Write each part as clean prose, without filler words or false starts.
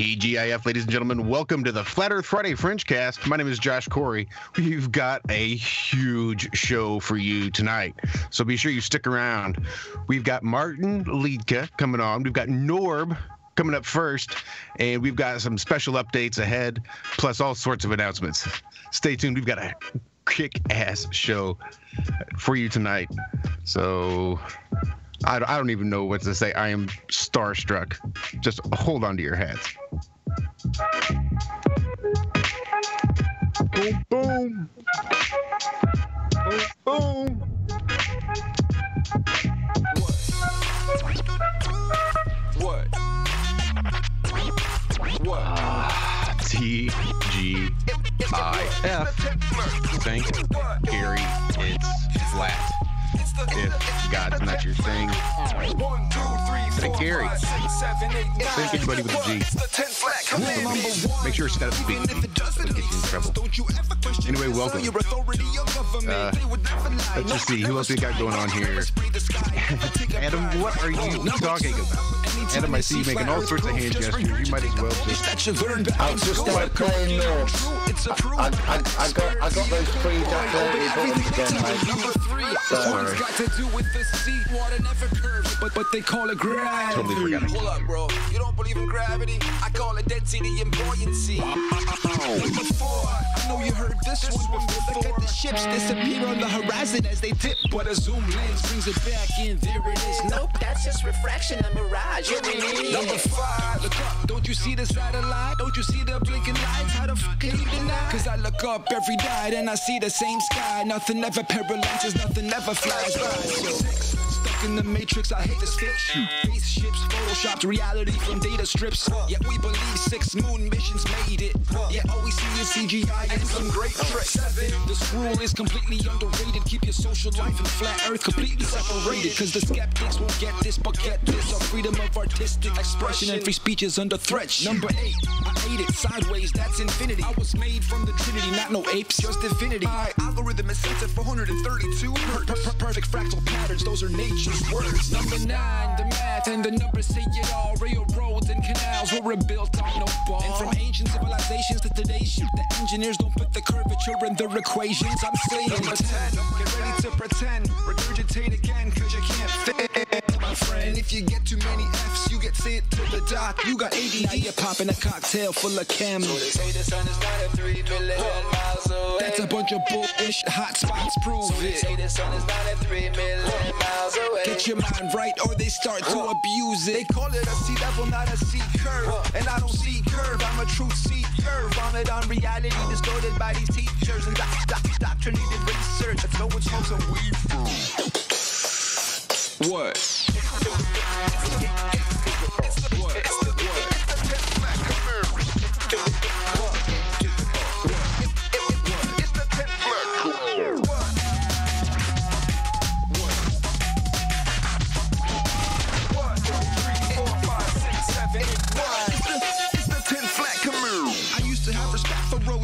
TGIF, ladies and gentlemen, welcome to the Flat Earth Friday FringeCast. My name is Josh Corey. We've got a huge show for you tonight, so be sure you stick around. We've got Martin Liedtke coming on. We've got Norbz coming up first, and we've got some special updates ahead, plus all sorts of announcements. Stay tuned. We've got a kick-ass show for you tonight. So I don't even know what to say. I am starstruck. Just hold on to your hats. Boom, boom. Boom, boom. What? TGIF. Thank Gary. It's flat. If God's not your thing, thank Gary. Thank anybody with a G. Make sure it's got a big G. It'll get you in trouble. Anyway, welcome. Let's just see who else we got going on here. Adam, what are you talking about? Adam, I see you making all sorts of hand gestures. You might as well just. I was just playing Norbz. I got those pre-downloaded buttons again, mate. Sorry. But they call it gravity. Totally forgot. Hold up, bro. You don't believe in gravity? I call it density and buoyancy. Before, I know you heard this one before. Look at the ships disappear on the horizon as they dip, but a zoom lens brings it back in. There it is. Nope, that's just refraction and mirage. Number 5, look up. Don't you see the satellite? Don't you see the blinking lights? How the fuck can you deny? Cause I look up every night and I see the same sky. Nothing ever paralyzes, nothing ever flies by. Stuck in the matrix, I hate this fiction. Spaceships, photoshopped reality from data strips. Yet we believe 6 moon missions made it. Yet all we see is CGI and some great tricks. This rule is completely underrated. Keep your social life and flat earth completely separated. Cause the skeptics won't get this, but get this. Our freedom of artistic expression and free speech is under threat. Number 8, I ate it sideways, that's infinity. I was made from the trinity, not no apes, just divinity. My algorithm is set to 432 perfect fractal patterns, those are nature's words. Number 9, the math and the numbers say it all. Railroads and canals were built on no ball. And from ancient civilizations to today's ship, the engineers don't put the curvature in their equations. I'm saying number 10, get ready to pretend, regurgitate again, cause you can't fit. My friend, if you get too many F's, you get sent to the doc. You got ADD, now you're popping a cocktail full of chem. So they say the sun is not at 3 million miles away. That's a bunch of bullshit, hot spots prove it. So they say the sun is not at 3 million miles away. Get your mind right or they start to abuse it. They call it a sea level, not a sea curve. And I don't see curve, I'm a true sea curve. Vomit on reality distorted by these teachers and doctrinated research. That's no one smokes a weed. What?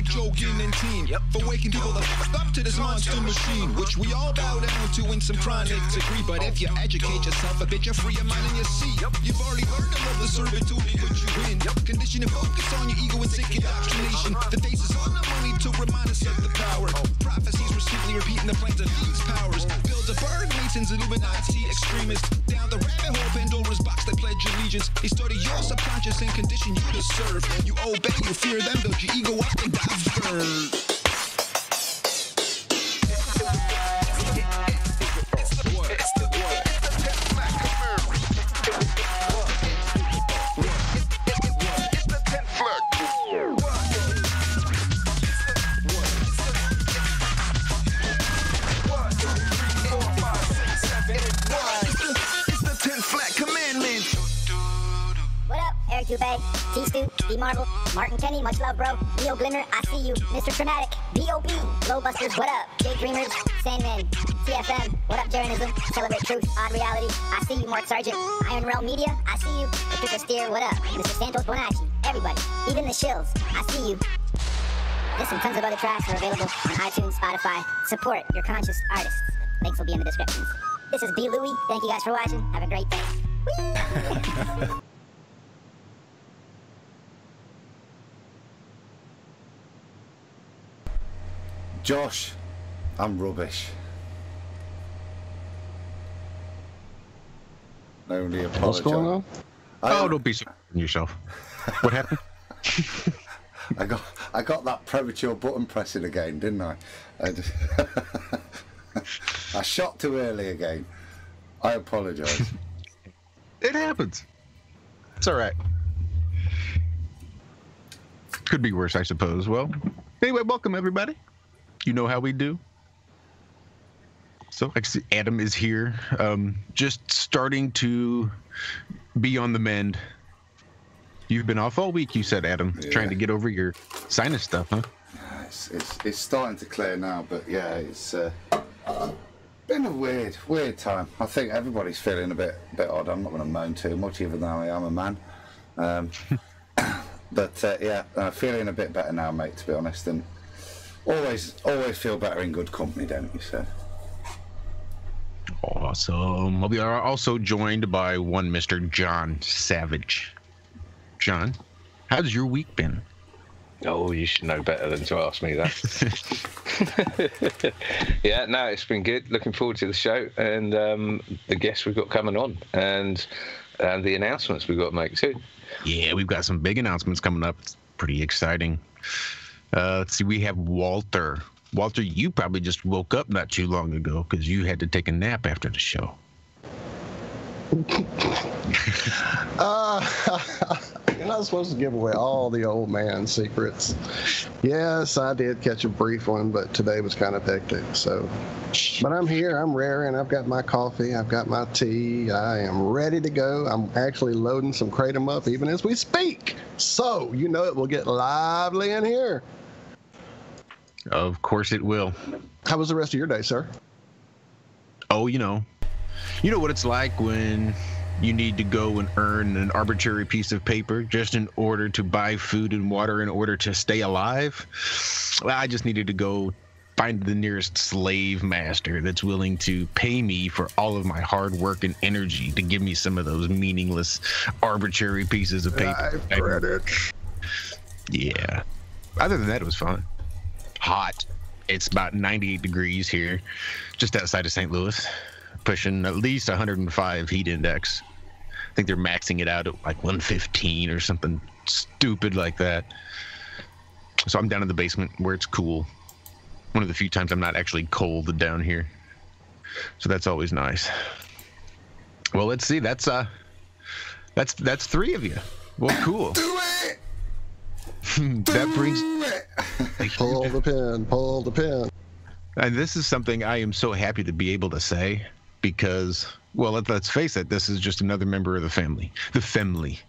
Joking and team for waking people the fuck up to this monster machine, which we all bow down to in some chronic degree. But if you educate yourself a bit, you're free your mind and your seat. You've already learned to love the servitude we put you in. Condition and focus on your ego and sick indoctrination. The faces on the money to remind us of the power. Prophecies were simply repeating the plans of these powers. Bilderberg, Masons, Illuminati, extremists. Down the rabbit hole, Pandora's box, they pledge allegiance. They study your subconscious and condition you to serve. You obey, you fear them, build your ego up and die first. T-Stu, D-Marvel, Martin Kenny, much love, bro. Neo Glimmer, I see you. Mr. Traumatic, B.O.B., Glowbusters, what up? Jay Dreamers, Sandman, TFM, what up, Jeranism, Celebrate Truth, Odd Reality, I see you. Mark Sargent, Iron Realm Media, I see you. Patricia Steer, what up? Mr. Santos Bonacci, everybody, even the shills, I see you. This and tons of other tracks are available on iTunes, Spotify. Support your conscious artists. Links will be in the descriptions. This is B. Louie. Thank you guys for watching. Have a great day. Josh, I'm rubbish. I only apologize. What's going on? Don't be sorry on yourself. What happened? I got that premature button pressing again, didn't I? I shot too early again. I apologise. It happens. It's all right. Could be worse, I suppose. Well, anyway, welcome everybody. You know how we do. So I see Adam is here, just starting to be on the mend. You've been off all week, you said, Adam, trying to get over your sinus stuff, huh? It's starting to clear now, but yeah, it's been a weird time. I think everybody's feeling a bit odd. I'm not going to moan too much, even though I am a man. But yeah, feeling a bit better now, mate, to be honest. And always feel better in good company, don't you, sir? Awesome. We are also joined by one Mr. John Savage. John, how's your week been? Oh, you should know better than to ask me that. Yeah, no, it's been good. Looking forward to the show and the guests we've got coming on and the announcements we've got to make too. Yeah, we've got some big announcements coming up. It's pretty exciting. Let's see, we have Walter. Walter, you probably just woke up not too long ago because you had to take a nap after the show. You're not supposed to give away all the old man secrets. Yes, I did catch a brief one, but today was kind of hectic. So, but I'm here, I'm raring. I've got my coffee, I've got my tea. I am ready to go. I'm actually loading some Kratom up even as we speak. So, you know it will get lively in here. Of course it will. How was the rest of your day, sir? Oh, you know what it's like when you need to go and earn an arbitrary piece of paper just in order to buy food and water in order to stay alive. Well, I just needed to go find the nearest slave master that's willing to pay me for all of my hard work and energy to give me some of those meaningless arbitrary pieces of paper. I read it. Yeah. Other than that, it was fun. Hot. It's about 98 degrees here, just outside of St. Louis, pushing at least 105 heat index. I think they're maxing it out at like 115 or something stupid like that. So I'm down in the basement where it's cool. One of the few times I'm not actually cold down here. So that's always nice. Well, let's see. That's three of you. Well, cool. Do it! That brings... Pull the pin. And this is something I am so happy to be able to say because, well, let's face it, this is just another member of the family. The family,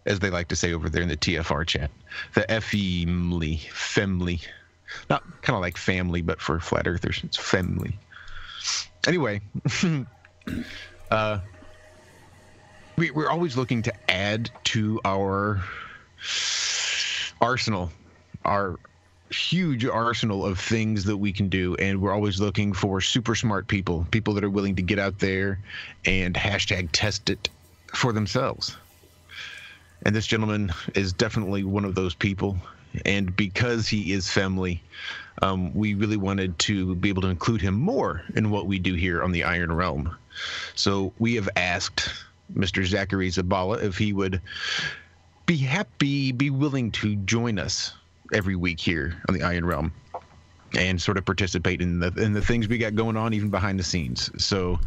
as they like to say over there in the TFR chat. The family. Not kind of like family, but for flat earthers, it's family. Anyway, we're always looking to add to our arsenal, our huge arsenal of things that we can do, and we're always looking for super smart people that are willing to get out there and hashtag test it for themselves. And this gentleman is definitely one of those people, and because he is family, we really wanted to be able to include him more in what we do here on the Iron Realm. So we have asked Mr. Zachary Zabala if he would be willing to join us every week here on the Iron Realm and sort of participate in the things we got going on even behind the scenes. So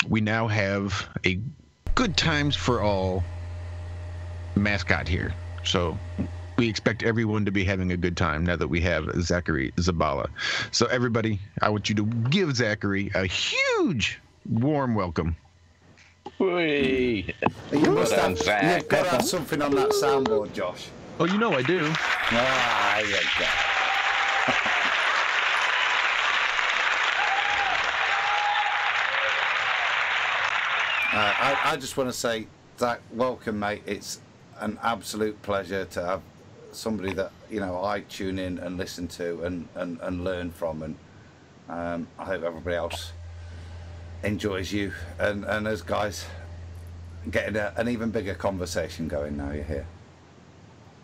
we now have a good times for all mascot here. So we expect everyone to be having a good time now that we have Zachary Zabala. So everybody, I want you to give Zachary a huge warm welcome. Whee! You must have, you've got to have something on that soundboard, Josh. Oh, you know I do. Ah, yeah. I just want to say, Zach, welcome, mate. It's an absolute pleasure to have somebody that, you know, I tune in and listen to and learn from, and I hope everybody else enjoys you and us guys getting an even bigger conversation going now you're here.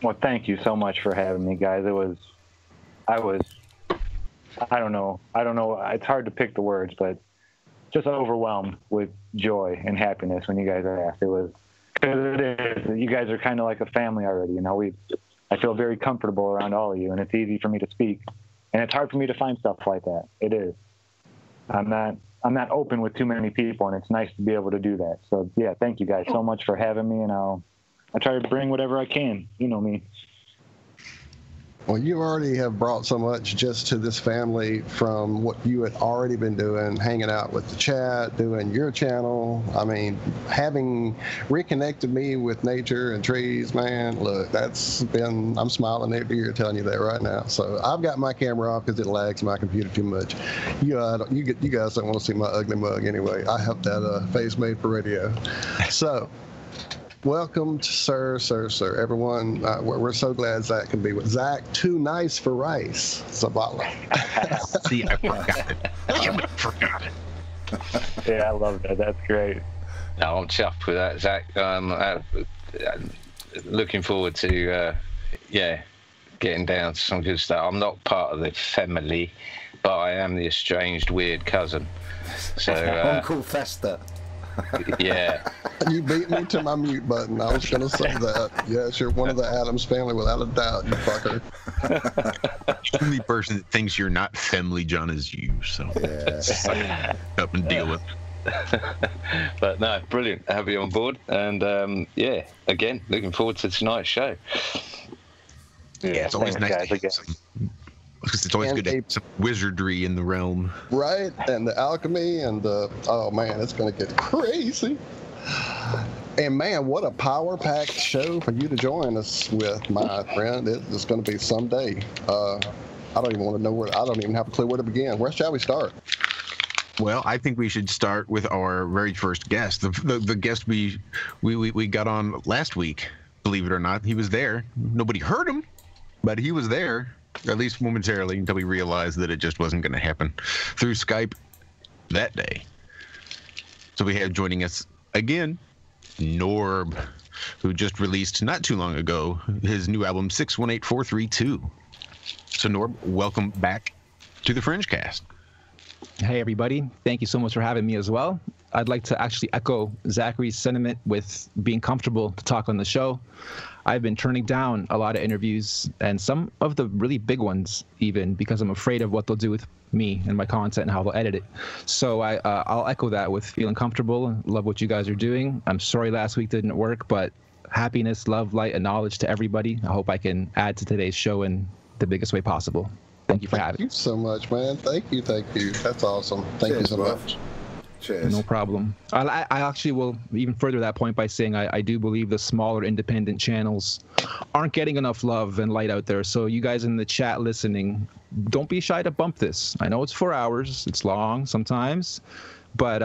Well, thank you so much for having me, guys. I was I don't know. It's hard to pick the words, but just overwhelmed with joy and happiness when you guys asked. It was, because it is. You guys are kind of like a family already. You know, I feel very comfortable around all of you, and it's easy for me to speak. And it's hard for me to find stuff like that. It is. I'm not open with too many people, and it's nice to be able to do that. So yeah, thank you guys so much for having me, and I'll try to bring whatever I can. You know me. Well, you already have brought so much just to this family from what you had already been doing, hanging out with the chat, doing your channel. I mean, having reconnected me with nature and trees, man, look, I'm smiling every year telling you that right now. So I've got my camera off because it lags my computer too much. You guys don't want to see my ugly mug anyway. I have that face made for radio. So. Welcome to Sir, everyone. We're so glad Zach can be with Zach. Too nice for rice, Zavala. See, I forgot it. Damn it, forgot it. Yeah, I love that. That's great. No, I'm chuffed with that, Zach. Looking forward to, getting down to some good stuff. I'm not part of the family, but I am the estranged weird cousin. So Uncle Fester. Yeah. You beat me to my mute button. I was going to say that. Yes, you're one of the Addams family without a doubt, you fucker. The only person that thinks you're not family, John, is you. So Yeah. Up and deal with it. But no, brilliant to have you on board. And again, looking forward to tonight's show. Yeah, it's always nice to have it's always good to have some wizardry in the realm. Right, and the alchemy and oh man, it's going to get crazy. And man, what a power-packed show for you to join us with, my friend. It's going to be someday. I don't even want to know I don't even have a clue where to begin. Where shall we start? Well, I think we should start with our very first guest. The guest we got on last week, believe it or not. He was there. Nobody heard him, but he was there. At least momentarily, until we realized that it just wasn't going to happen through Skype that day. So we have joining us again, Norbz, who just released not too long ago his new album 618432. So Norbz, welcome back to the FringeCast. Hey everybody, thank you so much for having me as well. I'd like to actually echo Zachary's sentiment with being comfortable to talk on the show. I've been turning down a lot of interviews, and some of the really big ones even, because I'm afraid of what they'll do with me and my content and how they'll edit it. So I'll echo that with feeling comfortable and love what you guys are doing. I'm sorry last week didn't work, but happiness, love, light, and knowledge to everybody. I hope I can add to today's show in the biggest way possible. Thank you for having me. Thank you so much, man. Thank you. That's awesome. Thank you so much. Cheers. No problem. I actually will even further that point by saying I do believe the smaller independent channels aren't getting enough love and light out there. So you guys in the chat listening, don't be shy to bump this. I know it's 4 hours. It's long sometimes, but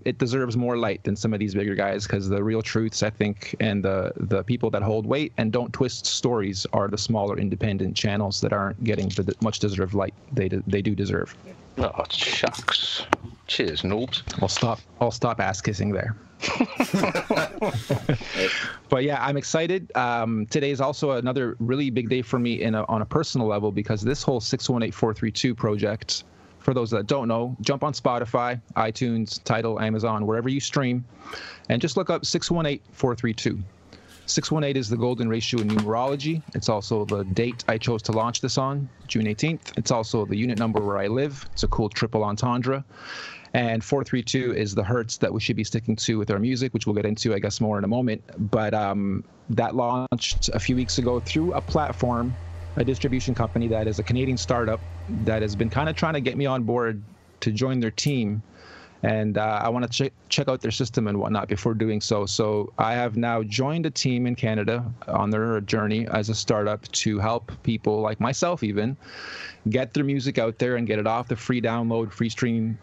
it deserves more light than some of these bigger guys, because the real truths, I think, and the people that hold weight and don't twist stories are the smaller independent channels that aren't getting the much deserved light they do deserve. Oh, shucks. Cheers, Norbz. I'll stop ass kissing there. But yeah, I'm excited. Today is also another really big day for me on a personal level, because this whole 618432 project, for those that don't know, jump on Spotify, iTunes, Tidal, Amazon, wherever you stream, and just look up 618432. 618 is the golden ratio in numerology. It's also the date I chose to launch this on, June 18th. It's also the unit number where I live. It's a cool triple entendre. And 432 is the hertz that we should be sticking to with our music, which we'll get into, I guess, more in a moment. But that launched a few weeks ago through a platform, a distribution company that is a Canadian startup that has been kind of trying to get me on board to join their team. And I want to check out their system and whatnot before doing so. So I have now joined a team in Canada on their journey as a startup to help people like myself even get their music out there and get it off the free download, free stream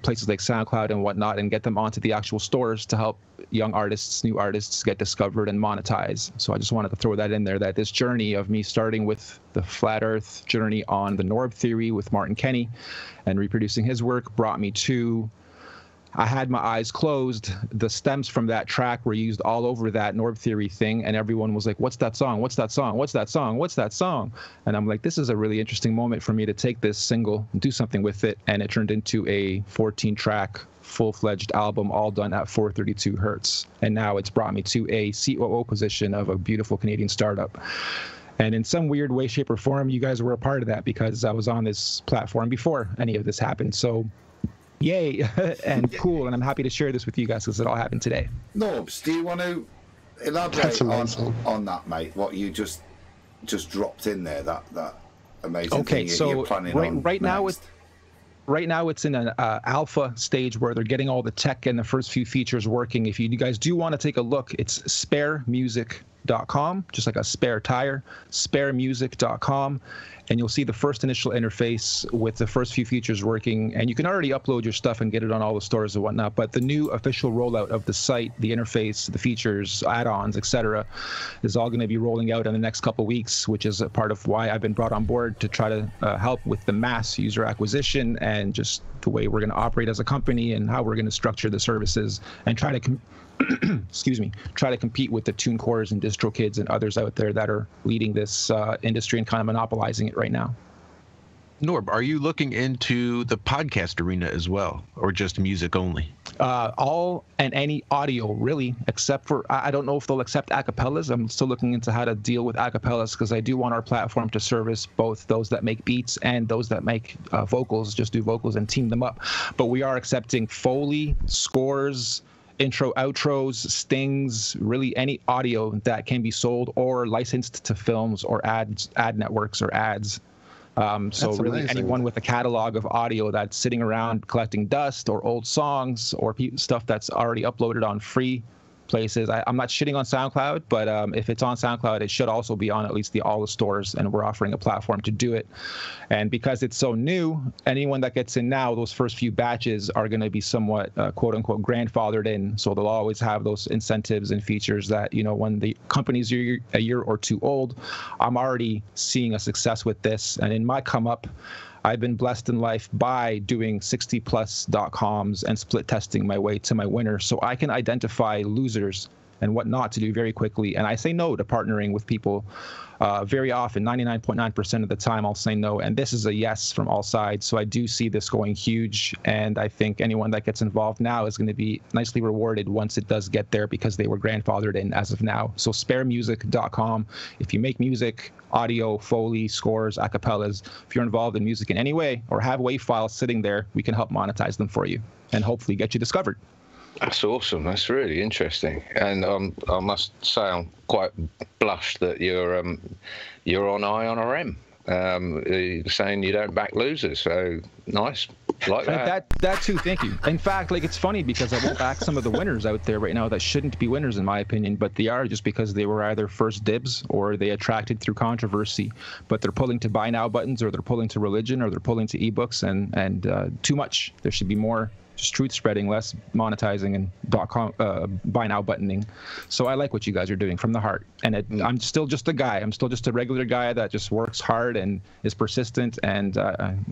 places like SoundCloud and whatnot, and get them onto the actual stores to help young artists, new artists get discovered and monetize. So I just wanted to throw that in there, that this journey of me starting with the flat earth journey on the Norbz theory with Martin Kenny and reproducing his work brought me to I had my eyes closed. The stems from that track were used all over that Norb Theory thing, and everyone was like, what's that song? What's that song? What's that song? What's that song? And I'm like, this is a really interesting moment for me to take this single and do something with it. And it turned into a 14-track, full-fledged album, all done at 432 hertz. And now it's brought me to a COO position of a beautiful Canadian startup. And in some weird way, shape, or form, you guys were a part of that because I was on this platform before any of this happened. So yay, and cool, and I'm happy to share this with you guys because it all happened today. Norbz, do you want to elaborate on that, mate? What you just dropped in there, that amazing thing you're planning on right now next? Right now it's in an alpha stage where they're getting all the tech and the first few features working. If you guys do want to take a look, it's sparemusic.com, just like a spare tire, sparemusic.com. And you'll see the first initial interface with the first few features working. And you can already upload your stuff and get it on all the stores and whatnot. But the new official rollout of the site, the interface, the features, add-ons, etc., is all going to be rolling out in the next couple of weeks, which is a part of why I've been brought on board to try to help with the mass user acquisition and just the way we're going to operate as a company and how we're going to structure the services and try to try to compete with the TuneCores and DistroKids and others out there that are leading this industry and kind of monopolizing it right now. Norb, are you looking into the podcast arena as well, or just music only? All and any audio, really, except for, I don't know if they'll accept acapellas. I'm still looking into how to deal with acapellas because I do want our platform to service both those that make beats and those that make vocals, just do vocals and team them up. But we are accepting Foley, scores, intro, outros, stings, really any audio that can be sold or licensed to films or ad networks or ads. So really amazing. Anyone with a catalog of audio that's sitting around collecting dust or old songs or stuff that's already uploaded on free places. I'm not shitting on SoundCloud, but if it's on SoundCloud, it should also be on at least all the stores, and we're offering a platform to do it. And because it's so new, anyone that gets in now, those first few batches are going to be somewhat quote-unquote grandfathered in, so they'll always have those incentives and features that, when the company's a year or two old, I'm already seeing a success with this. And in my come up, I've been blessed in life by doing 60plus.coms and split testing my way to my winner, so I can identify losers and what not to do very quickly. And I say no to partnering with people very often. 99.9% of the time I'll say no, and this is a yes from all sides. So I do see this going huge, and I think anyone that gets involved now is going to be nicely rewarded once it does get there because they were grandfathered in as of now. So sparemusic.com. If you make music, audio, Foley, scores, acapellas, if you're involved in music in any way or have WAV files sitting there, we can help monetize them for you and hopefully get you discovered. That's awesome. That's really interesting. And I must say I'm quite blushed that you're on IRM. You're saying you don't back losers, so nice. Like that. That too, thank you. In fact, it's funny because I won't back some of the winners out there right now that shouldn't be winners in my opinion, but they are just because they were either first dibs or they attracted through controversy, but they're pulling to buy now buttons or they're pulling to religion or they're pulling to ebooks and too much. There should be more just truth spreading, less monetizing and buy now buttoning. So I like what you guys are doing from the heart. And I'm still just a guy. I'm still just a regular guy that just works hard and is persistent. And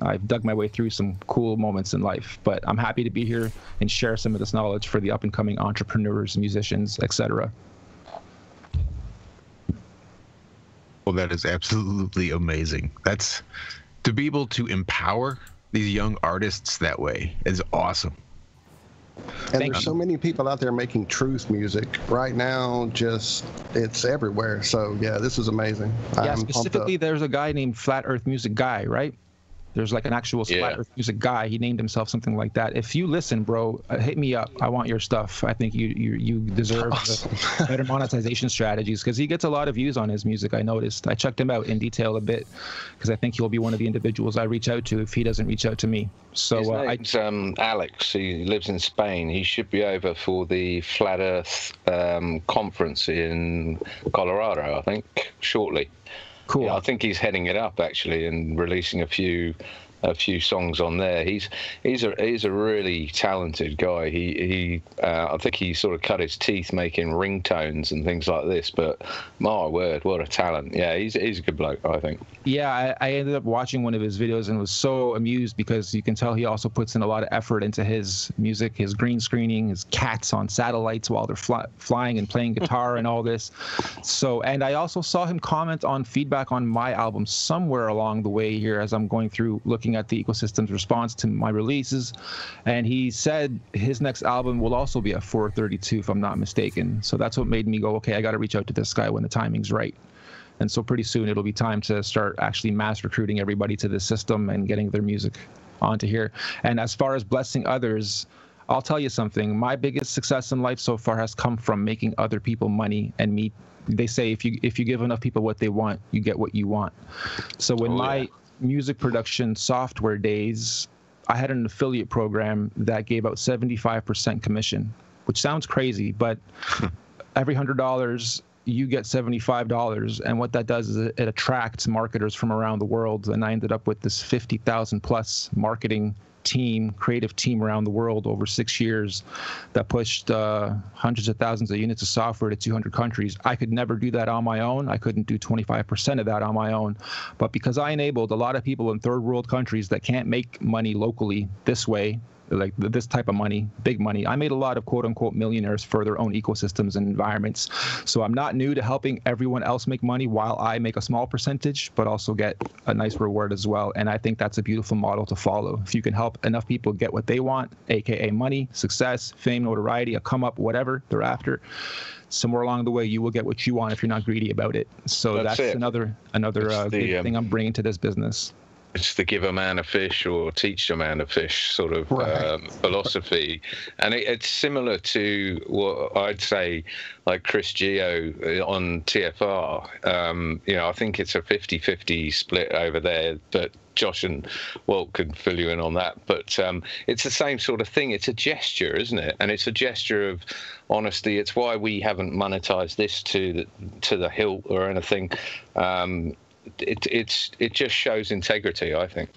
I've dug my way through some cool moments in life. But I'm happy to be here and share some of this knowledge for the up and coming entrepreneurs, musicians, etc. Well, that is absolutely amazing. That's to be able to empower these young artists that way is awesome. And there's so many people out there making truth music right now, it's everywhere. So yeah, this is amazing. Yeah, specifically there's a guy named Flat Earth Music Guy, right? There's like an actual Flat Earth Music Guy. He named himself something like that. If you listen, bro, hit me up. I want your stuff. I think you deserve better monetization strategies because he gets a lot of views on his music. I noticed. I checked him out in detail a bit because I think he'll be one of the individuals I reach out to if he doesn't reach out to me. So his name's Alex. He lives in Spain. He should be over for the Flat Earth conference in Colorado, I think, shortly. Cool. Yeah, I think he's heading it up actually and releasing a few a few songs on there. He's a really talented guy. I think he sort of cut his teeth making ringtones and things like this. But my word, what a talent! Yeah, he's a good bloke, I think. Yeah, I ended up watching one of his videos and was so amused because you can tell he also puts in a lot of effort into his music, his green screening, his cats on satellites while they're flying and playing guitar and all this. So, and I also saw him comment on feedback on my album somewhere along the way here as I'm going through looking at the ecosystem's response to my releases. And he said his next album will also be a 432, if I'm not mistaken. So that's what made me go, okay, I got to reach out to this guy when the timing's right. And so pretty soon it'll be time to start actually mass recruiting everybody to this system and getting their music onto here. And as far as blessing others, I'll tell you something. My biggest success in life so far has come from making other people money and me. They say if you give enough people what they want, you get what you want. So when my music production software days, I had an affiliate program that gave out 75% commission, which sounds crazy, but every $100 you get $75, and what that does is it attracts marketers from around the world. And I ended up with this 50,000 plus marketing team, creative team around the world over 6 years that pushed hundreds of thousands of units of software to 200 countries. I could never do that on my own. I couldn't do 25% of that on my own. But because I enabled a lot of people in third world countries that can't make money locally this way, like this type of money, big money, I made a lot of quote unquote millionaires for their own ecosystems and environments. So I'm not new to helping everyone else make money while I make a small percentage, but also get a nice reward as well. And I think that's a beautiful model to follow. If you can help enough people get what they want, aka money, success, fame, notoriety, a come up, whatever they're after, somewhere along the way you will get what you want if you're not greedy about it. So that's another big thing I'm bringing to this business. It's the give a man a fish or teach a man a fish sort of philosophy. And it's similar to what I'd say, like Chris Geo on TFR. I think it's a 50-50 split over there, but Josh and Walt could fill you in on that. But it's the same sort of thing. It's a gesture, isn't it? And it's a gesture of honesty. It's why we haven't monetized this to the hilt or anything. It just shows integrity, I think.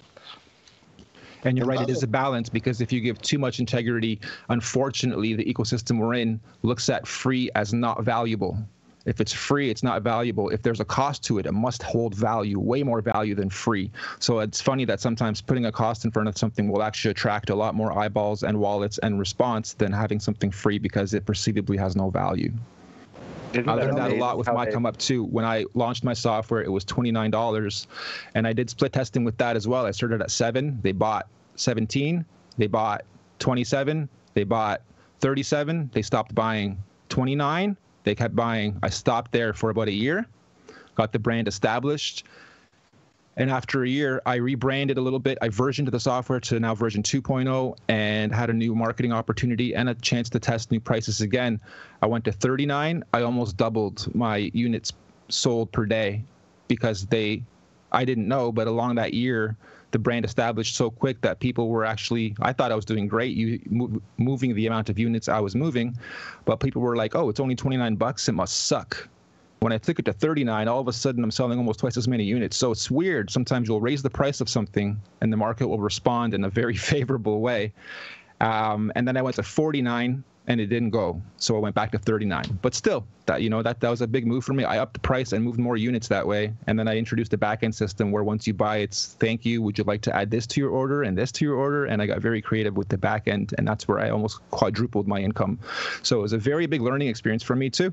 And you're right, it is a balance, because if you give too much integrity, unfortunately, the ecosystem we're in looks at free as not valuable. If it's free, it's not valuable. If there's a cost to it, it must hold value, way more value than free. So it's funny that sometimes putting a cost in front of something will actually attract a lot more eyeballs and wallets and response than having something free because it perceivably has no value. I learned that a lot with my come up too. When I launched my software, it was $29, and I did split testing with that as well. I started at 7. They bought 17. They bought 27. They bought 37. They stopped buying 29. They kept buying. I stopped there for about a year, got the brand established. And after a year, I rebranded a little bit. I versioned the software to now version 2.0 and had a new marketing opportunity and a chance to test new prices again. I went to 39. I almost doubled my units sold per day because I didn't know, but along that year, the brand established so quick that people were actually, I thought I was doing great, moving the amount of units I was moving, but people were like, oh, it's only $29, it must suck. When I took it to 39, all of a sudden I'm selling almost twice as many units. So it's weird. Sometimes you'll raise the price of something and the market will respond in a very favorable way. And then I went to 49 and it didn't go. So I went back to 39. But still, that was a big move for me. I upped the price and moved more units that way. And then I introduced a back-end system where once you buy, it's thank you. Would you like to add this to your order and this to your order? And I got very creative with the back end. And that's where I almost quadrupled my income. So it was a very big learning experience for me too.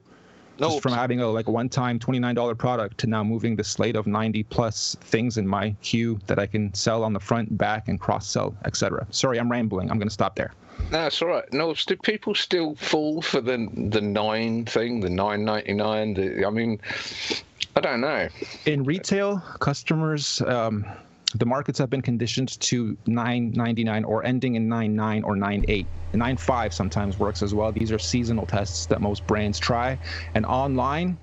Just from having a one-time $29 product to now moving the slate of 90 plus things in my queue that I can sell on the front, back, and cross-sell, etc. Sorry, I'm rambling. I'm going to stop there. No, it's all right. No, do people still fall for the 9 thing, the $9.99? I mean, I don't know. In retail, customers, the markets have been conditioned to $9.99 or ending in 9.9 or 9.8. 9.5 sometimes works as well. These are seasonal tests that most brands try. And online,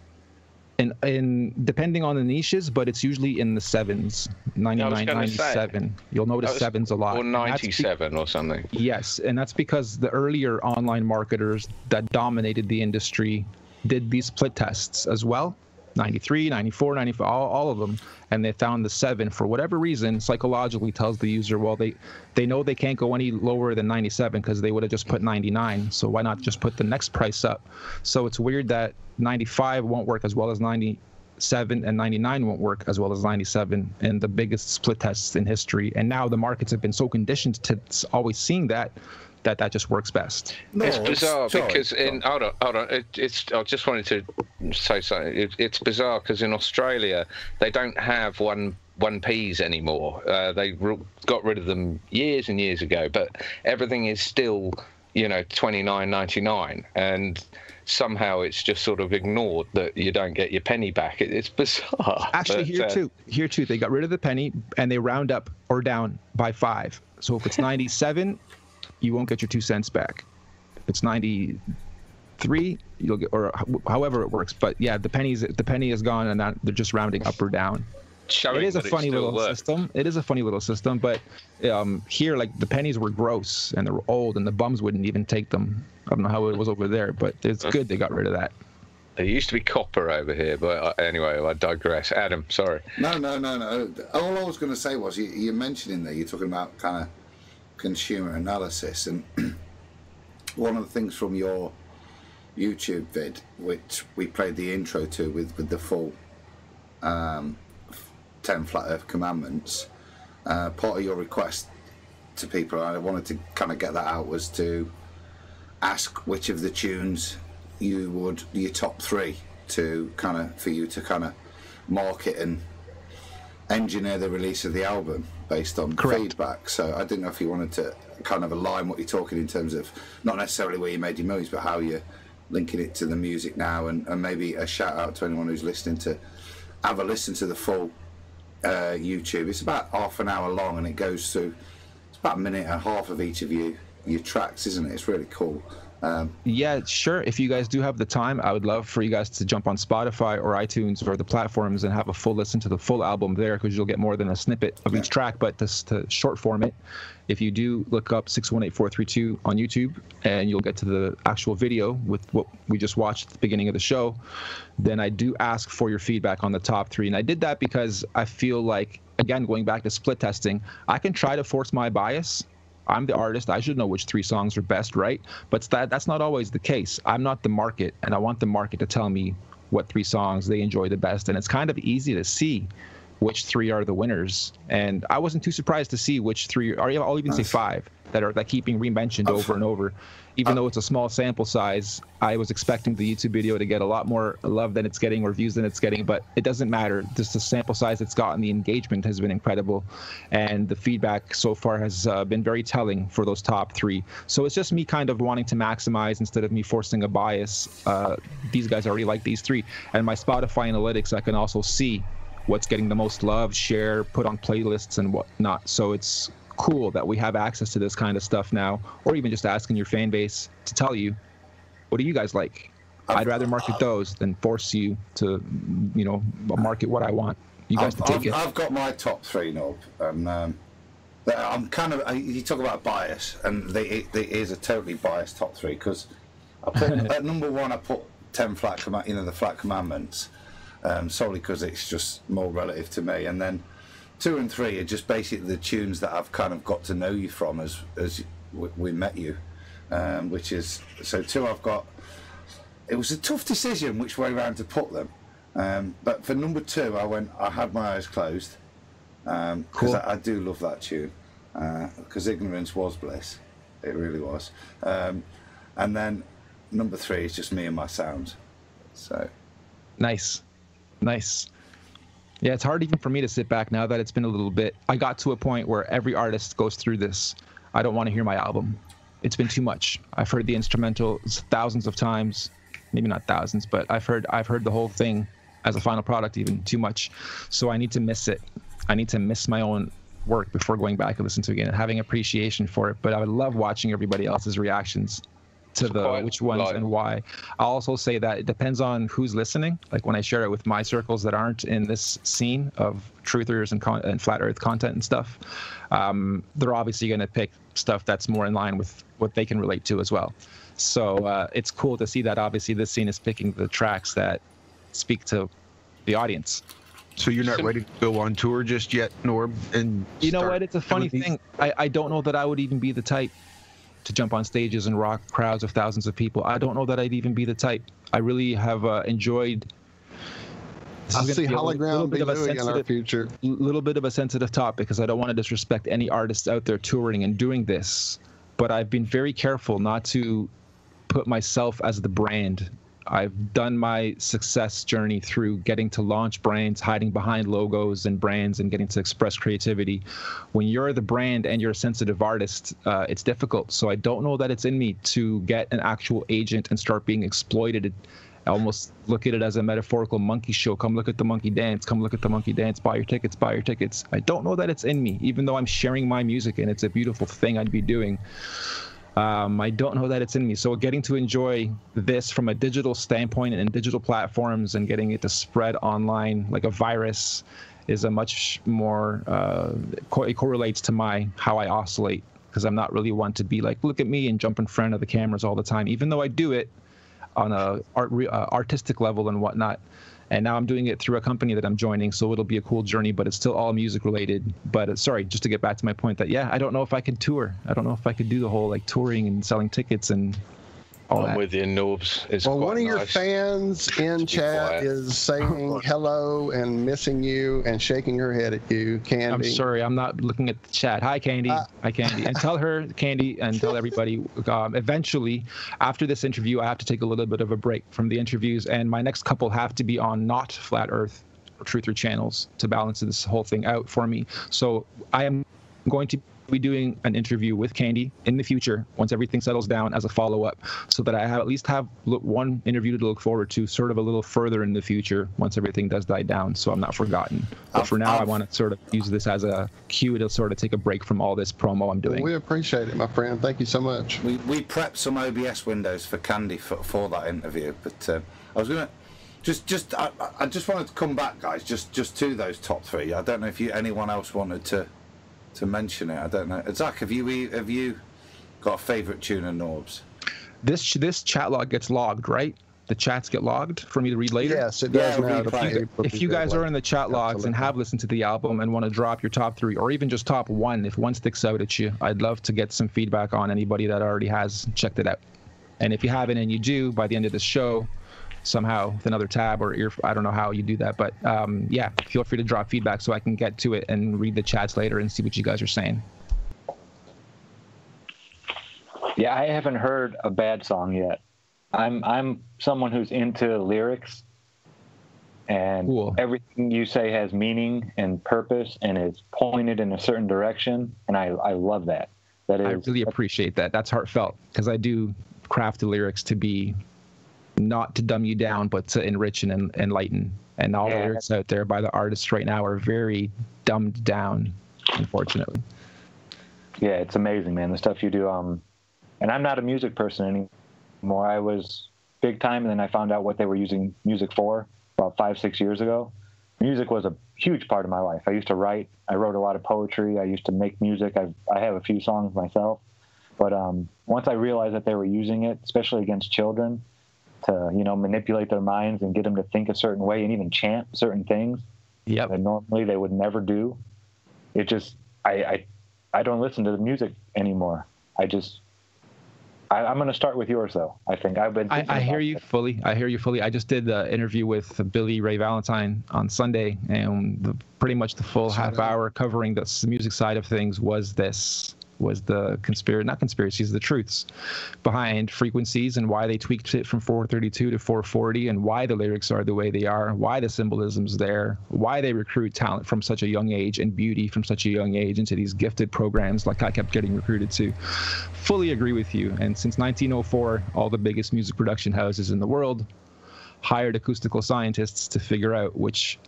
in depending on the niches, but it's usually in the 7s, 99, 97. You'll notice 7s a lot. Or 97 or something. Yes, and that's because the earlier online marketers that dominated the industry did these split tests as well. 93, 94, 95, all of them, and they found the 7 for whatever reason psychologically tells the user, well, they know they can't go any lower than 97 because they would have just put 99, so why not just put the next price up? So it's weird that 95 won't work as well as 97 and 99 won't work as well as 97 in the biggest split tests in history, and now the markets have been so conditioned to always seeing that just works best. No, it's bizarre because hold on. I just wanted to say something. It's bizarre because in Australia they don't have 1p's anymore. They got rid of them years and years ago, but everything is still, $29.99, and somehow it's just sort of ignored that you don't get your penny back. It's bizarre. Actually, here too, they got rid of the penny and they round up or down by 5. So if it's 97. You won't get your 2 cents back. If it's 93, you'll get, or however it works. But yeah, the penny is gone, and they're just rounding up or down. It is a funny little system. It is a funny little system, but here, like, the pennies were gross and they were old, and the bums wouldn't even take them. I don't know how it was over there, but it's good they got rid of that. There used to be copper over here, but anyway, I digress. Adam, sorry. No. All I was going to say was you're mentioning there, you're talking about kind of consumer analysis, and one of the things from your YouTube vid, which we played the intro to with the full 10 Flat Earth Commandments, part of your request to people, and I wanted to kind of get that out, was to ask which of the tunes your top 3 to kind of, for you to kind of market and engineer the release of the album based on feedback. So I didn't know if you wanted to kind of align what you're talking in terms of not necessarily where you made your millions, but how you're linking it to the music now, and maybe a shout out to anyone who's listening to have a listen to the full YouTube. It's about half an hour long, and it goes through, it's about a minute and a half of each of your tracks, isn't it? It's really cool. Yeah, sure. If you guys do have the time, I would love for you guys to jump on Spotify or iTunes or the platforms and have a full listen to the full album there, because you'll get more than a snippet of each track. But to short form it, if you do look up 618432 on YouTube, and you'll get to the actual video with what we just watched at the beginning of the show, then I do ask for your feedback on the top 3. And I did that because I feel like, again, going back to split testing, I can try to force my bias. I'm the artist. I should know which 3 songs are best, right? But that's not always the case. I'm not the market, and I want the market to tell me what 3 songs they enjoy the best. And it's kind of easy to see which 3 are the winners. And I wasn't too surprised to see which 3, or I'll even say 5, that keep being re-mentioned over and over. Even though it's a small sample size, I was expecting the YouTube video to get a lot more love than it's getting, or views than it's getting, but it doesn't matter. Just the sample size it's gotten, the engagement has been incredible, and the feedback so far has been very telling for those top 3. So it's just me kind of wanting to maximize instead of me forcing a bias. These guys already like these 3, and my Spotify analytics, I can also see what's getting the most love, share, put on playlists and whatnot. So it's cool that we have access to this kind of stuff now, or even just asking your fan base to tell you, what do you guys like? I'd rather market those than force you to, market what I want. You guys to take it. I've got my top 3, Norb, and I'm kind of, you talk about bias, and it is a totally biased top 3, because I put at number 1, I put 10 the Flat Commandments, solely because it's just more relative to me, and then 2 and 3 are just basically the tunes that I've kind of got to know you from as we met you, which is, so 2 I've got. It was a tough decision which way around to put them, but for number 2 I had my eyes closed, because cool. I do love that tune, because ignorance was bliss, it really was, and then number 3 is just me and my sound. So nice. Yeah, it's hard even for me to sit back now that it's been a little bit. I got to a point where every artist goes through this. I don't want to hear my album. It's been too much. I've heard the instrumentals thousands of times, maybe not thousands, but I've heard the whole thing as a final product even too much. So I need to miss it. I need to miss my own work before going back and listen to it again and having appreciation for it. But I would love watching everybody else's reactions to which ones and why. I'll also say that it depends on who's listening. Like when I share it with my circles that aren't in this scene of truthers and flat earth content and stuff, they're obviously going to pick stuff that's more in line with what they can relate to as well. So it's cool to see that obviously this scene is picking the tracks that speak to the audience. So you're not ready to go on tour just yet, Norb? And you know what? It's a funny thing. I don't know that I would even be the type to jump on stages and rock crowds of thousands of people. I don't know that I'd even be the type. I really have enjoyed. I see hologram be doing in our future. Little bit of a sensitive topic because I don't want to disrespect any artists out there touring and doing this, but I've been very careful not to put myself as the brand. I've done my success journey through getting to launch brands, hiding behind logos and brands, and getting to express creativity. When you're the brand and you're a sensitive artist, it's difficult. So I don't know that it's in me to get an actual agent and start being exploited. I almost look at it as a metaphorical monkey show. Come look at the monkey dance. Come look at the monkey dance. Buy your tickets. Buy your tickets. I don't know that it's in me, even though I'm sharing my music and it's a beautiful thing I'd be doing. I don't know that it's in me. So getting to enjoy this from a digital standpoint and digital platforms and getting it to spread online like a virus is a much more, it correlates to how I oscillate, because I'm not really one to be like, look at me and jump in front of the cameras all the time, even though I do it on a artistic level and whatnot. And now I'm doing it through a company that I'm joining, so it'll be a cool journey, but it's still all music related. But sorry, just to get back to my point that, yeah, I don't know if I could tour. I don't know if I could do the whole like touring and selling tickets and all that. I'm with you, Norbz. It's well, one of your nice fans in chat is saying hello and missing you and shaking her head at you, Candy. I'm sorry, I'm not looking at the chat. Hi, Candy. Hi, Candy. And tell her, Candy, and tell everybody, eventually, after this interview, I have to take a little bit of a break from the interviews, and my next couple have to be on not Flat Earth or Truther channels to balance this whole thing out for me. So I am going to be doing an interview with Candy in the future once everything settles down as a follow-up, so that I at least have one interview to look forward to sort of a little further in the future once everything does die down, so I'm not forgotten. But for now, I want to sort of use this as a cue to sort of take a break from all this promo I'm doing. We appreciate it, my friend. Thank you so much. We prepped some OBS windows for Candy for that interview, but I was going to I just wanted to come back, guys, just to those top three. I don't know if anyone else wanted to mention it. I don't know. Zach, have you got a favourite tune of Norbz? This chat log gets logged, right? The chats get logged for me to read later? Yes, it does now. If you guys are in the chat logs and have listened to the album and want to drop your top three, or even just top one, if one sticks out at you, I'd love to get some feedback on anybody that already has checked it out. And if you haven't and you do, by the end of this show, somehow with another tab or I don't know how you do that, but yeah, feel free to drop feedback so I can get to it and read the chats later and see what you guys are saying. Yeah, I haven't heard a bad song yet. I'm someone who's into lyrics, and cool. Everything you say has meaning and purpose and is pointed in a certain direction, and I love that. I really appreciate that. That's heartfelt, because I do craft the lyrics to be not to dumb you down, but to enrich and enlighten. And all the lyrics out there by the artists right now are very dumbed down, unfortunately. Yeah, it's amazing, man, the stuff you do. And I'm not a music person anymore. I was big time, and then I found out what they were using music for about 5-6 years ago. Music was a huge part of my life. I used to write. I wrote a lot of poetry. I used to make music. I have a few songs myself. But once I realized that they were using it, especially against children, to manipulate their minds and get them to think a certain way and even chant certain things that normally they would never do, it just I don't listen to the music anymore. I'm going to start with yours, though. I think I've been. I hear you fully. I just did the interview with Billy Ray Valentine on Sunday, and pretty much the full half hour covering the music side of things was the the truths behind Frequencies and why they tweaked it from 432 to 440, and why the lyrics are the way they are, why the symbolism's there, why they recruit talent from such a young age and beauty from such a young age into these gifted programs like I kept getting recruited to. Fully agree with you. And since 1904, all the biggest music production houses in the world hired acoustical scientists to figure out which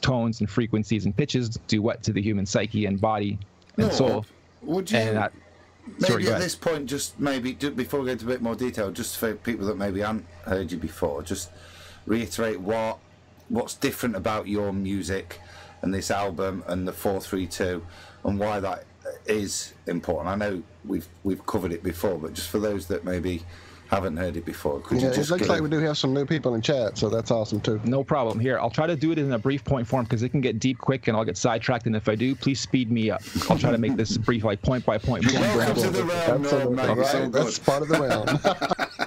tones and frequencies and pitches do what to the human psyche and body and soul. Would you maybe at this point, just before we go into a bit more detail, just for people that maybe haven't heard you before, just reiterate what's different about your music and this album and the 432 and why that is important? I know we've covered it before, but just for those that maybe haven't heard it before. Could Yeah, you just it looks like we do have some new people in chat, so that's awesome too. No problem. Here, I'll try to do it in a brief point form because it can get deep quick and I'll get sidetracked. And if I do, please speed me up. I'll try to make this brief, like point by point. Welcome to the realm, Right, that's part of the realm.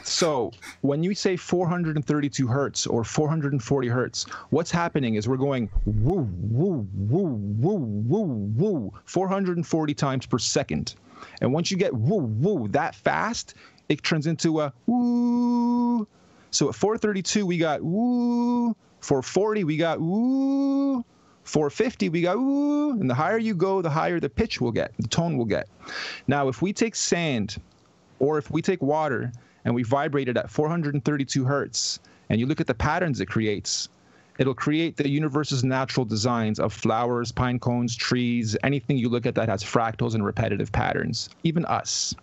So when you say 432 hertz or 440 hertz, what's happening is we're going woo, woo, woo, woo, woo, woo, 440 times per second. And once you get woo, woo that fast, it turns into a woo. So at 432, we got woo. 440, we got woo. 450, we got woo. And the higher you go, the higher the pitch will get, the tone will get. Now, if we take sand or if we take water and we vibrate it at 432 hertz, and you look at the patterns it creates, it'll create the universe's natural designs of flowers, pine cones, trees, anything you look at that has fractals and repetitive patterns. Even us.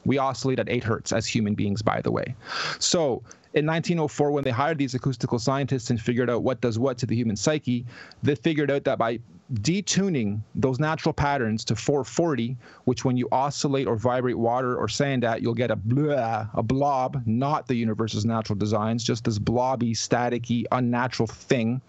We oscillate at 8 hertz as human beings, by the way. So in 1904, when they hired these acoustical scientists and figured out what does what to the human psyche, they figured out that by detuning those natural patterns to 440, which when you oscillate or vibrate water or sand at, you'll get a blob, not the universe's natural designs, just this blobby, staticky, unnatural thing.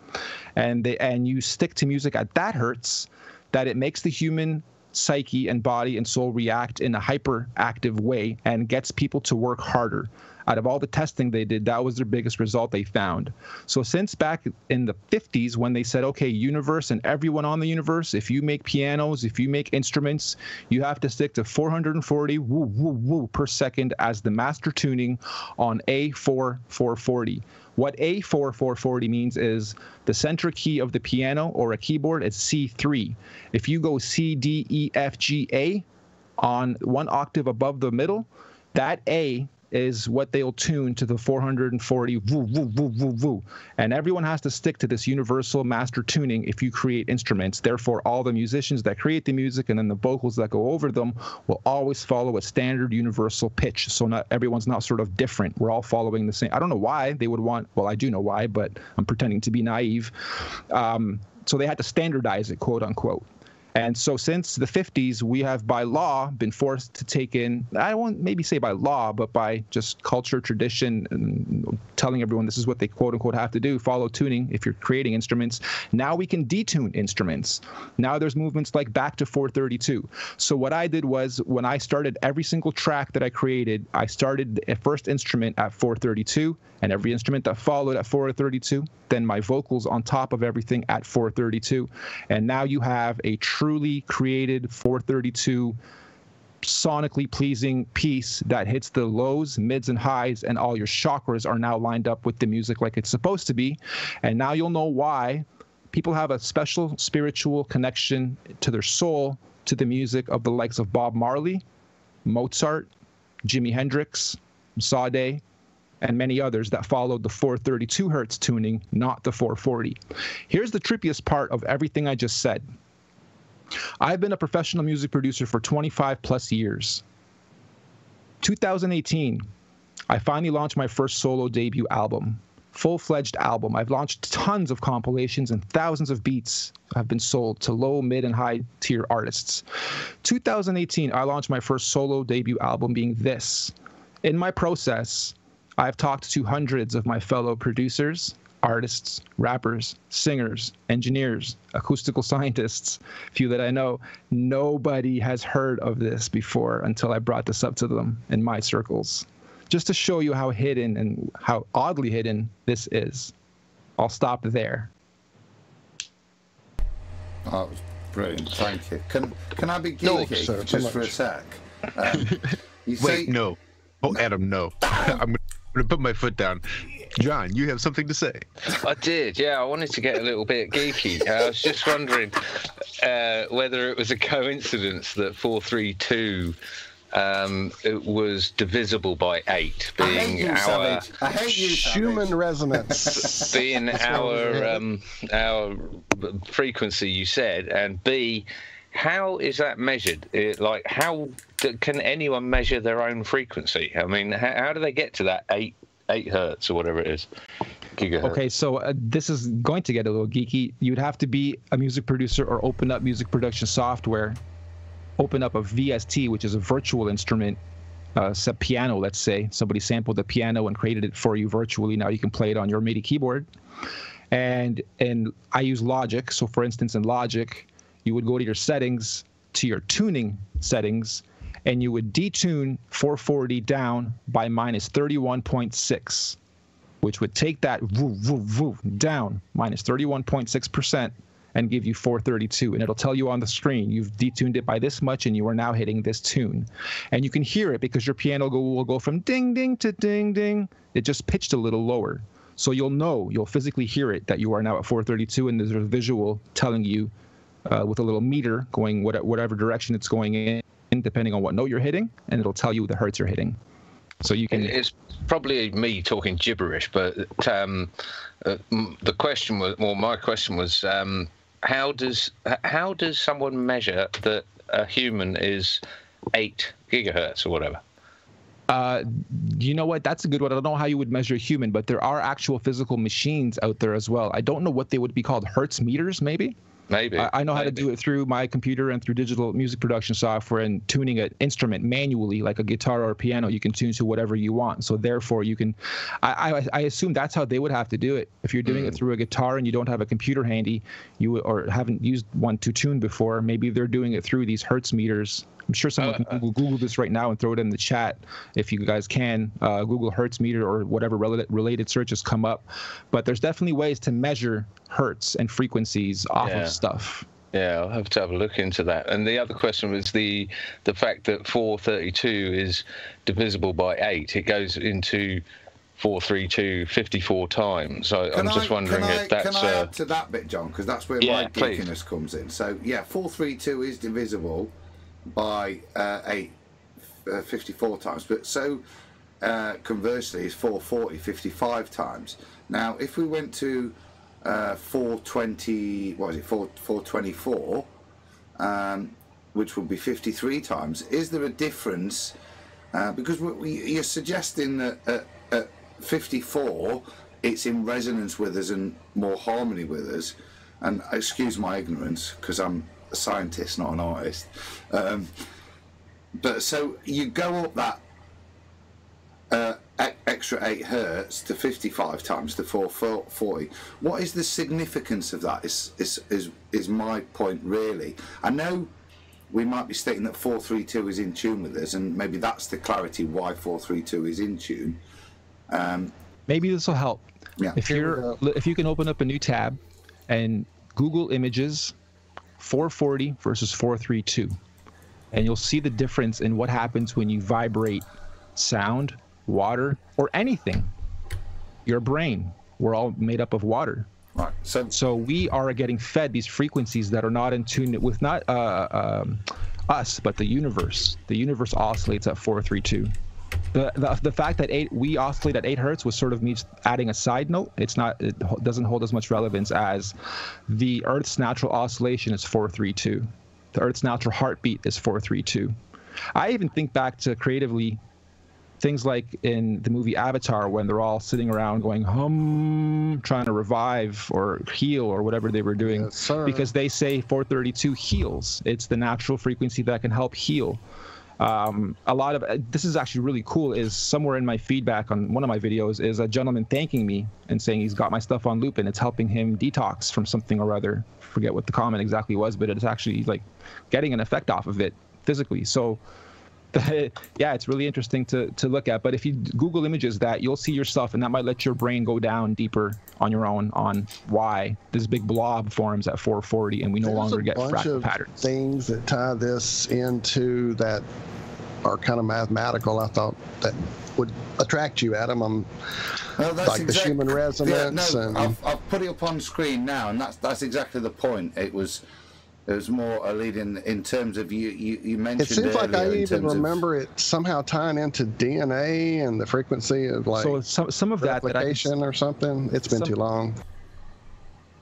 And you stick to music at that hertz, that it makes the human psyche and body and soul react in a hyperactive way and gets people to work harder. Out of all the testing they did, that was their biggest result they found. So since back in the 50s, when they said, okay, universe and everyone on the universe, if you make pianos, if you make instruments, you have to stick to 440 woo, woo, woo per second as the master tuning on A4 440. What A4 440 means is the center key of the piano or a keyboard is C3. If you go C, D, E, F, G, A on one octave above the middle, that A is what they'll tune to the 440 woo, woo, woo, woo, woo. And everyone has to stick to this universal master tuning if you create instruments. Therefore, all the musicians that create the music and then the vocals that go over them will always follow a standard universal pitch. So not everyone's not sort of different. We're all following the same. I don't know why they would want, well, I do know why, but I'm pretending to be naive. So they had to standardize it, quote unquote. And so since the 50s, we have by law been forced to take in, I won't maybe say by law, but by just culture, tradition, and telling everyone this is what they quote unquote have to do, follow tuning if you're creating instruments. Now we can detune instruments. Now there's movements like back to 432. So what I did was when I started every single track that I created, I started a first instrument at 432 and every instrument that followed at 432, then my vocals on top of everything at 432. And now you have a truly created 432 sonically pleasing piece that hits the lows, mids, and highs, and all your chakras are now lined up with the music like it's supposed to be. And now you'll know why people have a special spiritual connection to their soul, to the music of the likes of Bob Marley, Mozart, Jimi Hendrix, Sade, and many others that followed the 432 hertz tuning, not the 440. Here's the trippiest part of everything I just said. I've been a professional music producer for 25 plus years. 2018, I finally launched my first solo debut album, full-fledged album. I've launched tons of compilations and thousands of beats have been sold to low, mid, and high tier artists. 2018, I launched my first solo debut album being this. In my process, I've talked to hundreds of my fellow producers, artists, rappers, singers, engineers, acoustical scientists, few that I know. Nobody has heard of this before until I brought this up to them in my circles. Just to show you how hidden and how oddly hidden this is. I'll stop there. Oh, that was brilliant. Thank you. Can I be geeky just for a sec? Wait, no. Oh, Adam, no. I'm going to put my foot down. John, you have something to say. I did, yeah. I wanted to get a little bit geeky. I was just wondering whether it was a coincidence that 432 it was divisible by 8, being our human resonance, being our frequency. You said, and B, how is that measured? Like, how can anyone measure their own frequency? I mean, how do they get to that 8 hertz or whatever it is? Gigahertz. Okay, so this is going to get a little geeky. You'd have to be a music producer or open up music production software, open up a VST, which is a virtual instrument, piano, let's say. Somebody sampled the piano and created it for you virtually. Now you can play it on your MIDI keyboard. And I use Logic. So for instance, in Logic, you would go to your settings, to your tuning settings, and you would detune 440 down by minus 31.6, which would take that down minus 31.6% and give you 432. And it'll tell you on the screen, you've detuned it by this much and you are now hitting this tune. And you can hear it because your piano will go from ding, ding to ding, ding. It just pitched a little lower. So you'll physically hear it that you are now at 432, and there's a visual telling you with a little meter going whatever direction it's going in, depending on what note you're hitting, and it'll tell you the hertz you're hitting. So you can. It's probably me talking gibberish, but the question was, well, my question was, how does someone measure that a human is 8 gigahertz or whatever? You know what? That's a good one. I don't know how you would measure a human, but there are actual physical machines out there as well. I don't know what they would be called. Hertz meters, maybe? Maybe. I know how to do it through my computer and through digital music production software, and tuning an instrument manually, like a guitar or a piano, you can tune to whatever you want. So therefore you can, I assume that's how they would have to do it. If you're doing it through a guitar and you don't have a computer handy, or haven't used one to tune before, maybe they're doing it through these Hertz meters. I'm sure someone can Google this right now and throw it in the chat if you guys can. Google Hertz meter or whatever related searches come up. But there's definitely ways to measure hertz and frequencies off of stuff. Yeah, I'll have to have a look into that. And the other question was the fact that 432 is divisible by 8. It goes into 432 54 times. I'm just wondering if that's... Can I add to that bit, John? Because that's where my geekiness comes in. So, yeah, 432 is divisible by 54 times, but so conversely is 440 55 times. Now if we went to 420, what is it, 424, which would be 53 times, is there a difference? Because you're suggesting that at 54 it's in resonance with us and more harmony with us, and excuse my ignorance because I'm a scientist, not an artist, but so you go up that extra 8 hertz to 55 times to 440. What is the significance of that? Is my point really? I know we might be stating that 432 is in tune with us, and maybe that's the clarity why 432 is in tune. Maybe this will help. Yeah. If you can open up a new tab and Google Images 440 versus 432, and you'll see the difference in what happens when you vibrate sound, water, or anything. Your brain, we're all made up of water. Right. So we are getting fed these frequencies that are not in tune with not us, but the universe. The universe oscillates at 432. The fact that we oscillate at 8 hertz was sort of me adding a side note. It doesn't hold as much relevance as the Earth's natural oscillation is 432. The Earth's natural heartbeat is 432. I even think back to creatively things like in the movie Avatar, when they're all sitting around going hum, trying to revive or heal or whatever they were doing, because they say 432 heals. It's the natural frequency that can help heal. A lot of this is actually really cool, is somewhere in my feedback on one of my videos is a gentleman thanking me and saying he's got my stuff on loop and it's helping him detox from something or other. Forget what the comment exactly was, but it's actually like getting an effect off of it physically. So yeah, it's really interesting to look at. But if you Google Images that, you'll see yourself, and that might let your brain go down deeper on your own on why this big blob forms at 440 and we no longer get fractal patterns. Things that tie this into that are kind of mathematical, I thought that would attract you, Adam. Like the human resonance. I've put it up on screen now, and that's exactly the point. It was more a lead in terms of you mentioned. It seems like I even remember it somehow tying into DNA and the frequency of like some of that or something. It's been too long.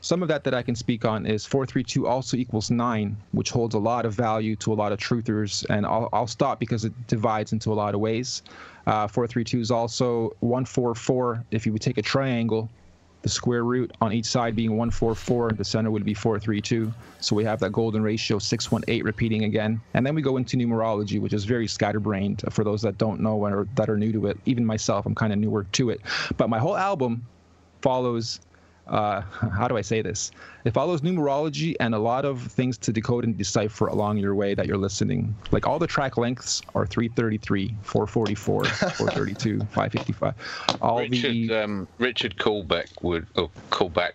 Some of that I can speak on is 432 also equals 9, which holds a lot of value to a lot of truthers, and I'll stop because it divides into a lot of ways. 432 is also 144. If you would take a triangle the square root on each side being 144, the center would be 432. So we have that golden ratio 618 repeating again. And then we go into numerology, which is very scatterbrained for those that don't know or that are new to it. Even myself, I'm kind of newer to it. But my whole album follows, how do I say this? It follows numerology and a lot of things to decode and decipher along your way that you're listening. Like all the track lengths are 333, 444, 432, 555. Richard Callback,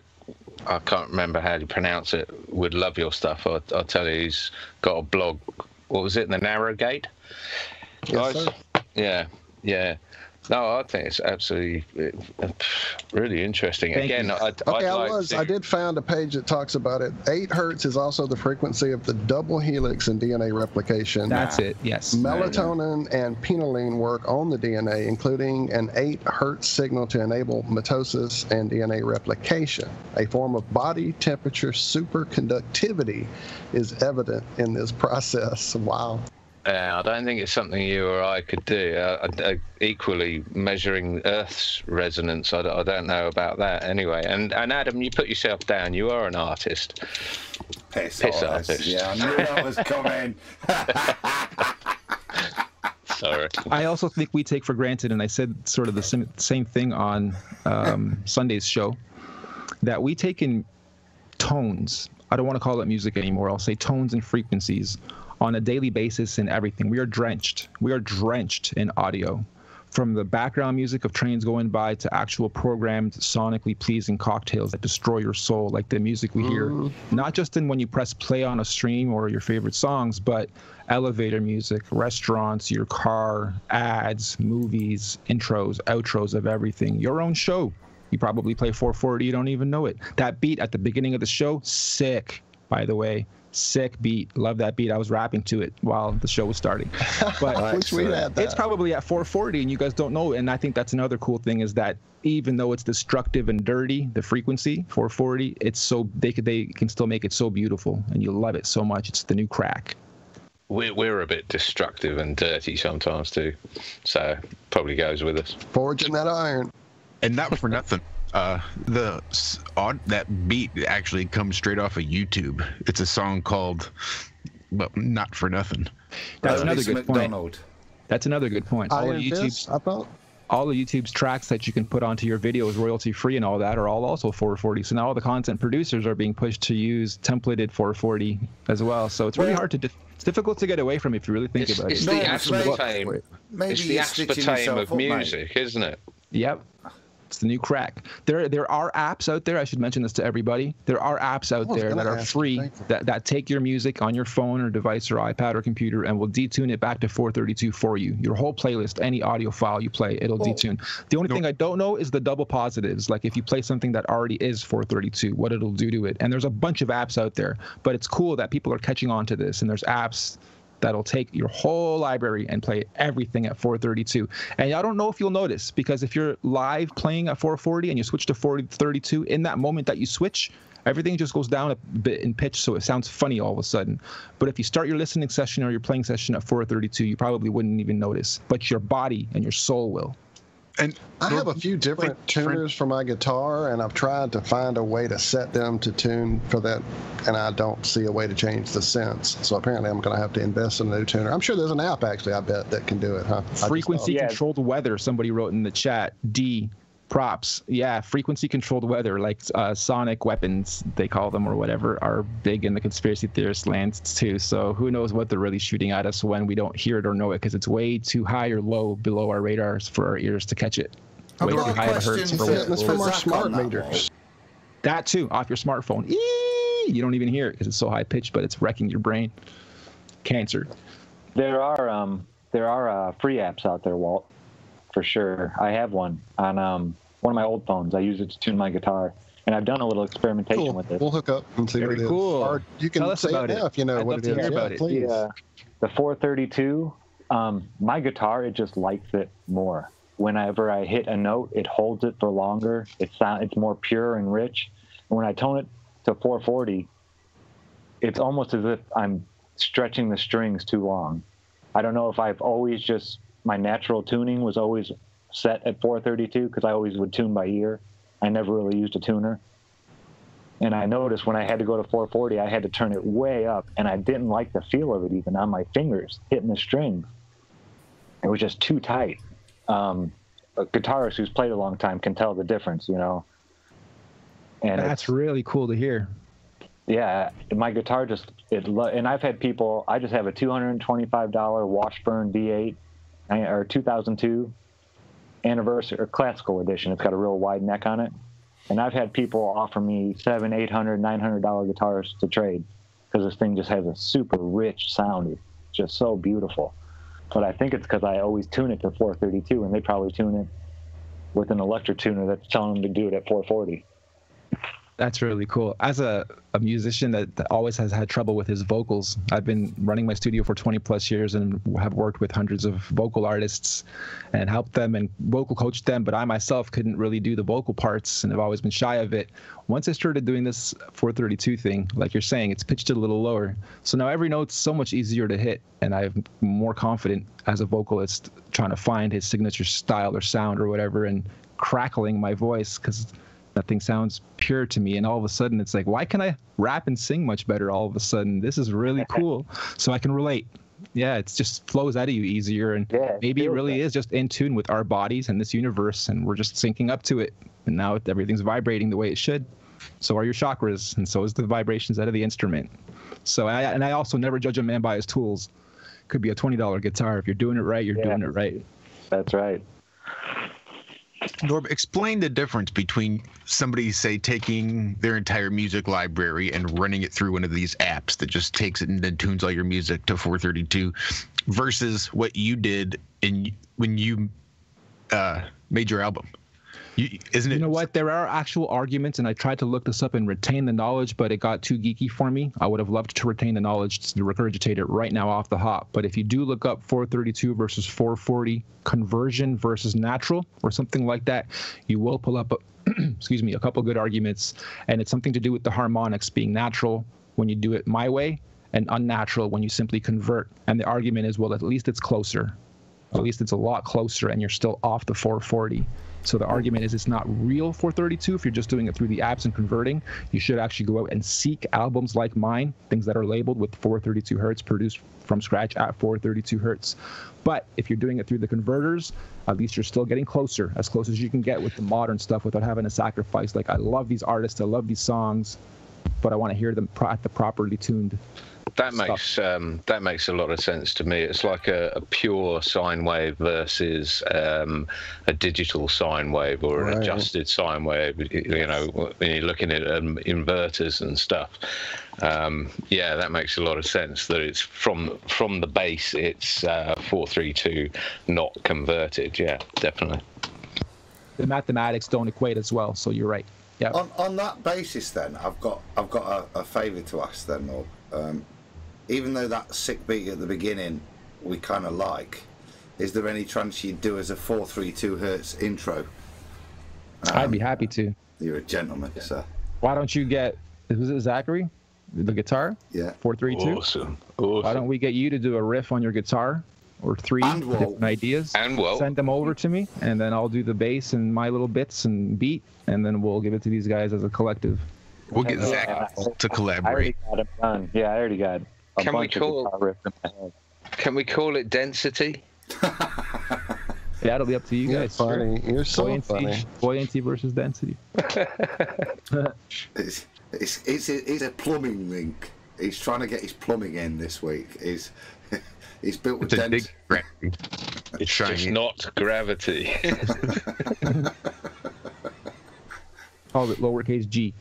I can't remember how to pronounce it, would love your stuff. I'll tell you, he's got a blog. What was it? The Narrow Gate? Yes, sir. Yeah. No, I think it's absolutely really interesting. Thank Again, you. I did find a page that talks about it. 8 hertz is also the frequency of the double helix in DNA replication. That's it, yes. Melatonin and phenylalanine work on the DNA, including an 8 hertz signal to enable mitosis and DNA replication. A form of body temperature superconductivity is evident in this process. Wow. I don't think it's something you or I could do. Equally, measuring Earth's resonance, I don't know about that anyway. And Adam, you put yourself down. You are an artist. Piss artist. Yeah, I knew that was coming. Sorry. I also think we take for granted, and I said sort of the same thing on Sunday's show, that we take in tones. I don't want to call it music anymore. I'll say tones and frequencies on a daily basis in everything. We are drenched in audio, from the background music of trains going by to actual programmed, sonically pleasing cocktails that destroy your soul, like the music we hear, not just in when you press play on a stream or your favorite songs, but elevator music, restaurants, your car, ads, movies, intros, outros of everything. Your own show. You probably play 440, you don't even know it. That beat at the beginning of the show, sick, by the way. Sick beat. Love that beat. I was rapping to it while the show was starting. But it's probably at 440 and you guys don't know. And I think that's another cool thing, is that even though it's destructive and dirty, the frequency 440, it's so they can still make it so beautiful, and you love it so much. It's the new crack. We're a bit destructive and dirty sometimes too, so probably goes with us. Forging that iron. And not for nothing. That beat actually comes straight off of YouTube. It's a song called, well, Not For Nothing. That's another good McDonald. point. That's another good point. All of YouTube's tracks that you can put onto your videos royalty free and all that are all also 440. So now all the content producers are being pushed to use templated 440 as well. So it's really hard to it's difficult to get away from if you really think about it. It's the aspartame of music, isn't it? Yep. It's the new crack. There are apps out there. I should mention this to everybody. There are apps out there that are free that take your music on your phone or device or iPad or computer and will detune it back to 432 for you. Your whole playlist, any audio file you play, it'll detune. The only thing I don't know is the double positives. Like if you play something that already is 432, what it'll do to it. And there's a bunch of apps out there. But it's cool that people are catching on to this. And there's apps that'll take your whole library and play everything at 432. And I don't know if you'll notice, because if you're live playing at 440 and you switch to 432, in that moment that you switch, everything just goes down a bit in pitch, so it sounds funny all of a sudden. But if you start your listening session or your playing session at 432, you probably wouldn't even notice. But your body and your soul will. And I have a few different tuners for my guitar, and I've tried to find a way to set them to tune for that, and I don't see a way to change the sense. So apparently I'm going to have to invest in a new tuner. I'm sure there's an app, actually, I bet, that can do it, huh? Frequency-controlled weather, somebody wrote in the chat. Props. Yeah, frequency-controlled weather, like sonic weapons, they call them, or whatever, are big in the conspiracy theorist lands, too. So who knows what they're really shooting at us when we don't hear it or know it, because it's way too high or low below our radars for our ears to catch it. Way too high of hertz. That's from our smart meters. That, too, off your smartphone. You don't even hear it because it's so high-pitched, but it's wrecking your brain. Cancer. There are free apps out there, Walt. For sure. I have one on one of my old phones. I use it to tune my guitar, and I've done a little experimentation with it. We'll hook up and see what it is. Cool. Or you can say it now if you know what it is. Yeah, please. The 432, my guitar, it just likes it more. Whenever I hit a note, it holds it for longer. It's more pure and rich. And when I tone it to 440, it's almost as if I'm stretching the strings too long. I don't know if I've always just... My natural tuning was always set at 432 because I always would tune by ear. I never really used a tuner. And I noticed when I had to go to 440, I had to turn it way up, and I didn't like the feel of it even on my fingers hitting the strings. It was just too tight. A guitarist who's played a long time can tell the difference, you know. And that's really cool to hear. Yeah, my guitar just, and I've had people, I just have a $225 Washburn V8 or 2002 anniversary or classical edition. It's got a real wide neck on it. And I've had people offer me $700, $800, $900 guitars to trade because this thing just has a super rich sound. It's just so beautiful. But I think it's because I always tune it to 432, and they probably tune it with an electric tuner that's telling them to do it at 440. That's really cool. As a musician that always has had trouble with his vocals, I've been running my studio for 20 plus years and have worked with hundreds of vocal artists and helped them and vocal coached them, but I myself couldn't really do the vocal parts and have always been shy of it. Once I started doing this 432 thing, like you're saying, it's pitched it a little lower. So now every note's so much easier to hit, and I'm more confident as a vocalist trying to find his signature style or sound or whatever and crackling my voice because that thing sounds pure to me. And all of a sudden it's like, why can I rap and sing much better all of a sudden? This is really cool. So I can relate. Yeah, it just flows out of you easier. And maybe it really is just in tune with our bodies and this universe, and we're just syncing up to it. And now everything's vibrating the way it should. So are your chakras, and so is the vibrations out of the instrument. So I also never judge a man by his tools. Could be a $20 guitar. If you're doing it right, you're doing it right. That's right. Norb, explain the difference between somebody, say, taking their entire music library and running it through one of these apps that just takes it and then tunes all your music to 432 versus what you did when you made your album. Isn't it? You know what? There are actual arguments, and I tried to look this up and retain the knowledge, but it got too geeky for me. I would have loved to retain the knowledge to regurgitate it right now off the hop. But if you do look up 432 versus 440 conversion versus natural or something like that, you will pull up, a couple good arguments. And it's something to do with the harmonics being natural when you do it my way and unnatural when you simply convert. And the argument is, well, at least it's closer. At least it's a lot closer, and you're still off the 440. So the argument is it's not real 432 if you're just doing it through the apps and converting. You should actually go out and seek albums like mine, things that are labeled with 432 hertz, produced from scratch at 432 hertz. But if you're doing it through the converters, at least you're still getting closer, as close as you can get with the modern stuff without having to sacrifice. Like, I love these artists, I love these songs, but I want to hear them at the properly tuned. That makes a lot of sense to me. It's like a pure sine wave versus a digital sine wave or an adjusted sine wave. You know, when you're looking at inverters and stuff. That makes a lot of sense. That it's from the base, it's 432, not converted. Yeah, definitely. The mathematics don't equate as well, so you're right. Yeah. On that basis, then I've got a favour to ask then, Norb. Even though that sick beat at the beginning we kind of like, is there any chance you'd do as a 432 hertz intro? I'd be happy to. You're a gentleman, sir. Why don't you get, was it Zachary, the guitar? Yeah. 432? Awesome. Why don't we get you to do a riff on your guitar, or three different ideas? Send them over to me, and then I'll do the bass and my little bits and beat, and then we'll give it to these guys as a collective. We'll get Zach to collaborate. I already got it done. Yeah, I already got Can we call it density? Yeah, it'll be up to you guys. Funny. You're so buoyancy, funny. Buoyancy versus density. It's a plumbing link. He's trying to get his plumbing in this week. He's built with density. It's just not gravity. Call it lowercase g.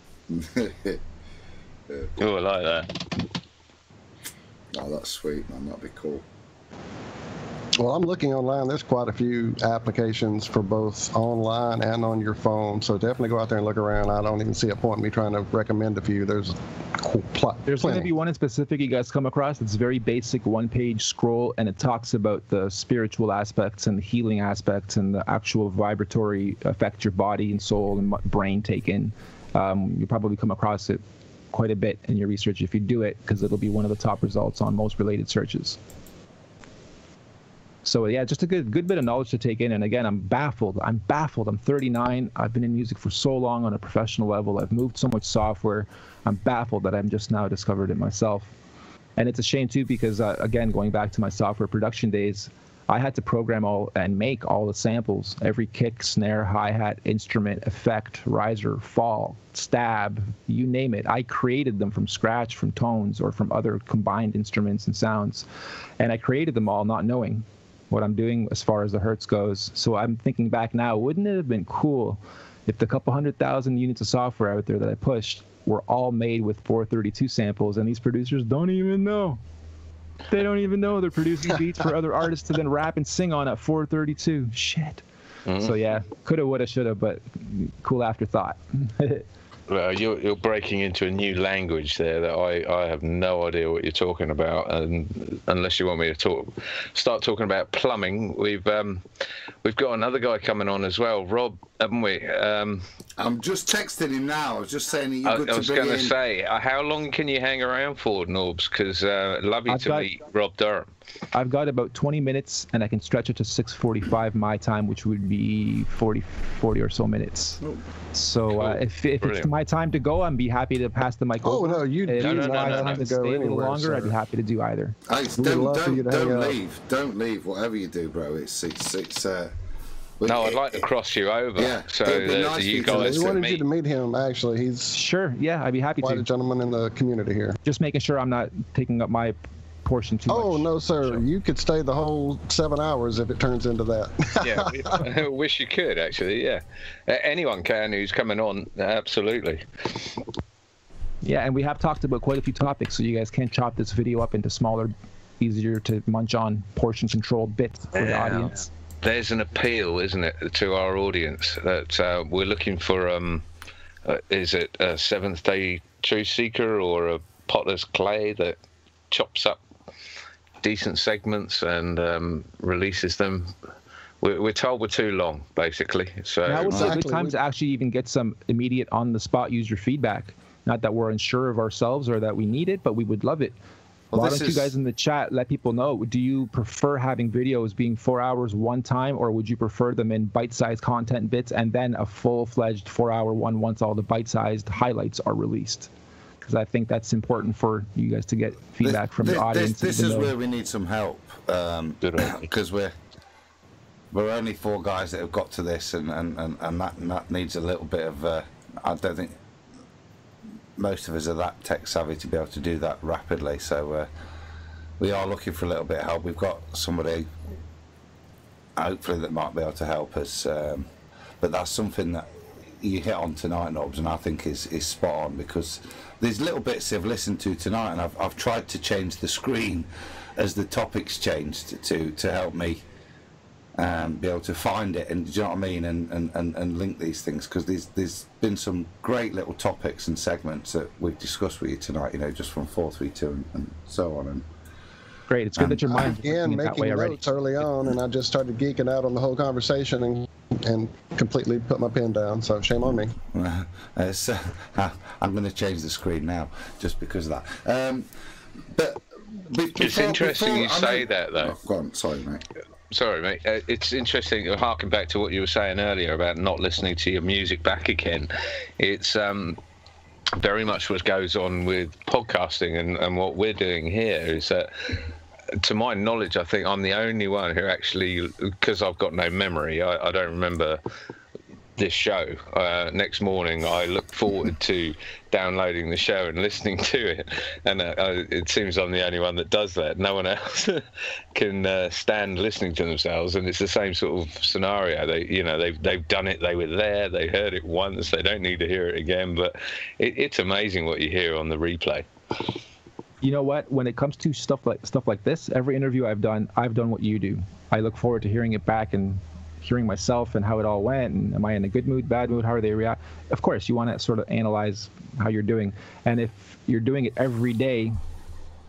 Oh, I like that. Oh, that's sweet, man. That'd be cool. Well, I'm looking online. There's quite a few applications for both online and on your phone. So definitely go out there and look around. I don't even see a point in me trying to recommend a few. There's going to be one in specific you guys come across. It's very basic, one-page scroll, and it talks about the spiritual aspects and the healing aspects and the actual vibratory effect your body and soul and brain take in. You'll probably come across it quite a bit in your research if you do it, because it'll be one of the top results on most related searches. So yeah, just a good bit of knowledge to take in. And again, I'm baffled. I'm 39. I've been in music for so long on a professional level. I've moved so much software. I'm baffled that I'm just now discovered it myself. And it's a shame too, because again, going back to my software production days, I had to program all and make all the samples, every kick, snare, hi-hat, instrument, effect, riser, fall, stab, you name it. I created them from scratch, from tones or from other combined instruments and sounds. And I created them all not knowing what I'm doing as far as the hertz goes. So I'm thinking back now, wouldn't it have been cool if the couple 100,000 units of software out there that I pushed were all made with 432 samples, and these producers don't even know. They don't even know they're producing beats for other artists to then rap and sing on at 432. Shit. So yeah, coulda, woulda, shoulda, but cool afterthought. Well, you're breaking into a new language there that I have no idea what you're talking about, and unless you want me to start talking about plumbing, we've got another guy coming on as well, Rob, haven't we? I'm just texting him now. I was just saying that you're good to be in. I was going to say, how long can you hang around for, Norbz? Because love you to meet Rob Durham. I've got about 20 minutes, and I can stretch it to 6:45 my time, which would be 40 or so minutes. Oh. So cool. If it's my time to go, I'd be happy to pass the mic over. Oh, no, you do not have to stay a little longer, sir. I'd be happy to do either. Hey, don't leave. Don't leave, whatever you do, bro. No, I'd like to cross you over. Yeah, so nice you guys we wanted you to meet him, actually. He's I'd be happy to. Quite a gentleman in the community here. Just making sure I'm not taking up my portion too much. Oh, no, sir. So. You could stay the whole 7 hours if it turns into that. Yeah, I wish you could, actually, yeah. Anyone can who's coming on, absolutely. Yeah, and we have talked about quite a few topics, so you guys can chop this video up into smaller, easier to munch on, portion-controlled bits for the audience. There's an appeal, isn't it, to our audience that we're looking for, is it a seventh-day truth seeker or a potter's clay that chops up decent segments and releases them? We're told we're too long, basically. So now would be a good time to actually even get some immediate on-the-spot user feedback. Not that we're unsure of ourselves or that we need it, but we would love it. Well, why don't you guys in the chat let people know, do you prefer having videos being 4 hours one time, or would you prefer them in bite-sized content bits and then a full-fledged 4-hour one once all the bite-sized highlights are released? Because I think that's important for you guys to get feedback from the audience. This is where we need some help, because we're only 4 guys that have got to this, and that needs a little bit of. I don't think most of us are that tech savvy to be able to do that rapidly. So we are looking for a little bit of help. We've got somebody, hopefully, that might be able to help us. But that's something that you hit on tonight, Norbz, and I think is spot on, because there's little bits I've listened to tonight, and I've tried to change the screen as the topics changed to help me be able to find it, and do you know what I mean, and link these things, because there's been some great little topics and segments that we've discussed with you tonight, you know, just from 432 and so on. And great, it's good that your mind began making notes early on, and I just started geeking out on the whole conversation and completely put my pen down, so shame on me. I'm going to change the screen now just because of that. But it's interesting you say that, though. Go on, sorry, mate. Sorry, mate. It's interesting, harking back to what you were saying earlier about not listening to your music back again. It's very much what goes on with podcasting, and what we're doing here is that, to my knowledge, I think I'm the only one who actually, because I've got no memory, I don't remember this show. Next morning I look forward to downloading the show and listening to it, and it seems I'm the only one that does that. No one else can stand listening to themselves, and it's the same sort of scenario. They've done it, they were there, they heard it once, they don't need to hear it again, but it's amazing what you hear on the replay. You know what, when it comes to stuff like this, every interview I've done what you do. I look forward to hearing it back and hearing myself and how it all went, and am I in a good mood, bad mood, how are they react. Of course, you want to sort of analyze how you're doing, and if you're doing it every day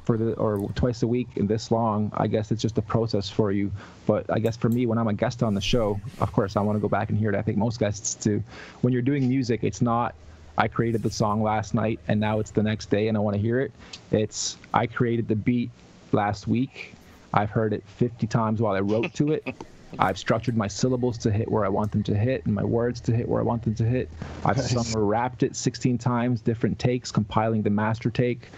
or twice a week in this long, I guess it's just a process for you. But I guess for me, when I'm a guest on the show, of course I want to go back and hear it. I think most guests do. When you're doing music, it's not I created the song last night and now it's the next day and I want to hear it. It's I created the beat last week, I've heard it 50 times while I wrote to it. I've structured my syllables to hit where I want them to hit and my words to hit where I want them to hit. I've sung or rapped it 16 times, different takes, compiling the master take.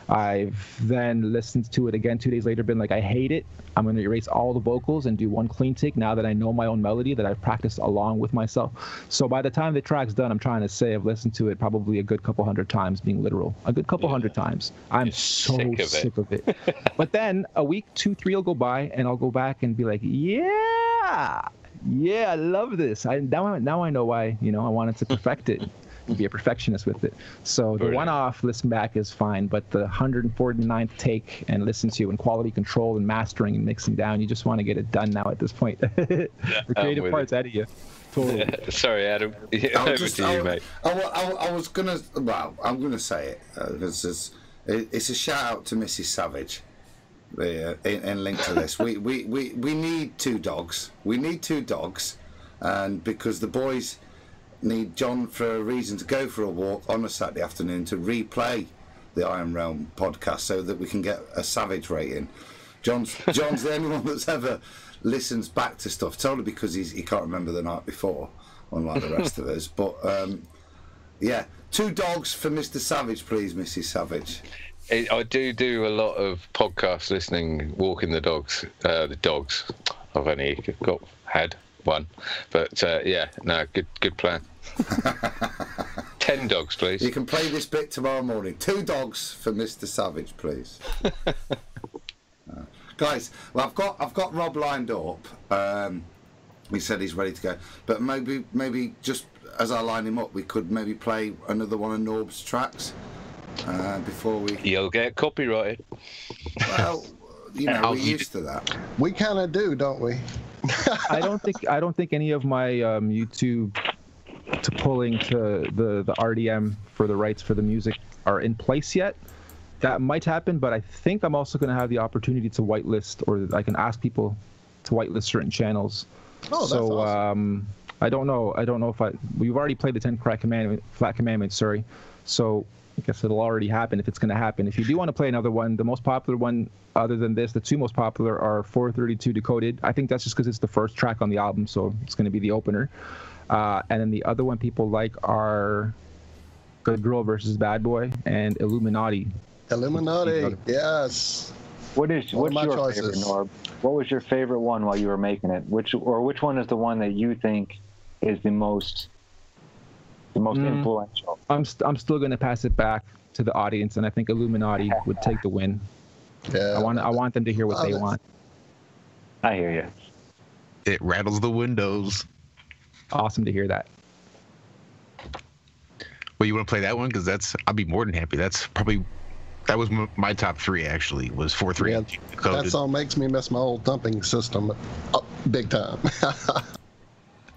I've then listened to it again 2 days later, been like, I hate it. I'm going to erase all the vocals and do one clean take now that I know my own melody that I've practiced along with myself. So by the time the track's done, I'm trying to say I've listened to it probably a good couple hundred times, being literal. A good couple hundred times. I'm so sick of it. But then a week, 2, 3 will go by and I'll go back and be like, yeah, I love this. Now I know why, I wanted to perfect it. Be a perfectionist with it. So the one-off listen back is fine, but the 149th take and listen to and quality control and mastering and mixing down, you just want to get it done now at this point. The creative part's out of you. Totally. Yeah, sorry, Adam. Over to you, mate. I was gonna. Well, I'm gonna say it. It's a shout out to Mrs. Savage. In link to this, we need 2 dogs. We need 2 dogs, and because the boys need John for a reason to go for a walk on a Saturday afternoon to replay the Iron Realm podcast so that we can get a Savage rating. John's the only one that's ever listens back to stuff, totally because he can't remember the night before, unlike the rest of us. But yeah, 2 dogs for Mr. Savage, please, Mrs. Savage. I do a lot of podcast listening, walking the dogs. I've only had one, but yeah, no, good plan. 10 dogs, please. You can play this bit tomorrow morning. 2 dogs for Mr. Savage, please. Guys, well, I've got Rob lined up. He said he's ready to go, but maybe just as I line him up, we could maybe play another one of Norb's tracks before we. You'll get copyrighted. Well, we're used to that. We kind of do, don't we? I don't think any of my YouTube to pulling to the RDM for the rights for the music are in place yet. That might happen, but I think I'm also going to have the opportunity to whitelist, or I can ask people to whitelist certain channels. Oh, that's awesome. I don't know if we've already played the 10 flat commandments, sorry. So I guess it'll already happen if it's going to happen. If you do want to play another one, the most popular one other than this, the 2 most popular are 432 Decoded. I think that's just because it's the first track on the album, so it's going to be the opener. And then the other one people like are Good Girl versus Bad Boy and Illuminati. Yes. What's your favorite, Norb? What was your favorite one while you were making it? Which one is the one that you think is the most influential? I'm still going to pass it back to the audience, and I think Illuminati would take the win. Yeah. I want them to hear what they want. I hear you. It rattles the windows. Awesome to hear that. Well, you want to play that one? Because I'll be more than happy. That was my top 3 actually. Was 432 Decoded. That song makes me miss my old thumping system, big time.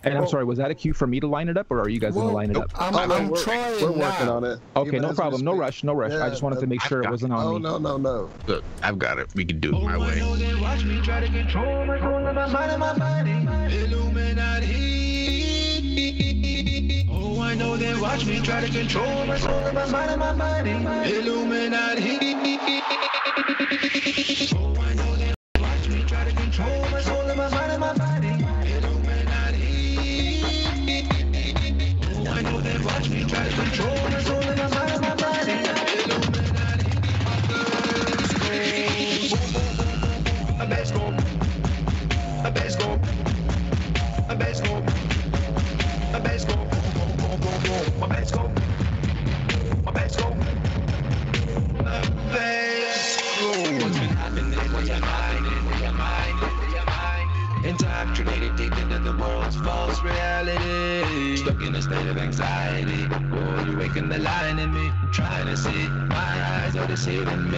And I'm sorry, was that a cue for me to line it up, or are you guys going to line it up? I'm trying. We're working on it. Okay, no problem. No rush. Yeah, I just wanted to make sure it wasn't on me. No. Look, I've got it. We can do it my way. Watch me try to control my soul and my mind and my body. Illuminati. Oh, I know they watch me try to control my soul and my mind and my body. Illuminati. Oh, I know they watch me try to control my soul and my mind and my body. I know they watch me try to control my soul and my mind and my body. Illuminati. A bass go. A bass go. A bass go. A bass go. A bass go. A bass go. A bass go. What's been happening in your mind? In your mind? In your mind? Indoctrinated deep into the world's false reality. Stuck in a state of anxiety. Oh, you waking the line in me. I'm trying to see. My eyes are deceiving me.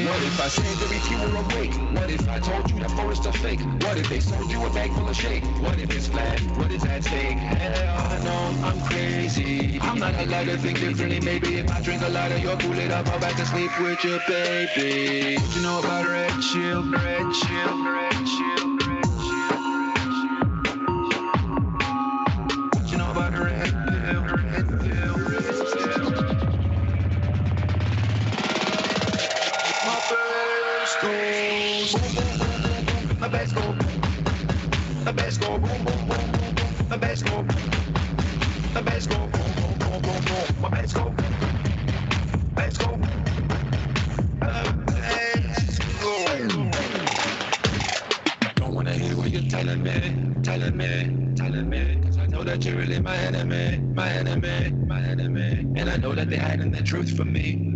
What if I said that if you were awake? What if I told you that forest are fake? What if they sold you a bag full of shake? What if it's flat? What is at stake? Hell no, I'm crazy. I'm not allowed to think differently. Maybe if I drink a lot of your Kool-Aid, I'll fall back to sleep with your baby. What you know about red chill? Red chill, red chill. My first goes. A bass go. A bass go. My bass go. Bass go. Don't wanna hear what you're telling me, cause I know that you're really my enemy. And I know that they're hiding the truth from me.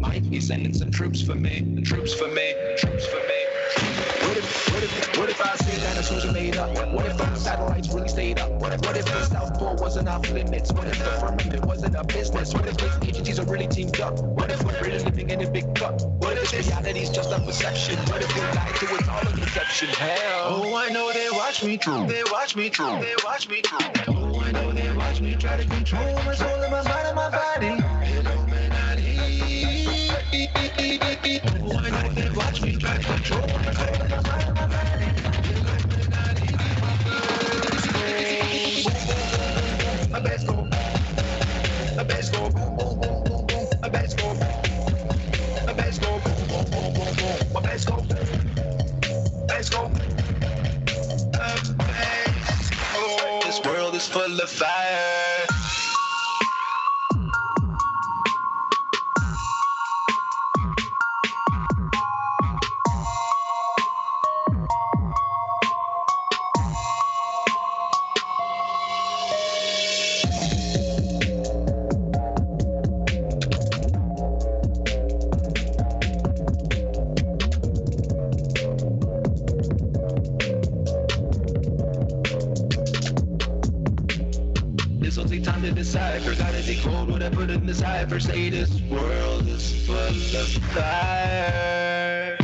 Might be sending some troops for me. What if I said that Susan made up? What if those satellites really stayed up? What if the South Pole wasn't off limits? What if the firmament wasn't a business? What if those agencies are really teamed up? What if we're really living in a big cup? What if reality's just a perception? What if we're lied to, it's all a deception? Hell, oh, I know they watch me true. Oh, I know they watch me try to control my soul and my mind and my body. Oh, I know they watch me try to control my soul and my mind and my body. A bass go. A bass go. A bass go. A bass go. A bass go. Bass go. This world is full of fire. This'll take time to decipher. Gotta decode what I put in the cipher. Say this world is full of fire.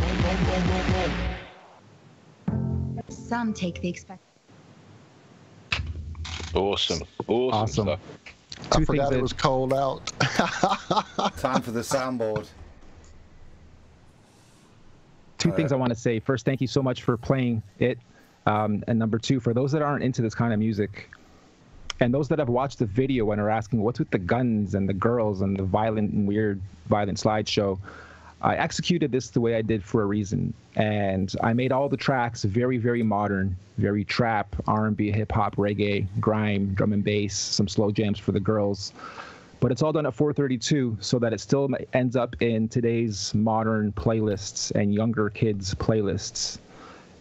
Some take the expect. Awesome stuff. I forgot it was cold out. Time for the soundboard. Two things I want to say. First, thank you so much for playing it. And number two, for those that aren't into this kind of music, and those that have watched the video and are asking, what's with the guns and the girls and the violent slideshow, I executed this the way I did for a reason. And I made all the tracks very, very modern, very trap, R&B, hip-hop, reggae, grime, drum and bass, some slow jams for the girls. But it's all done at 432 so that it still ends up in today's modern playlists and younger kids' playlists.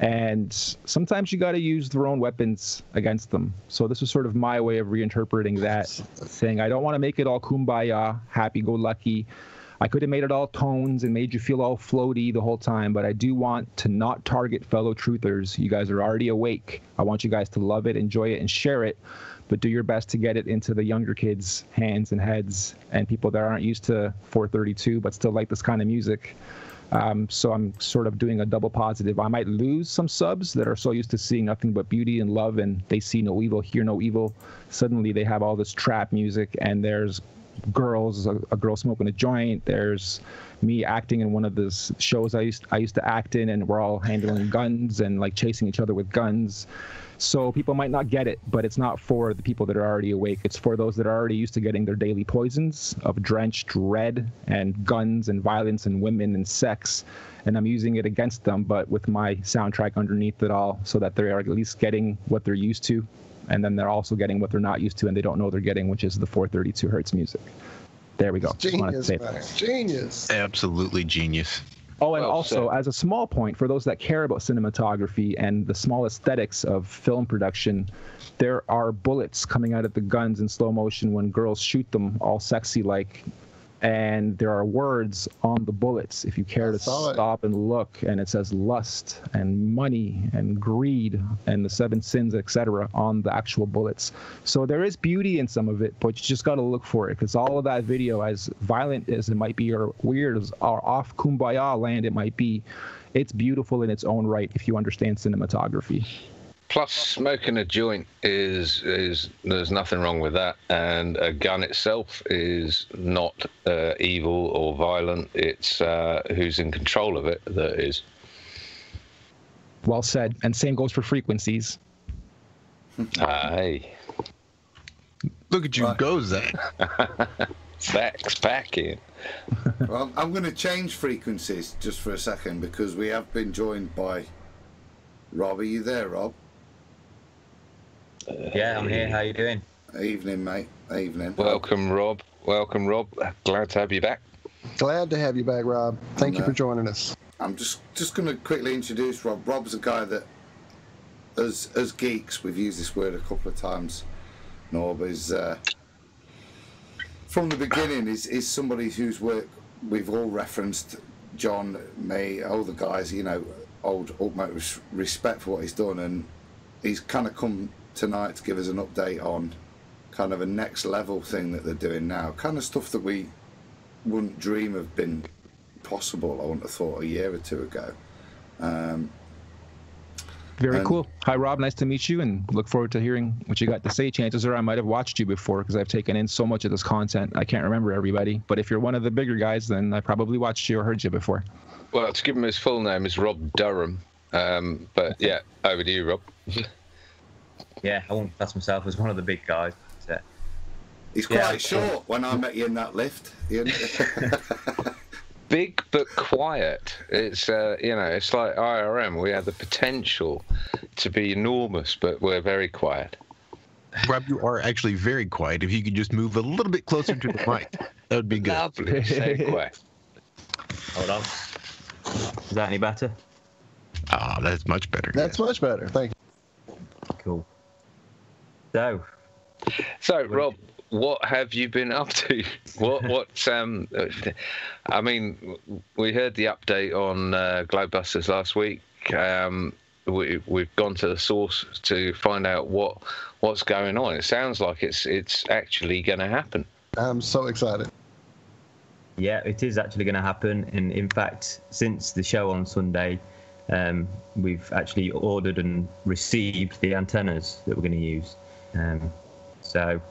And sometimes you got to use their own weapons against them. So this is sort of my way of reinterpreting that, saying I don't want to make it all kumbaya, happy-go-lucky. I could have made it all tones and made you feel all floaty the whole time, but I do want to not target fellow truthers. You guys are already awake. I want you guys to love it, enjoy it, and share it, but do your best to get it into the younger kids' hands and heads and people that aren't used to 432 but still like this kind of music. So I'm sort of doing a double positive. I might lose some subs that are so used to seeing nothing but beauty and love, and they see no evil, hear no evil. Suddenly they have all this trap music, and there's girls, a girl smoking a joint. There's me acting in one of the shows I used to act in, and we're all handling guns and like chasing each other with guns. So people might not get it, but it's not for the people that are already awake. It's for those that are already used to getting their daily poisons of drenched red and guns and violence and women and sex. And I'm using it against them, but with my soundtrack underneath it all, so that they're at least getting what they're used to. And then they're also getting what they're not used to and they don't know they're getting, which is the 432 hertz music. There we go. Genius, man. Genius. Absolutely genius. Oh, and also, as a small point, for those that care about cinematography and the small aesthetics of film production, there are bullets coming out of the guns in slow motion when girls shoot them all sexy-like. And there are words on the bullets, if you care to stop and look, and it says lust and money and greed and the 7 sins, etc. on the actual bullets. So there is beauty in some of it, but you just got to look for it, because all of that video, as violent as it might be or weird as or off kumbaya land it might be, it's beautiful in its own right if you understand cinematography. Plus, smoking a joint is there's nothing wrong with that, and a gun itself is not evil or violent. It's who's in control of it that is. Well said, and same goes for frequencies. Aye. Look at you go, Zach. Zach's back in. Well, I'm going to change frequencies just for a second, because we have been joined by Rob. Are you there, Rob? Yeah, I'm here. How you doing? Evening, mate. Evening. Welcome, Rob. Welcome, Rob. Glad to have you back. Glad to have you back, Rob. Thank you for joining us. I'm just going to quickly introduce Rob. Rob's a guy that, as geeks, we've used this word a couple of times. Norbz is, from the beginning, is somebody whose work we've all referenced. John, me, all the guys, you know, utmost respect for what he's done, and he's kind of come tonight to give us an update on kind of a next level thing that they're doing now, kind of stuff that we wouldn't dream of been possible. I wouldn't have thought a year or two ago. Very cool. Hi, Rob. Nice to meet you, and look forward to hearing what you got to say. Chances are I might have watched you before because I've taken in so much of this content. I can't remember everybody, but if you're one of the bigger guys, then I probably watched you or heard you before. Well, to give him his full name is Rob Durham. But yeah, over to you, Rob. Yeah, I won't class myself as one of the big guys. So. He's quite short when I met you in that lift. Big but quiet. It's it's like IRM. We have the potential to be enormous, but we're very quiet. Rob, you are actually very quiet. If you could just move a little bit closer to the mic, that would be good. Lovely segue. Hold on. Is that any better? Ah, that's much better. That's much better. Thank you. Cool. So Rob, what have you been up to? I mean, we heard the update on Globebusters last week. We've gone to the source to find out what's going on. It sounds like it's actually going to happen. I'm so excited. Yeah, it is actually going to happen. And in fact, since the show on Sunday, we've actually ordered and received the antennas that we're going to use. So.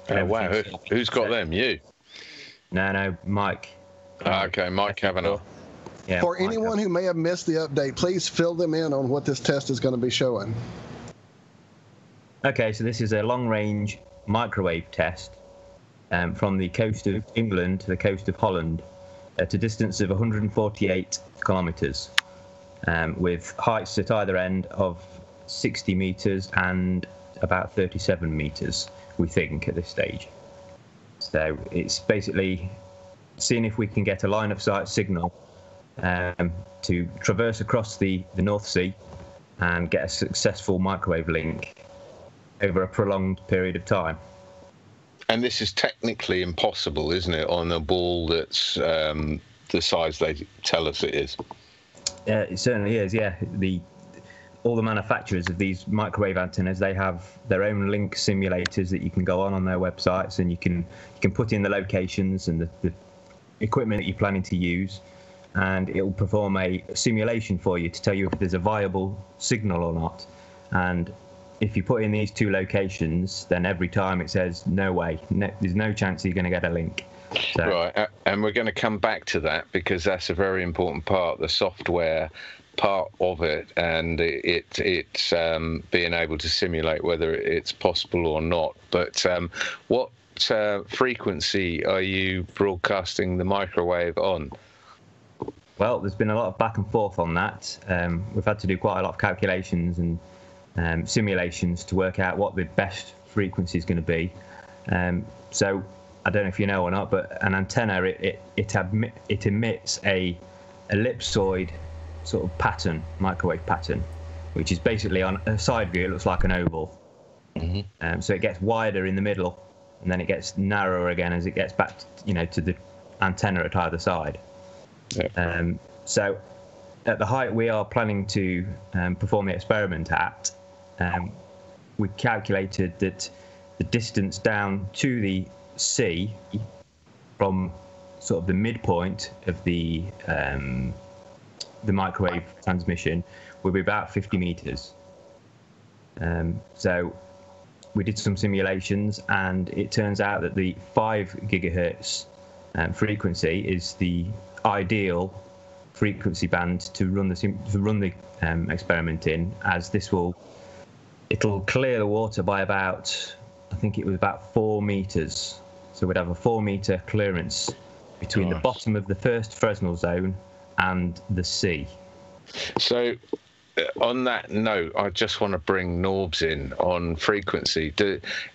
Oh, wow. Who's got them? You? No, Mike. Okay, Mike Kavanagh. Yeah, For anyone who may have missed the update, please fill them in on what this test is going to be showing. Okay, so this is a long-range microwave test from the coast of England to the coast of Holland at a distance of 148 kilometres with heights at either end of 60 metres and about 37 metres, we think, at this stage. So it's basically seeing if we can get a line of sight signal to traverse across the North Sea and get a successful microwave link over a prolonged period of time. And this is technically impossible, isn't it, on a ball that's the size they tell us it is? Yeah, it certainly is, yeah. All the manufacturers of these microwave antennas, they have their own link simulators that you can go on their websites, and you can put in the locations and the equipment that you're planning to use, and it will perform a simulation for you to tell you if there's a viable signal or not. And if you put in these two locations, then every time it says no way, there's no chance you're going to get a link. So. Right, and we're going to come back to that because that's a very important part, the software part of it, and it's being able to simulate whether it's possible or not. But what frequency are you broadcasting the microwave on? Well, there's been a lot of back and forth on that. We've had to do quite a lot of calculations and simulations to work out what the best frequency is going to be. So I don't know if you know or not, but an antenna, it emits a ellipsoid sort of pattern, microwave pattern, which is basically on a side view, it looks like an oval. Mm-hmm. So it gets wider in the middle, and then it gets narrower again as it gets back, to the antenna at either side. Yeah. So at the height we are planning to perform the experiment at, we calculated that the distance down to the sea from sort of the midpoint of the microwave transmission will be about 50 meters. So we did some simulations, and it turns out that the 5 gigahertz frequency is the ideal frequency band to run the experiment in, as it'll clear the water by about, I think it was about 4 meters. So we'd have a 4 meter clearance between the bottom of the first Fresnel zone and the sea. So On that note, I just want to bring Norbz in on frequency.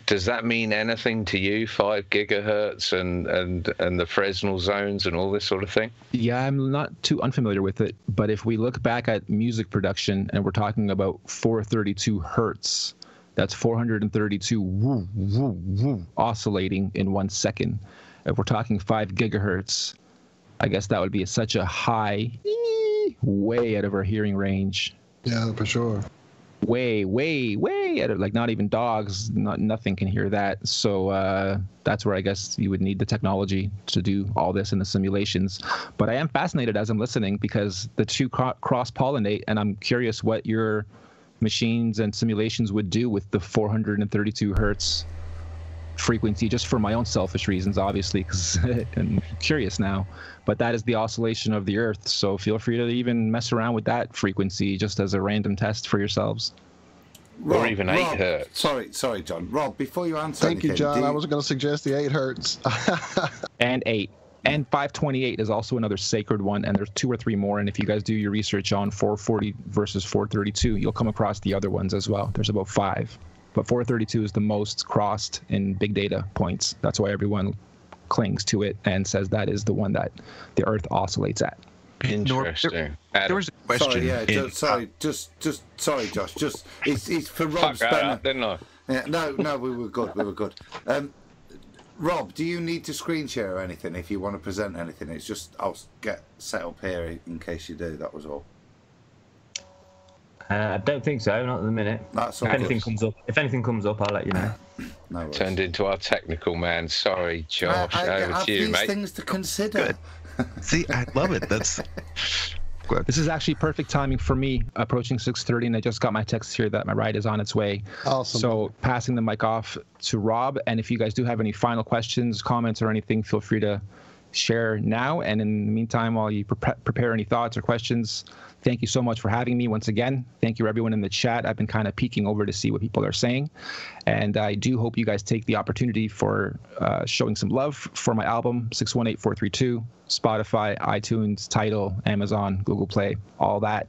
Does that mean anything to you? 5 gigahertz and the Fresnel zones and all this sort of thing? Yeah, I'm not too unfamiliar with it, but if we look back at music production and we're talking about 432 hertz, that's 432 woo, woo, woo, oscillating in 1 second. If we're talking 5 gigahertz, I guess that would be such a high, way out of our hearing range. Yeah, for sure. Way out of, like, not even dogs, nothing can hear that. So that's where I guess you would need the technology to do all this in the simulations. But I am fascinated as I'm listening because the two cross-pollinate, and I'm curious what your machines and simulations would do with the 432 hertz frequency, just for my own selfish reasons, obviously, because I'm curious now. But that is the oscillation of the Earth, so feel free to even mess around with that frequency just as a random test for yourselves. Rob, or even 8 hertz. Sorry, John. Rob, before you answer Thank you, John. I was going to suggest the 8 hertz. And 8. And 528 is also another sacred one, and there's 2 or 3 more. And if you guys do your research on 440 versus 432, you'll come across the other ones as well. There's about 5. But 432 is the most crossed in big data points. That's why everyone clings to it and says that is the one that the Earth oscillates at. Interesting. There was a question. Sorry, Josh. It's for Rob's benefit. Didn't I? Yeah, no, we were good. Rob, do you need to screen share or anything if you want to present anything? It's just I'll get set up here in case you do. That was all. I don't think so, not at the minute. That's if anything comes up, I'll let you know. No Turned into our technical man. Sorry, Josh. I have you, these mate. things to consider. Good. See, I love it. That's good. This is actually perfect timing for me, approaching 6:30, and I just got my text here that my ride is on its way. Awesome. So passing the mic off to Rob, and if you guys do have any final questions, comments, or anything, feel free to share now. And in the meantime, while you prepare any thoughts or questions, thank you so much for having me once again. Thank you, everyone in the chat. I've been kind of peeking over to see what people are saying. And I do hope you guys take the opportunity for showing some love for my album, 618432, Spotify, iTunes, Tidal, Amazon, Google Play, all that.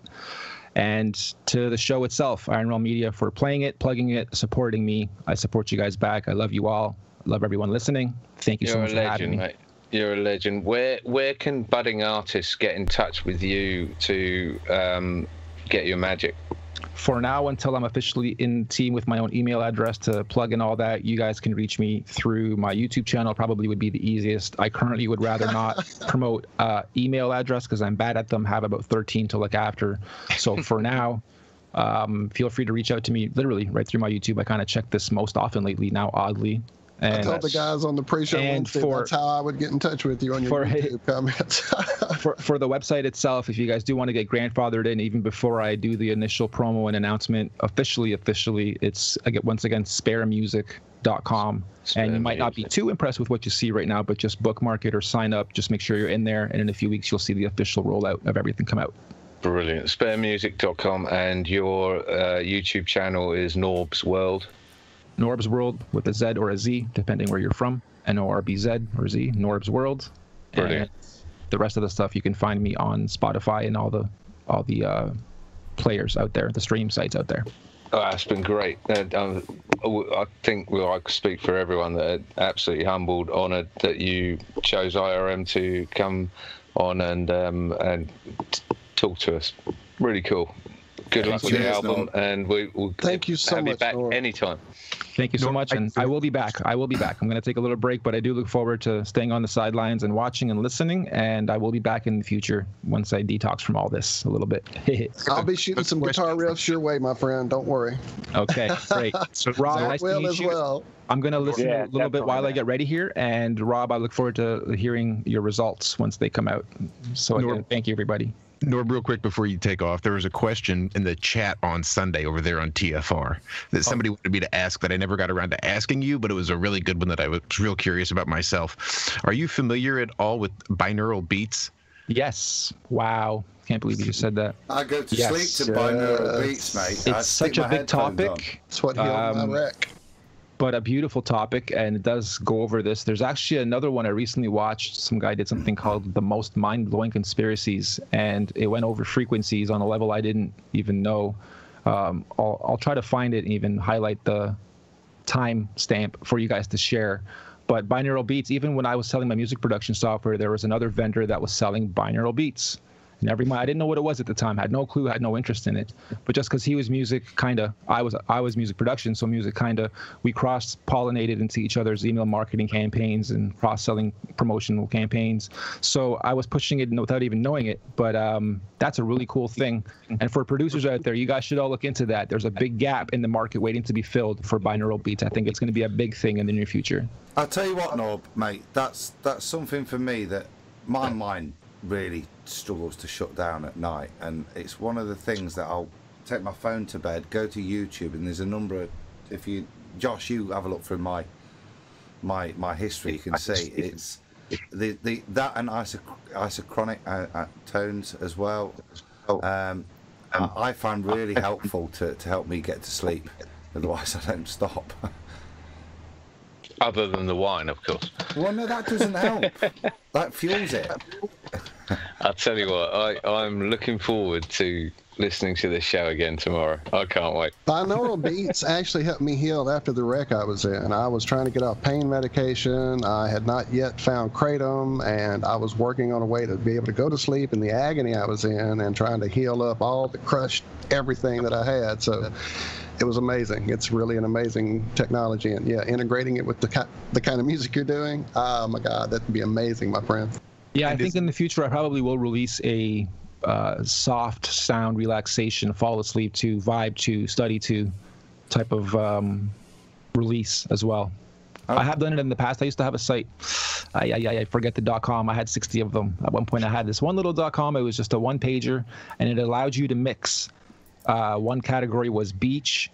And to the show itself, Iron Realm Media, for playing it, plugging it, supporting me. I support you guys back. I love you all. I love everyone listening. Thank you so much for having me. Mate. You're a legend. Where can budding artists get in touch with you to get your magic? For now, until I'm officially in team with my own email address to plug in all that, you guys can reach me through my YouTube channel. Probably would be the easiest. I currently would rather not promote email address because I'm bad at them. Have about 13 to look after. So for now, feel free to reach out to me literally right through my YouTube. I kind of check this most often lately now, oddly. And I told the guys on the pre-show Wednesday that's how I would get in touch with you on your YouTube comments. for the website itself, if you guys do want to get grandfathered in, even before I do the initial promo and announcement, officially, it's once again sparemusic.com. And you might not be too impressed with what you see right now, but just bookmark it or sign up. Just make sure you're in there, and in a few weeks you'll see the official rollout of everything come out. Brilliant. Sparemusic.com, and your YouTube channel is NORBZWORLD. NORBZWORLD with a Z or a Z, depending where you're from. NORBZ or Z, NORBZWORLD. Brilliant. And the rest of the stuff you can find me on Spotify and all the players out there, the stream sites out there. Oh, it's been great. I think I could speak for everyone that are absolutely humbled, honoured that you chose IRM to come on and talk to us. Really cool. Good luck with the album, and we'll thank you so have much, you back Norb. anytime. Thank you so much, and I will be back. I'm going to take a little break, but I do look forward to staying on the sidelines and watching and listening, and I will be back in the future once I detox from all this a little bit. I'll be shooting some guitar riffs your way, my friend. Don't worry. Okay, great. So, Rob, nice to meet you. Well. I'm going to listen a little bit while I get ready here, and Rob, I look forward to hearing your results once they come out. So again, thank you, everybody. Norb, real quick before you take off, there was a question in the chat on Sunday over there on TFR that somebody wanted me to ask that I never got around to asking you, but it was a really good one that I was real curious about myself. Are you familiar at all with binaural beats? Yes. Wow. Can't believe you just said that. I go to sleep to binaural beats, mate. It's such a big topic. That's what healed my wreck. but a beautiful topic, and it does go over this. There's actually another one I recently watched. Some guy did something called The Most Mind-Blowing Conspiracies, and it went over frequencies on a level I didn't even know. I'll try to find it and even highlight the time stamp for you guys to share. But binaural beats, even when I was selling my music production software, there was another vendor that was selling binaural beats. And I didn't know what it was at the time, had no clue, had no interest in it. But just because he was music, I was music production, so music we cross-pollinated into each other's email marketing campaigns and cross-selling promotional campaigns. So I was pushing it without even knowing it. But that's a really cool thing. And for producers out there, you guys should all look into that. There's a big gap in the market waiting to be filled for binaural beats. I think it's going to be a big thing in the near future. I'll tell you what, Norb, mate, that's something for me that my mind really struggles to shut down at night, and it's one of the things that I'll take my phone to bed, go to YouTube, and there's a number of, Josh, you have a look through my history, you can see it's that and isochronic tones as well. I find really helpful to help me get to sleep, otherwise I don't stop. Other than the wine, of course. Well, no, that doesn't help. That fuels it. I'll tell you what, I'm looking forward to listening to this show again tomorrow. I can't wait. Binaural beats actually helped me heal after the wreck I was in. I was trying to get off pain medication. I had not yet found kratom, and I was working on a way to be able to go to sleep in the agony I was in and trying to heal up all the crushed everything that I had. So it was amazing. It's really an amazing technology, and yeah, integrating it with the kind of music you're doing, oh my God, that'd be amazing, my friend. Yeah, I think in the future I probably will release a soft sound relaxation, fall asleep to, vibe to, study to type of release as well. I have done it in the past. I used to have a site. I forget the .com. I had 60 of them. At one point I had this one little .com. It was just a one-pager, and it allowed you to mix. One category was beach,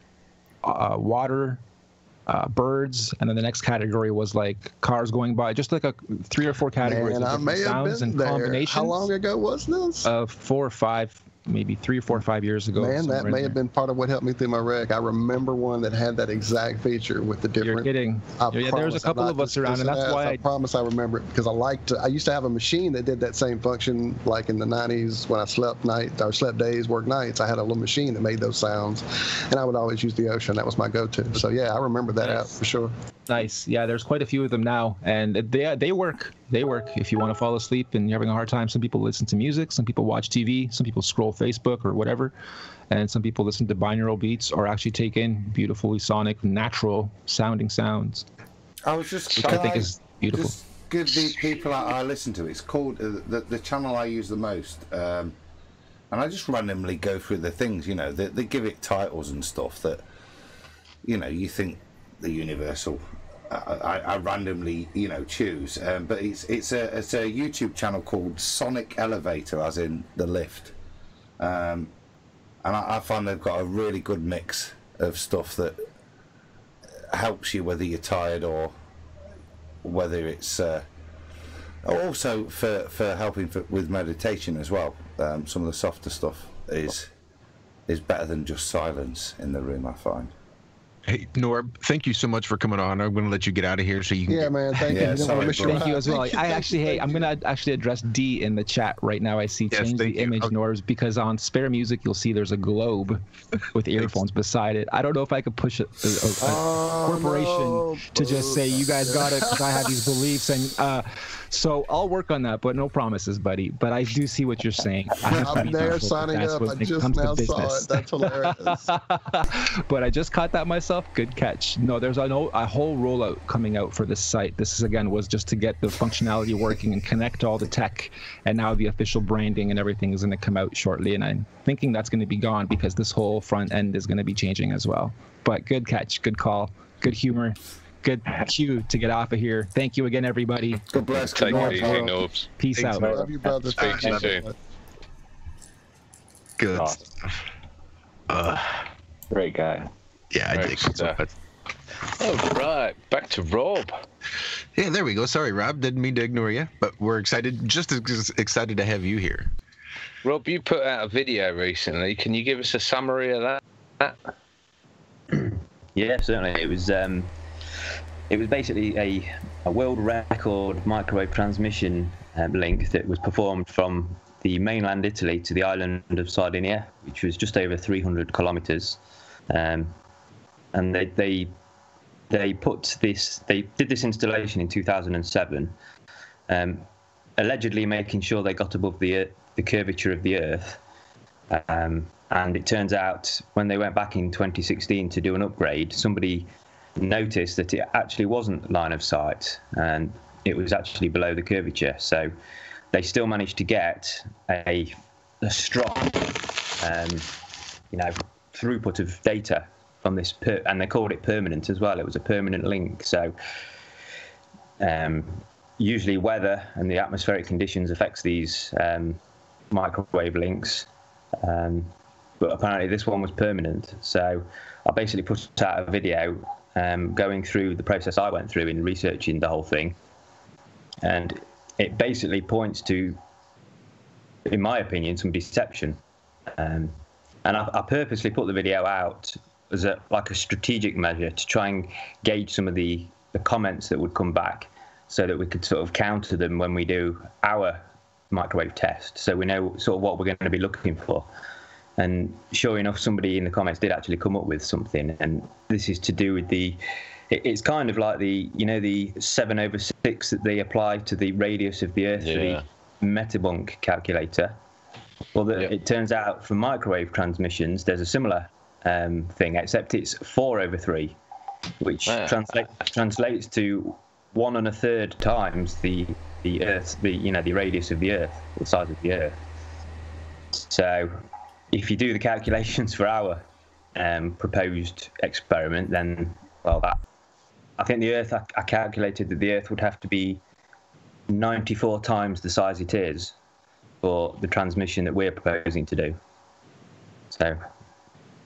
water, birds, and then the next category was like cars going by, just like 3 or 4 categories of different sounds and combinations. How long ago was this? 4 or 5, maybe 3 or 4 or 5 years ago. Man, that may have been part of what helped me through my wreck. I remember one that had that exact feature with the different. You're kidding. There's a couple of us around, and that's why I promise I remember it, because I used to have a machine that did that same function, like in the 90s when I slept days, worked nights. I had a little machine that made those sounds, and I would always use the Ocean. That was my go-to. So yeah, I remember that out for sure. Nice. Yeah, there's quite a few of them now, and they work. They work if you want to fall asleep and you're having a hard time. Some people listen to music, some people watch TV, some people scroll Facebook or whatever, and some people listen to binaural beats or actually take in beautifully sonic, natural sounding sounds. I was just, which I think is beautiful. Just give the people I listen to. It's called the channel I use the most, and I just randomly go through the things. You know, they give it titles and stuff that, you know, you think the universal. I randomly, you know, choose, but it's a YouTube channel called Sonic Elevator, as in the lift, and I find they've got a really good mix of stuff that helps you whether you're tired or whether it's also for helping with meditation as well. Some of the softer stuff is better than just silence in the room, I find. Hey, Norb, thank you so much for coming on. I'm going to let you get out of here so you can. Yeah, man. Thank you. Thank you as well. I'm going to actually address D in the chat right now. I see change the image, Norbz, because on Spare Music, you'll see there's a globe with earphones beside it. I don't know if I could push a corporation to just say, you guys got it, because I have these beliefs. And so I'll work on that, but no promises, buddy. But I do see what you're saying. I'm there signing up. I just now saw it. That's hilarious. But I just caught that myself. Good catch. No, there's a whole rollout coming out for this site. This is, again, was just to get the functionality working and connect all the tech, and now the official branding and everything is going to come out shortly, and I'm thinking that's going to be gone because this whole front end is going to be changing as well. But good catch, good call, good humor, good cue to get off of here. Thank you again, everybody. God bless. Take it easy, Norbz. Peace out. Love you, brother. Speak to you soon. Good. Great guy. Yeah, I dig it. All right, back to Rob. Yeah, there we go. Sorry, Rob, didn't mean to ignore you, but we're excited, just as excited to have you here. Rob, you put out a video recently. Can you give us a summary of that? Yeah, certainly. It was it was basically a world record microwave transmission link that was performed from the mainland Italy to the island of Sardinia, which was just over 300 kilometers. And they did this installation in 2007, allegedly making sure they got above the curvature of the Earth. And it turns out when they went back in 2016 to do an upgrade, somebody noticed that it actually wasn't line of sight, and it was actually below the curvature. So they still managed to get a strong, throughput of data from this, and they called it permanent as well. It was a permanent link. So usually weather and the atmospheric conditions affects these microwave links, but apparently this one was permanent. So I basically put out a video going through the process I went through in researching the whole thing, and it basically points to, in my opinion, some deception. And I purposely put the video out as a strategic measure to try and gauge some of the comments that would come back, so that we could sort of counter them when we do our microwave test, so we know sort of what we're going to be looking for. And sure enough, somebody in the comments did actually come up with something, and this is to do with it's kind of like the 7/6 that they apply to the radius of the Earth for the Metabunk calculator. Well, it turns out for microwave transmissions, there's a similar thing, except it's 4/3, which translates to 1 1/3 times the Earth, the radius of the Earth, the size of the Earth. So if you do the calculations for our proposed experiment, then, well, I think the Earth, I calculated that the Earth would have to be 94 times the size it is for the transmission that we're proposing to do. So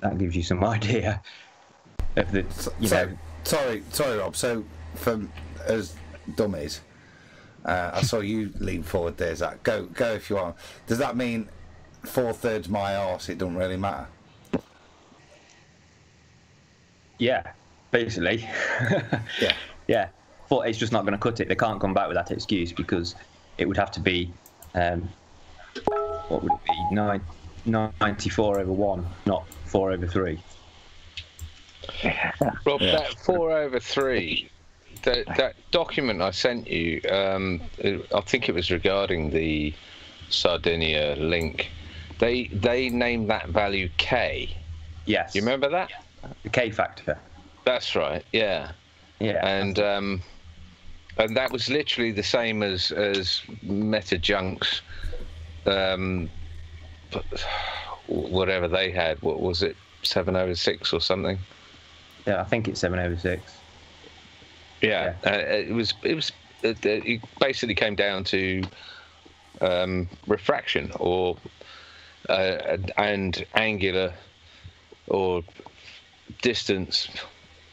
that gives you some idea of the, Sorry, Rob. So, as dummies, I saw you lean forward there, Zach. Go if you want. Does that mean 4/3 my arse? It doesn't really matter. Yeah, basically. Yeah. But it's just not going to cut it. They can't come back with that excuse, because it would have to be, what would it be? 94/1, not 4/3. Rob, that 4/3, that document I sent you, I think it was regarding the Sardinia link. They named that value K. Yes. You remember that? The K factor. That's right. Yeah. Yeah. And that was literally the same as MetaJunk's, whatever they had. What was it? 7/6 or something? Yeah, I think it's 7/6. Yeah. It basically came down to refraction and angular or distance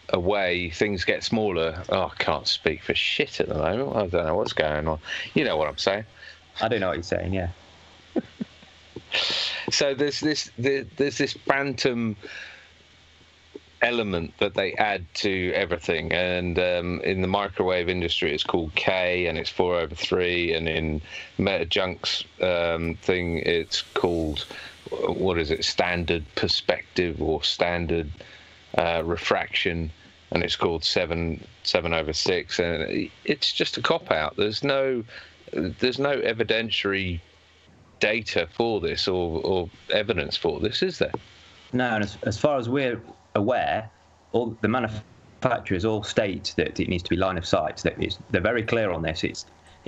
away, things get smaller. Oh, I can't speak for shit at the moment. I don't know what's going on. You know what I'm saying? I don't know what you're saying. Yeah. So there's this phantom element that they add to everything, and in the microwave industry it's called K, and it's 4/3, and in MetaJunk's thing it's called, what is it, standard perspective or standard refraction, and it's called 7/6, and it's just a cop out. There's no evidentiary data for this or evidence for this, is there? No, and as far as we're aware, all the manufacturers all state that it needs to be line of sight. They're very clear on this. It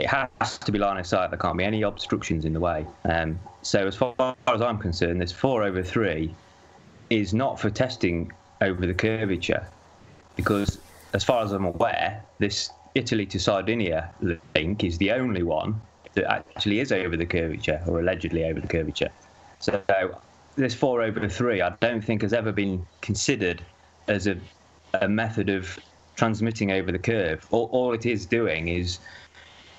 has to be line of sight. There can't be any obstructions in the way. So as far as I'm concerned, this 4/3 is not for testing over the curvature, because as far as I'm aware, this Italy to Sardinia link is the only one that actually is over the curvature, or allegedly over the curvature. So this 4/3, I don't think has ever been considered as a method of transmitting over the curve. All it is doing is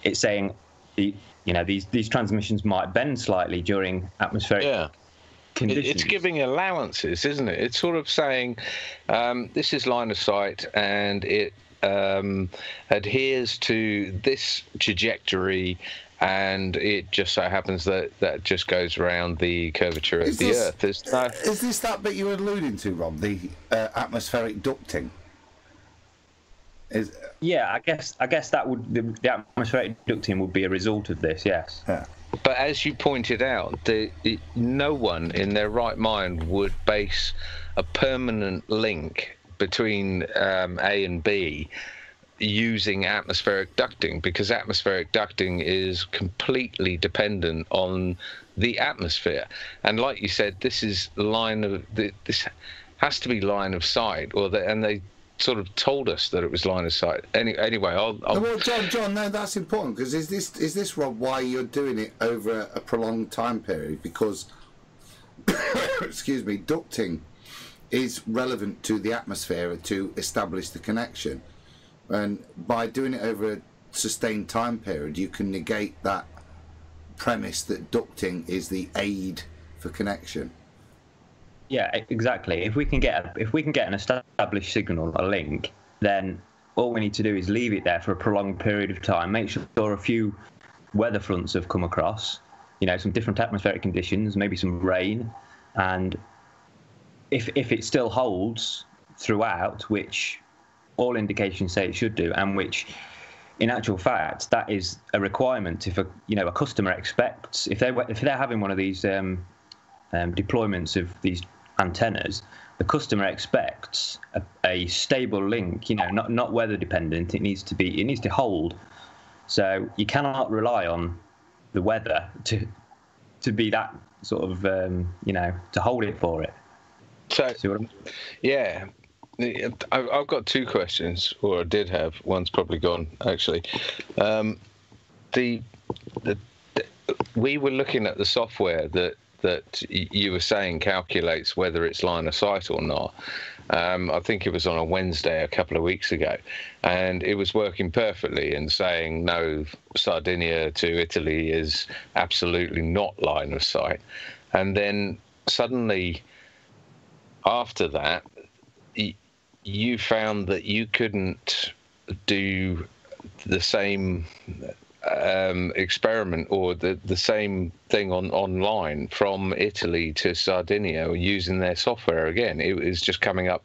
it's saying, these transmissions might bend slightly during atmospheric conditions. It's giving allowances, isn't it? It's sort of saying this is line of sight, and it adheres to this trajectory, and it just so happens that that just goes around the curvature of the Earth. Is this that bit you were alluding to, Rob? The atmospheric ducting? Yeah, I guess that would the atmospheric ducting would be a result of this. Yes. Yeah. But as you pointed out, no one in their right mind would base a permanent link between A and B using atmospheric ducting, because atmospheric ducting is completely dependent on the atmosphere. And like you said, this is this has to be line of sight, and they sort of told us that it was line of sight. Anyway, I'll... Well, John, no, that's important, because is this, Rob, why you're doing it over a prolonged time period? Because, excuse me, ducting is relevant to the atmosphere to establish the connection. And by doing it over a sustained time period, you can negate that premise that ducting is the aid for connection. Yeah, exactly. If we can get an established signal, a link, then all we need to do is leave it there for a prolonged period of time. Make sure a few weather fronts have come across, some different atmospheric conditions, maybe some rain, and if it still holds throughout, which all indications say it should do, and which, in actual fact, that is a requirement. If a customer expects, if they're having one of these deployments of these antennas, the customer expects a stable link, not weather dependent. It needs to hold. So you cannot rely on the weather to be that sort of to hold it for it. So yeah, I've got two questions, or I did have. One's probably gone actually. We were looking at the software that you were saying calculates whether it's line of sight or not. I think it was on a Wednesday a couple of weeks ago, and it was working perfectly and saying no, Sardinia to Italy is absolutely not line of sight. And then suddenly after that, you found that you couldn't do the same experiment or the same thing online from Italy to Sardinia using their software again. It was just coming up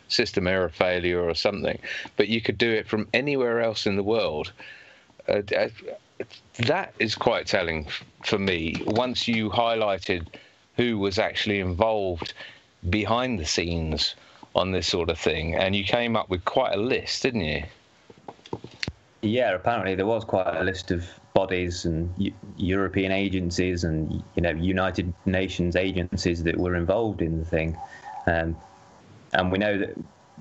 system error failure or something, but you could do it from anywhere else in the world. That is quite telling for me. Once you highlighted who was actually involved behind the scenes on this sort of thing, and you came up with quite a list, didn't you? Yeah, apparently there was quite a list of bodies and European agencies and United Nations agencies that were involved in the thing, and we know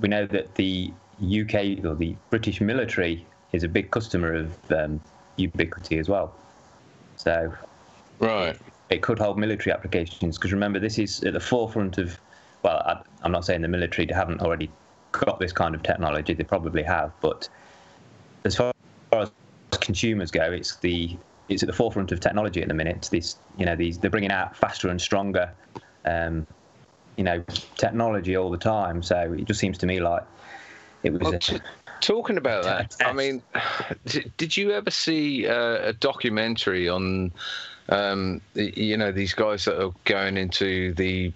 that the UK or the British military is a big customer of Ubiquity as well. So right, it could hold military applications, because remember, this is at the forefront of. Well, I'm not saying the military haven't already got this kind of technology; they probably have, but as far as consumers go, it's at the forefront of technology at the minute. They're bringing out faster and stronger, technology all the time. So it just seems to me like it was. Talking about that, I mean, did you ever see a documentary on, these guys that are going into the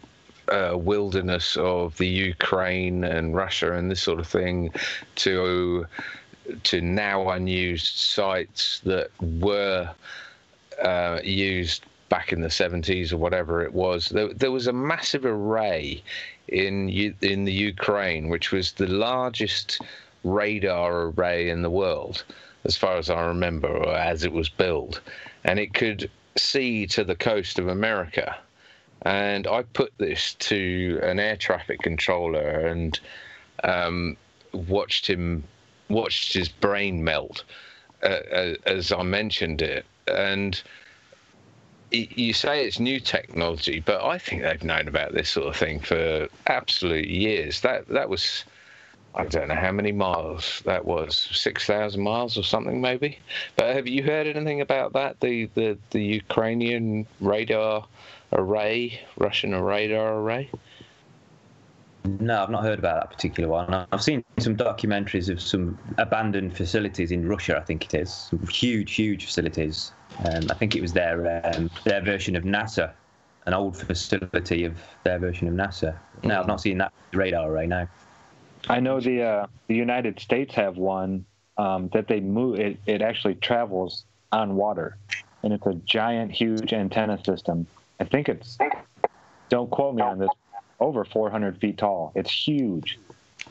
wilderness of the Ukraine and Russia and this sort of thing to now unused sites that were used back in the 70s or whatever it was? There was a massive array in the Ukraine, which was the largest radar array in the world, as far as I remember, or as it was built, and it could see to the coast of America. And I put this to an air traffic controller and watched his brain melt as I mentioned it. And you say it's new technology, but I think they've known about this sort of thing for absolute years. That was, I don't know how many miles that was, 6,000 miles or something maybe. But have you heard anything about that? The Ukrainian radar array, Russian radar array? No, I've not heard about that particular one. I've seen some documentaries of some abandoned facilities in Russia, I think it is. Some huge, huge facilities. I think it was their version of NASA, an old facility of their version of NASA. No, I've not seen that radar array, no. I know the United States have one that they move. It actually travels on water, and it's a giant, huge antenna system. I think it's, don't quote me on this, over 400 feet tall. It's huge,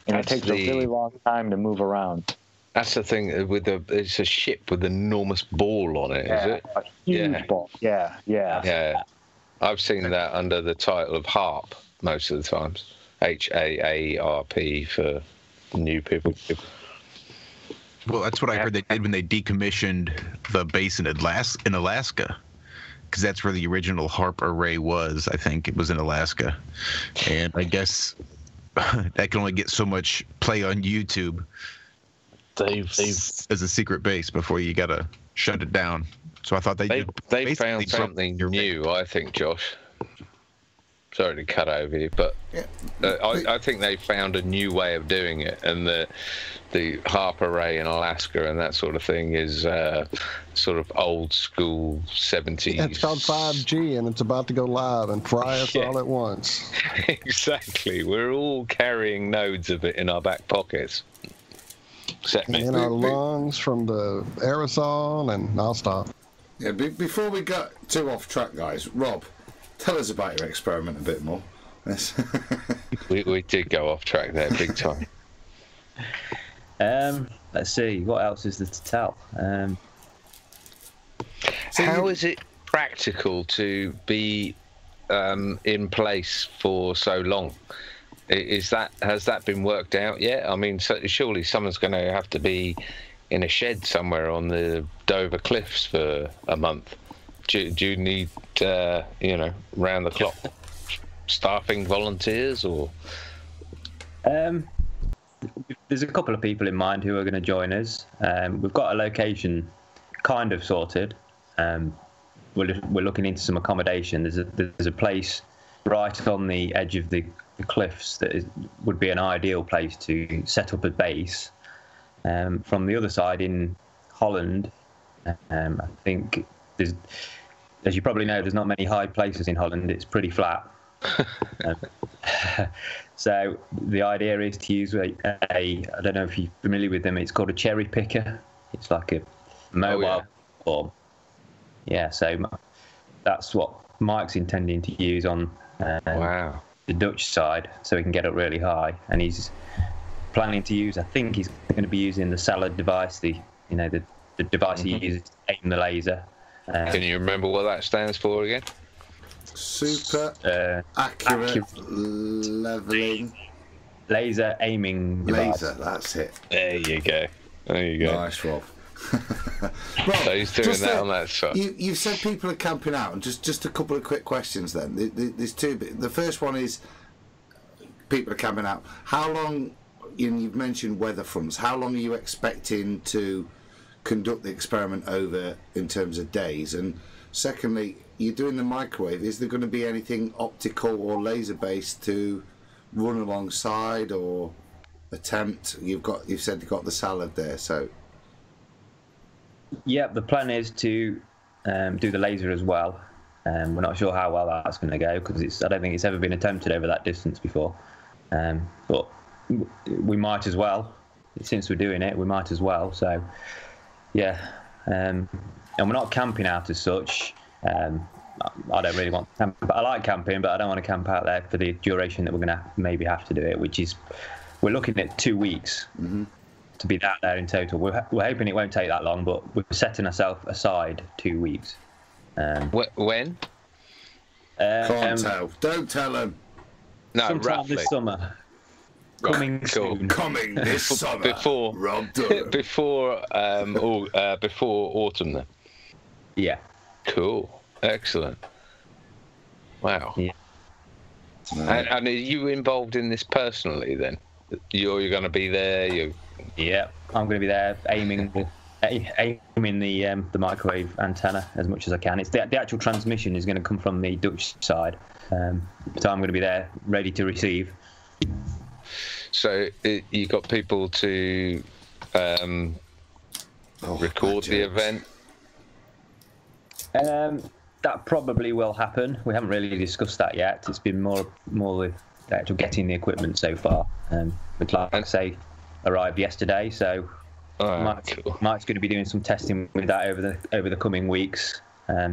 and it takes a really long time to move around. That's the thing it's a ship with an enormous ball on it, is it? A huge ball. Yeah. I've seen that under the title of HAARP most of the times. HAARP for new people. Well, that's what I heard they did when they decommissioned the base in Alaska, because that's where the original HAARP array was. I think it was in Alaska, and I guess that can only get so much play on YouTube. They've as a secret base before you gotta shut it down. So I thought they found something new. I think, Josh. Sorry to cut over you, but I think they found a new way of doing it, and the HAARP array in Alaska and that sort of thing is sort of old school 70s. Yeah, it's called 5G, and it's about to go live and fry us all at once. Exactly. We're all carrying nodes of it in our back pockets. In our lungs from the aerosol, and I'll stop. Yeah, before we get too off track, guys, Rob, tell us about your experiment a bit more. we did go off track there, big time. Let's see, what else is there to tell? How is it practical to be in place for so long? Has that been worked out yet? I mean, surely someone's going to have to be in a shed somewhere on the Dover Cliffs for a month. Do you need, round the clock staffing volunteers, or? There's a couple of people in mind who are going to join us. We've got a location kind of sorted. We're looking into some accommodation. There's a place right on the edge of the cliffs that would be an ideal place to set up a base. From the other side in Holland, I think there's, as you probably know, there's not many high places in Holland. It's pretty flat. So the idea is to use I don't know if you're familiar with them, it's called a cherry picker. It's like a mobile platform. Yeah, so that's what Mike's intending to use on the Dutch side, so he can get up really high. And he's planning to use, I think he's going to be using the salad device, the device he uses to aim the laser. Can you remember what that stands for again? Super accurate leveling laser aiming device. Laser, that's it. There you go. Nice, Rob. Rob, so he's doing that on that side. You've said people are camping out, and just a couple of quick questions then. There's two. The first one is people are camping out. How long? You've mentioned weather fronts. How long are you expecting to conduct the experiment over in terms of days? And secondly, you're doing the microwave. Is there going to be anything optical or laser based to run alongside or attempt? You've said you've got the salad there, so. Yeah, the plan is to do the laser as well. We're not sure how well that's going to go because I don't think it's ever been attempted over that distance before. But we might as well, since we're doing it. We might as well. So, yeah, and we're not camping out as such. I don't really want to camp. I like camping, but I don't want to camp out there for the duration that we're going to maybe have to do it, which is we're looking at 2 weeks. Mm-hmm. To be that there in total. We're hoping it won't take that long, but we're setting ourselves aside 2 weeks. When? Can't tell. Don't tell them. No, sometime roughly. This summer. Coming soon. Coming this summer. Before Rob Durham. before autumn then. Yeah. Cool. Excellent. Wow. Yeah. And are you involved in this personally then? You're going to be there. Yeah, I'm going to be there aiming the microwave antenna as much as I can. It's the actual transmission is going to come from the Dutch side, so I'm going to be there ready to receive. So you got people to record the event? That probably will happen. We haven't really discussed that yet. It's been more with actual getting the equipment so far. Like I say, arrived yesterday, so Mike's going to be doing some testing with that over the coming weeks,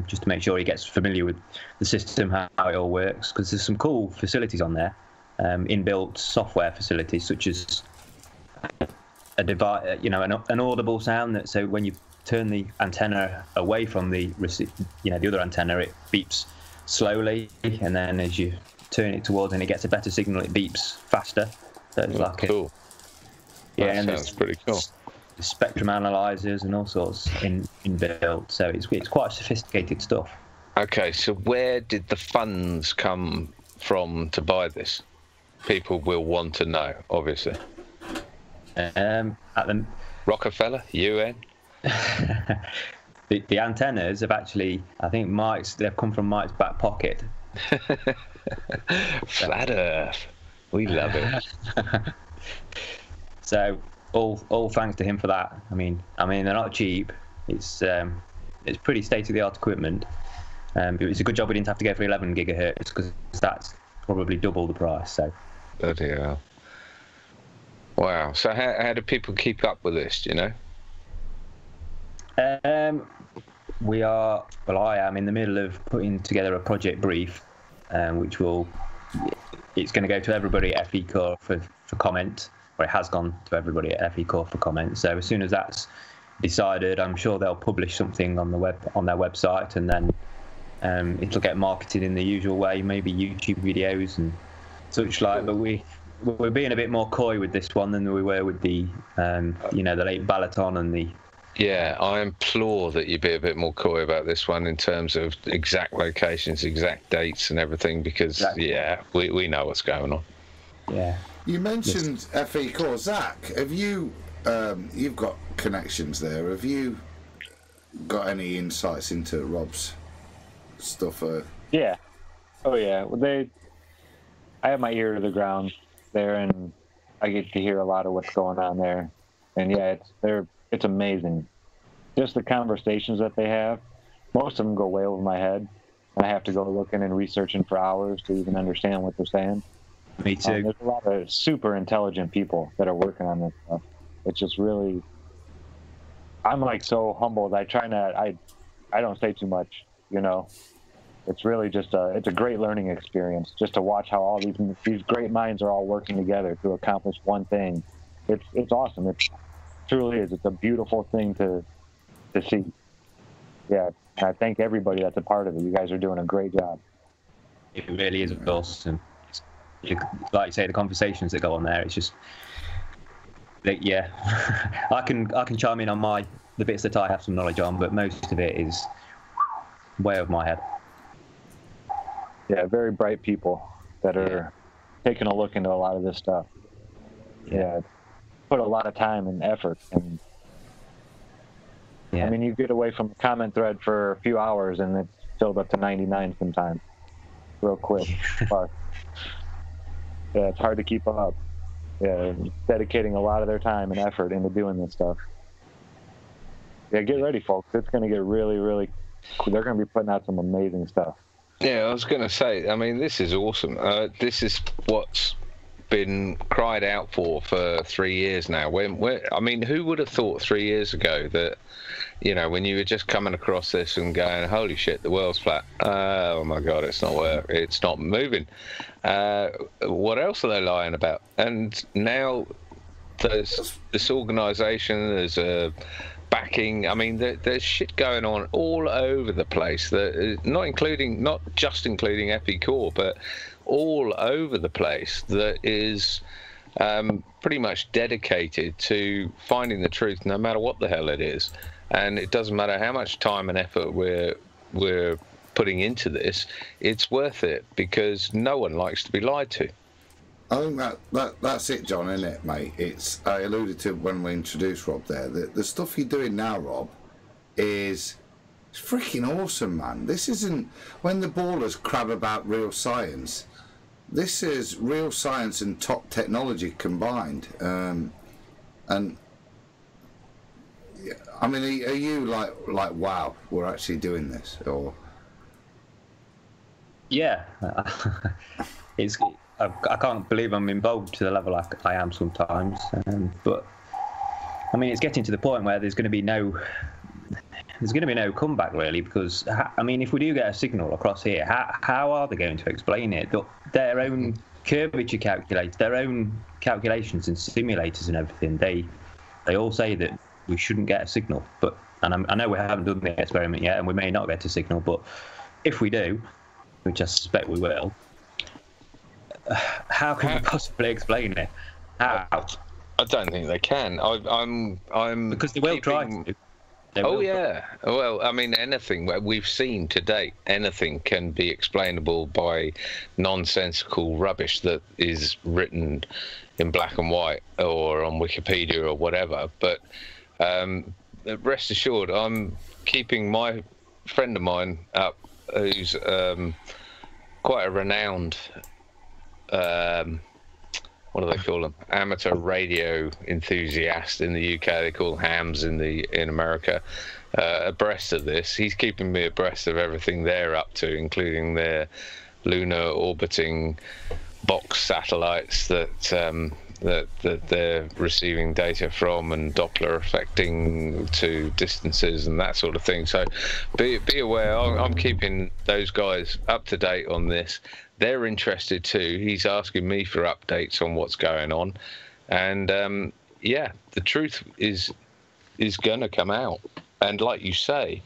just to make sure he gets familiar with the system, how it all works. Because there's some cool facilities on there, inbuilt software facilities such as a device, an audible sound that so when you turn the antenna away from the the other antenna, it beeps slowly, and then as you turn it towards and it gets a better signal, it beeps faster. So it's cool. That sounds pretty cool. Spectrum analyzers and all sorts inbuilt, so it's quite sophisticated stuff. Okay, so where did the funds come from to buy this? People will want to know, obviously. At the Rockefeller, UN. The antennas have actually, I think they've come from Mike's back pocket. Flat Earth, we love it. So all thanks to him for that. I mean they're not cheap. It's pretty state-of-the-art equipment. It's a good job we didn't have to go for 11 gigahertz, because that's probably double the price. So. Bloody hell. Wow. So how do people keep up with this? Do you know? I am in the middle of putting together a project brief, which it's going to go to everybody at FE Core for comment, or it has gone to everybody at FE Core for comment. So as soon as that's decided, I'm sure they'll publish something on their website, and then it'll get marketed in the usual way, maybe YouTube videos and such like. But we're being a bit more coy with this one than we were with the the late Balaton and the. Yeah, I implore that you be a bit more coy about this one in terms of exact locations, exact dates and everything, because, we know what's going on. Yeah. You mentioned FE Core. Zach, have you, you've got connections there. Have you got any insights into Rob's stuff? Yeah. Oh, yeah. Well, I have my ear to the ground there, and I get to hear a lot of what's going on there. And, yeah, it's amazing. Just the conversations that they have. Most of them go way over my head, and I have to go looking and researching for hours to even understand what they're saying. Me too. There's a lot of super intelligent people that are working on this stuff. It's just really, I'm like so humbled. I don't say too much, It's really just it's a great learning experience just to watch how all these great minds are all working together to accomplish one thing. It's awesome. It truly is. It's a beautiful thing to see. Yeah, and I thank everybody that's a part of it. You guys are doing a great job. It really is awesome. Like you say, the conversations that go on there, it's just, I can chime in on the bits that I have some knowledge on, but most of it is way over my head. Yeah, very bright people that are taking a look into a lot of this stuff. Yeah, put a lot of time and effort, and I mean, you get away from a comment thread for a few hours and it's filled up to 99 sometimes, real quick. But yeah, it's hard to keep up. Yeah, dedicating a lot of their time and effort into doing this stuff. Yeah, get ready, folks. It's going to get really, really. They're going to be putting out some amazing stuff. Yeah, I was going to say. I mean, this is awesome. This is what's been cried out for 3 years now. I mean, who would have thought 3 years ago that, when you were just coming across this and going, holy shit, the world's flat. Oh my God, it's not moving. What else are they lying about? And now there's this organisation, there's a backing. I mean, there's shit going on all over the place. Not just including FE Core, but all over the place that is pretty much dedicated to finding the truth, no matter what the hell it is. And it doesn't matter how much time and effort we're putting into this, it's worth it, because no one likes to be lied to. I think that's it, John, isn't it, mate? I alluded to when we introduced Rob there. The stuff you're doing now, Rob, is freaking awesome, man. This isn't when the ballers crab about real science. this is real science and top technology combined. And I mean, are you like wow, we're actually doing this, or? Yeah, I can't believe I'm involved to the level I am sometimes. But I mean, it's getting to the point where there's going to be no comeback really, because I mean, if we do get a signal across here, how are they going to explain it? Their own curvature calculators, their own calculations and simulators and everything, they all say that we shouldn't get a signal. And I know we haven't done the experiment yet, and we may not get a signal, but if we do, which I suspect we will, how can we possibly explain it? How? I don't think they can. I'm because they will try to. Yeah. Well, I mean, anything we've seen to date, anything can be explainable by nonsensical rubbish that is written in black and white or on Wikipedia or whatever. But rest assured, I'm keeping my friend of mine up, who's quite a renowned, what do they call them? Amateur radio enthusiast in the UK. They call them hams in America. Abreast of this, he's keeping me abreast of everything they're up to, including their lunar orbiting box satellites that they're receiving data from, and Doppler affecting to distances and that sort of thing. So be aware. I'm keeping those guys up to date on this. They're interested too. He's asking me for updates on what's going on, and yeah, the truth is going to come out. And like you say,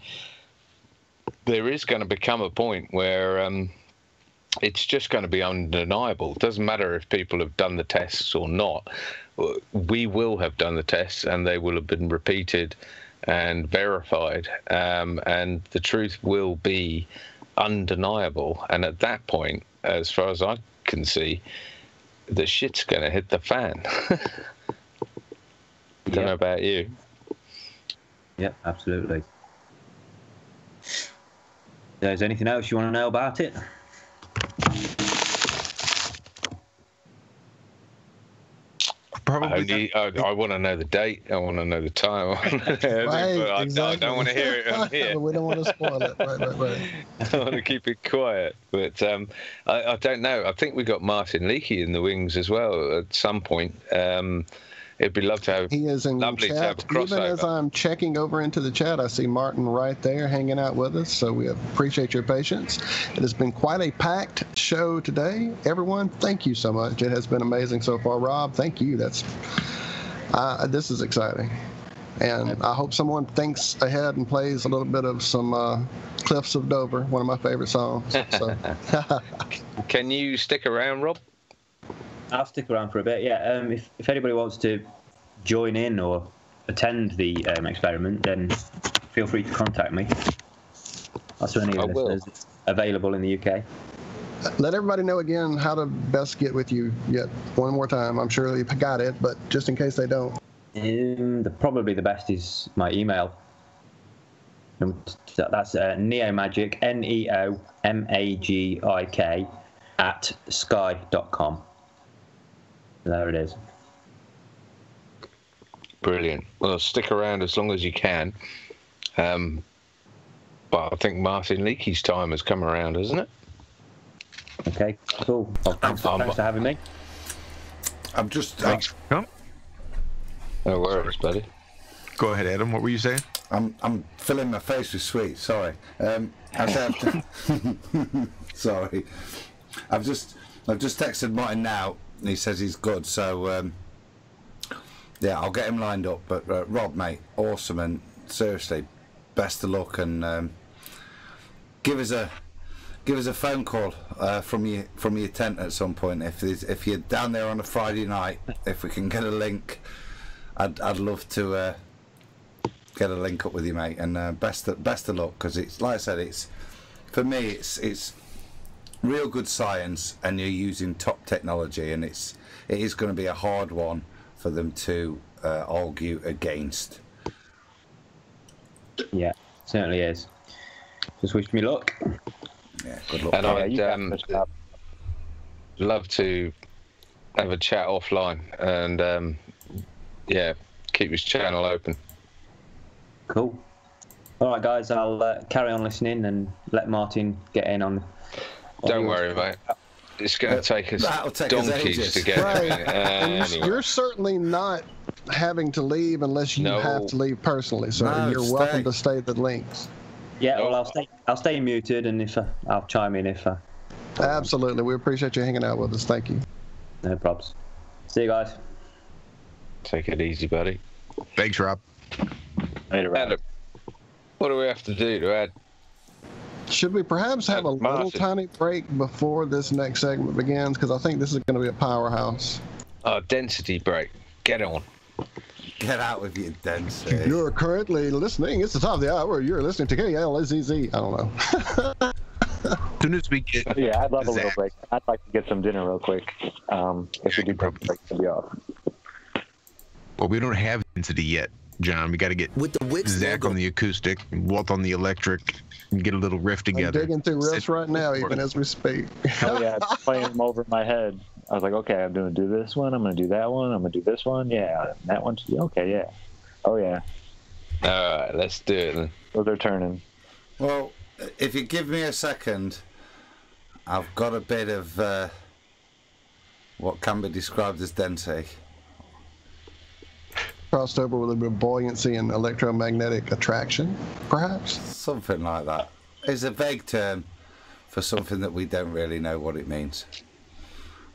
there is going to become a point where it's just going to be undeniable. It doesn't matter if people have done the tests or not. We will have done the tests, and they will have been repeated and verified, and the truth will be undeniable. And at that point, as far as I can see, the shit's going to hit the fan. Don't know about you. Yep, absolutely. Is there anything else you want to know about it? Probably. I want to know the date. I want to know the time. Right, exactly. I don't want to hear it on here. We don't want to spoil it. Right. I want to keep it quiet. But I don't know. I think we got Martin Liedtke in the wings as well at some point. It'd be lovely to have. He is in lovely chat. To have a crossover. Even as I'm checking over into the chat, I see Martin right there hanging out with us. So we appreciate your patience. It has been quite a packed show today. Everyone, thank you so much. It has been amazing so far. Rob, thank you. This is exciting. And I hope someone thinks ahead and plays a little bit of some Cliffs of Dover, one of my favorite songs. So. Can you stick around, Rob? I'll stick around for a bit, yeah. If anybody wants to join in or attend the experiment, then feel free to contact me. That's for any of the listeners available in the UK. Let everybody know again how to best get with you yet one more time. I'm sure you've got it, but just in case they don't. Probably the best is my email. That's neomagic, NEOMAGIK @sky.com. There it is. Brilliant. Well, stick around as long as you can. But I think Martin Liedtke's time has come around, hasn't it? Okay, cool. Well, thanks for having me. I'm just... Thanks. No worries, buddy. Go ahead, Adam. What were you saying? I'm filling my face with sweets. Sorry. Sorry. I've just texted Martin now, and he says he's good. So yeah, I'll get him lined up. But Rob, mate, awesome, and seriously, best of luck, and give us a phone call from your tent at some point if you're down there on a Friday night. If we can get a link, I'd love to get a link up with you, mate. And best of luck, because it's like I said, it's for me, it's real good science, and you're using top technology, and it is going to be a hard one for them to argue against. Yeah, certainly is. Just wish me luck. Yeah, good luck. And love to have a chat offline and yeah, keep his channel open. Cool. All right, guys, I'll carry on listening and let Martin get in on. Don't worry, mate. It's going to take us donkeys to get right. anyway. You're certainly not having to leave unless you have to leave personally. So you're welcome to stay the links. Yeah, well, I'll stay muted, and if I'll chime in if. Absolutely, we appreciate you hanging out with us. Thank you. No probs. See you guys. Take it easy, buddy. Thanks, Rob. Later, Rob. Adam, what do we have to do to add? Should we perhaps have a little tiny break before this next segment begins? Because I think this is going to be a powerhouse. Density break. Get on. Get out with your density. You're currently listening. It's the top of the hour. You're listening to KLZZ. I don't know. As soon as we get I'd love a little break. I'd like to get some dinner real quick. If we do take a break to be off. Well, we don't have density yet, John. We got to get Zach on the acoustic, Walt on the electric, and get a little riff together. I'm digging through riffs right now, even as we speak. Oh yeah, I'm playing them over my head. I was like, okay, I'm going to do this one. I'm going to do that one. I'm going to do this one. Yeah, that one. Okay, yeah. Oh yeah. All right, let's do it then. Those are turning. Well, if you give me a second, I've got a bit of what can be described as density. Crossed over with a bit of buoyancy and electromagnetic attraction, perhaps? Something like that. It's a vague term for something that we don't really know what it means.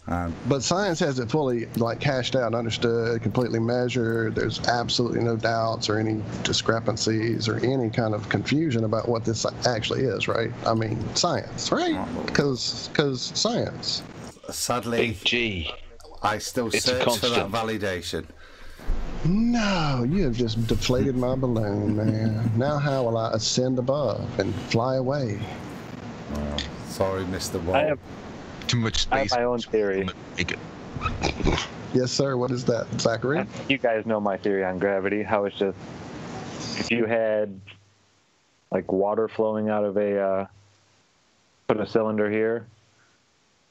But science has it fully hashed out, understood, completely measured. There's absolutely no doubts or any discrepancies or any kind of confusion about what this actually is, right? I mean, science, right? Because science. Sadly, I still search for that validation. No, you have just deflated my balloon, man. Now how will I ascend above and fly away? Well, sorry, Mr. Wall. I have too much space. I have my own theory. Yes, sir. What is that, Zachary? You guys know my theory on gravity. How it's just if you had water flowing out of put a cylinder here,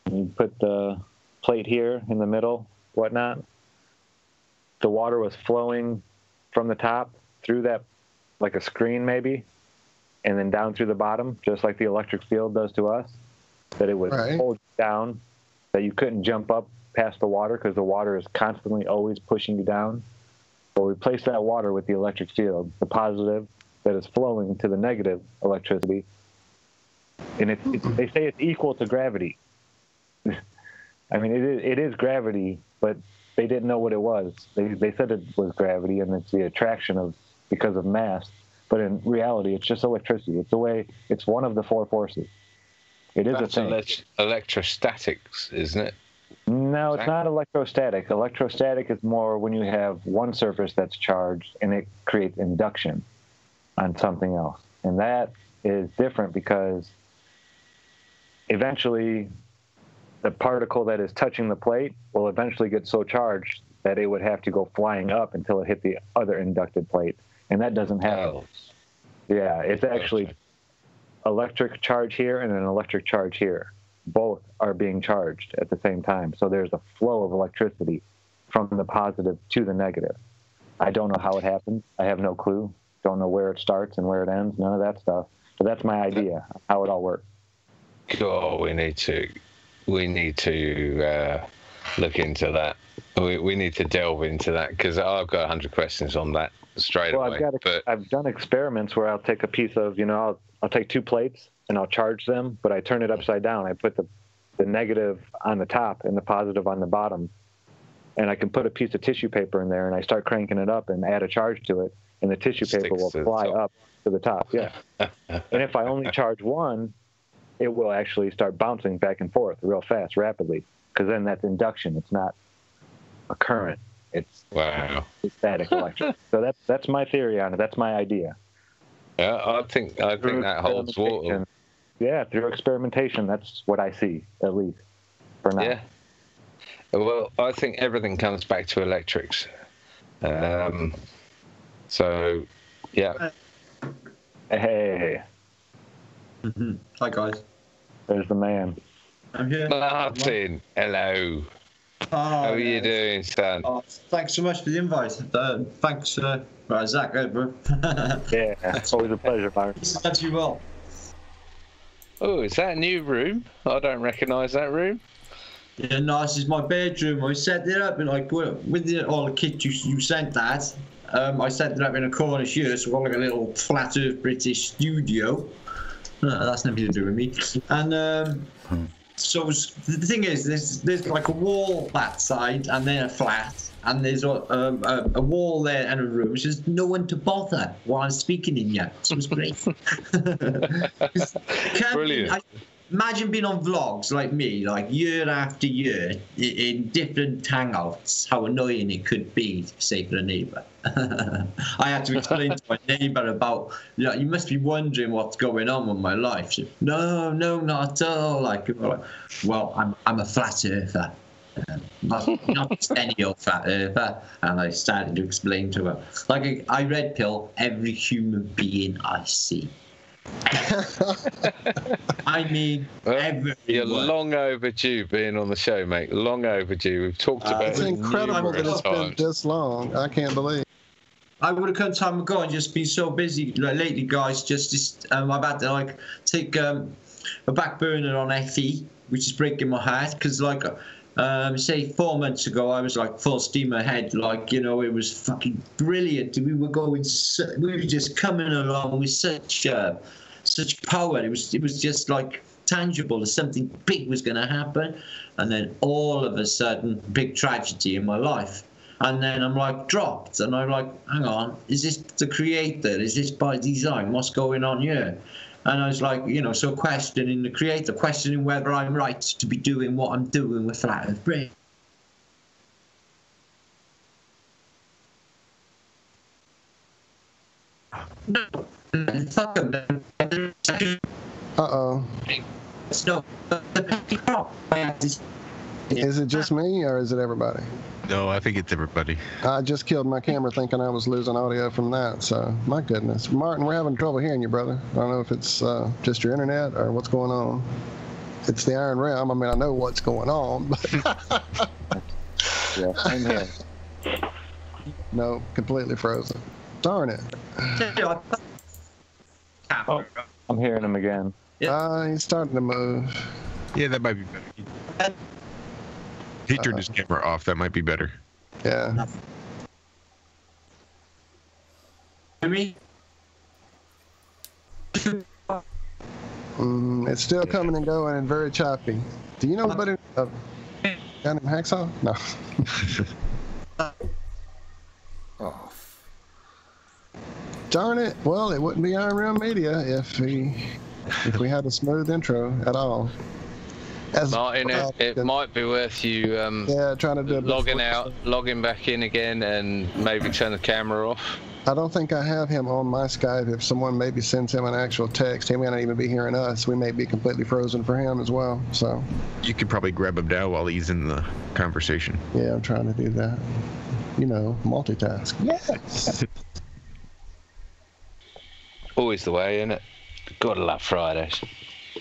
and you put the plate here in the middle, whatnot. The water was flowing from the top through that, like a screen maybe, and then down through the bottom, just like the electric field does to us. That it would hold you down, that you couldn't jump up past the water because the water is constantly always pushing you down. But replace that water with the electric field, the positive that is flowing to the negative electricity. And they say it's equal to gravity. I mean, it is gravity, but they didn't know what it was. They said it was gravity, and it's the attraction because of mass. But in reality, it's just electricity. It's one of the four forces. It is a thing. Electrostatics, isn't it? No, it's not electrostatic. Electrostatic is more when you have one surface that's charged and it creates induction on something else. And that is different because eventually the particle that is touching the plate will eventually get so charged that it would have to go flying up until it hit the other inducted plate. And that doesn't happen. Yeah, it's actually electric charge here and an electric charge here. Both are being charged at the same time. So there's a flow of electricity from the positive to the negative. I don't know how it happens. I have no clue. Don't know where it starts and where it ends. None of that stuff. But that's my idea of how it all works. God, we need to look into that. We need to delve into that because I've got 100 questions on that straight away. I've done experiments where I'll take a piece of, I'll take two plates and I'll charge them, but I turn it upside down. I put the negative on the top and the positive on the bottom. And I can put a piece of tissue paper in there and I start cranking it up and add a charge to it. And the tissue paper will fly up to the top. Yeah. And if I only charge one, it will actually start bouncing back and forth real fast, rapidly. Because then that's induction. It's not a current. It's static electric. So that's my theory on it. That's my idea. Yeah, I think that holds water. Yeah, through experimentation, that's what I see, at least, for now. Yeah. Well, I think everything comes back to electrics. So, yeah. Hey. Hi, guys. There's the man. I'm here. Martin, hello. How are you doing, son? Oh, thanks so much for the invite. Thanks, right, Zach, bro. Yeah, it's always a pleasure, Martin. Glad you well. Oh, is that a new room? I don't recognise that room. Yeah, no, this is my bedroom. I set it up and like with all the kit you sent that. I set it up in a corner here, so we've got like a little flat Earth British studio. That's nothing to do with me. And so the thing is, there's like a wall that side, and then a flat, and there's a wall there and a room. There's just no one to bother while I'm speaking in here. So it's great. Brilliant. Imagine being on vlogs like me, like year after year, in different hangouts, how annoying it could be, say, for a neighbour. I had to explain to my neighbour about, you must be wondering what's going on with my life. She, no, not at all. Like, well, I'm a flat earther. Not just any old flat earther. And I started to explain to her, like, I red pill every human being I see. I mean, everyone. You're long overdue being on the show, mate. Long overdue. We've talked about it's it incredible that it's been this long. I can't believe. I would have come time ago and just been so busy lately, guys. Just I've had to like take a back burner on FE, which is breaking my heart because like. Say 4 months ago, I was like full steam ahead. Like, you know, it was fucking brilliant. We were just coming along with such power. It was just like tangible that something big was going to happen. And then all of a sudden, big tragedy in my life. And then I'm like dropped. And I'm like, hang on, is this the creator? Is this by design? What's going on here? And I was like, you know, so questioning the creator, questioning whether I'm right to be doing what I'm doing with Flat Earth Brain. Uh-oh. Is it just me, or is it everybody? No, I think it's everybody. I just killed my camera thinking I was losing audio from that, so my goodness. Martin, we're having trouble hearing you, brother. I don't know if it's just your internet or what's going on. It's the Iron Realm. I mean, I know what's going on, but... Yeah, I'm here. No, completely frozen. Darn it. Oh, I'm hearing him again. He's starting to move. Yeah, that might be better. He turned his camera off. That might be better. Yeah. It's still coming and going and very choppy. Do you know anybody down in Hacksaw? No. Oh. Darn it. Well, it wouldn't be Iron Realm Media if we had a smooth intro at all. Martin, it might be worth you trying to do logging back in again and maybe turn the camera off. I don't think I have him on my Skype. If someone maybe sends him an actual text, he may not even be hearing us. We may be completely frozen for him as well. So you could probably grab him now while he's in the conversation. Yeah, I'm trying to do that. You know, multitask. Yes. Always the way, isn't it? Gotta love Fridays.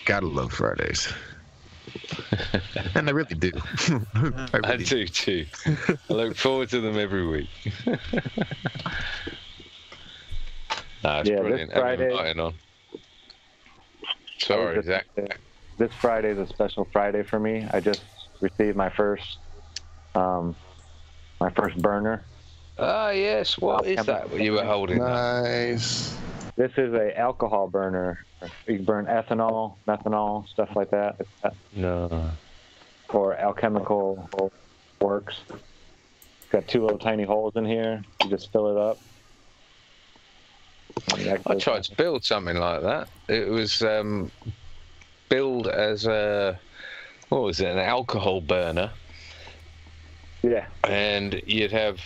Gotta love Fridays. And I really do. I do too. I look forward to them every week. It's brilliant. This Friday. On. Sorry, Zach. This Friday is a special Friday for me. I just received my first burner. Ah, yes. What is that? What you were holding? Nice. This is a alcohol burner. You can burn ethanol, methanol, stuff like that. No. Or alchemical works. It's got two little tiny holes in here. You just fill it up. I tried to build something like that. It was billed as an alcohol burner. Yeah. And you'd have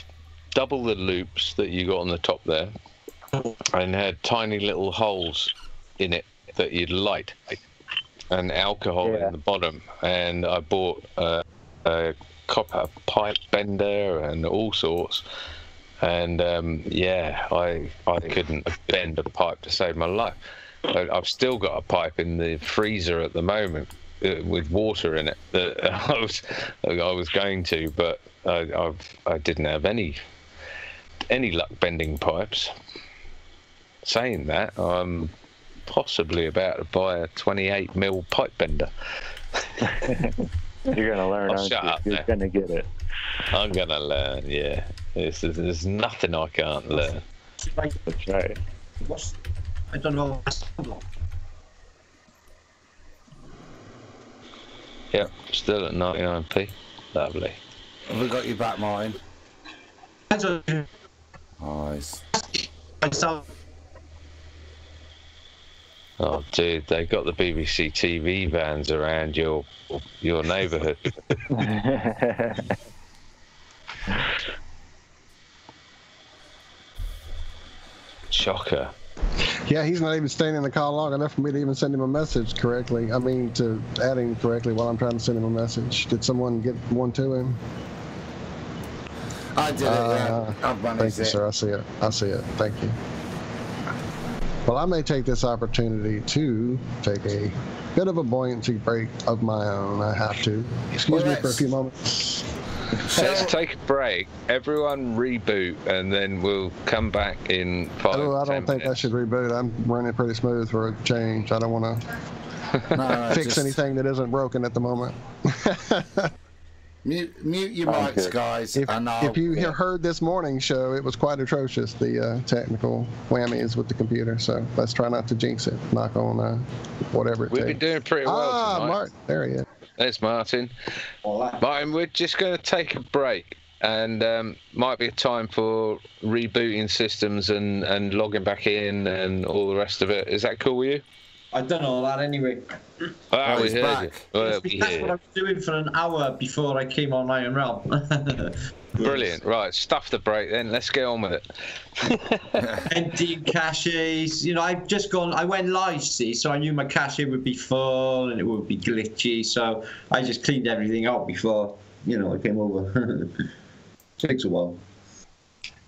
double the loops that you got on the top there, and had tiny little holes in it that you'd light, and alcohol in the bottom. And I bought a copper pipe bender and all sorts. And I couldn't bend a pipe to save my life. I've still got a pipe in the freezer at the moment, with water in it that I was going to, but I didn't have any luck bending pipes. Saying that, I'm possibly about to buy a 28mm pipe bender. You're gonna learn, I'll aren't shut you? up You're now. gonna get it. I'm gonna learn, yeah. There's nothing I can't learn. That's right. I don't know. Yep, still at 99p. Lovely. Have we got you back, Martin? Nice. Oh, dude, they got the BBC TV vans around your neighbourhood. Shocker. Yeah, he's not even staying in the call long enough for me to even send him a message correctly. I mean, to add him correctly while I'm trying to send him a message. Did someone get one to him? I did it, yeah. I've managed Thank you, sir. I see it. I see it. Thank you. Well, I may take this opportunity to take a bit of a buoyancy break of my own. I have to. Excuse me for a few moments. Let's take a break. Everyone reboot, and then we'll come back in 5 I don't 10 think I should reboot. I'm running pretty smooth for a change. I don't want to fix anything that isn't broken at the moment. Mute your mics, guys. If you heard this morning's show, it was quite atrocious, the technical whammies with the computer. So let's try not to jinx it. Knock on whatever it takes. We've been doing pretty well tonight. Martin. There he is. There's Martin. Martin, we're just going to take a break, and might be a time for rebooting systems and logging back in and all the rest of it. Is that cool with you? I've done all that anyway. Oh, we heard you. Well, That's what I was doing for an hour before I came on Iron Realm. Brilliant. Right, stuff the break then. Let's get on with it. Emptying caches. You know, I went live, see, so I knew my cache would be full and it would be glitchy. So I just cleaned everything out before, I came over. Takes a while.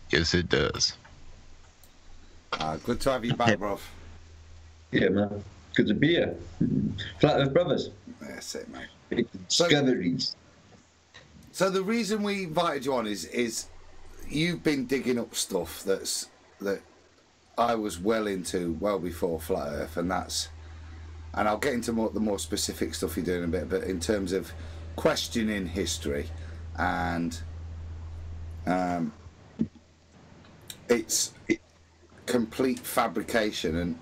Yes, it does. Good to have you back, bro. Yeah, man. Good to be here. Flat Earth Brothers. That's it, mate. Big discoveries. So the reason we invited you on is you've been digging up stuff that I was well into well before Flat Earth, and I'll get into the more specific stuff you're doing in a bit, but in terms of questioning history and it's complete fabrication, and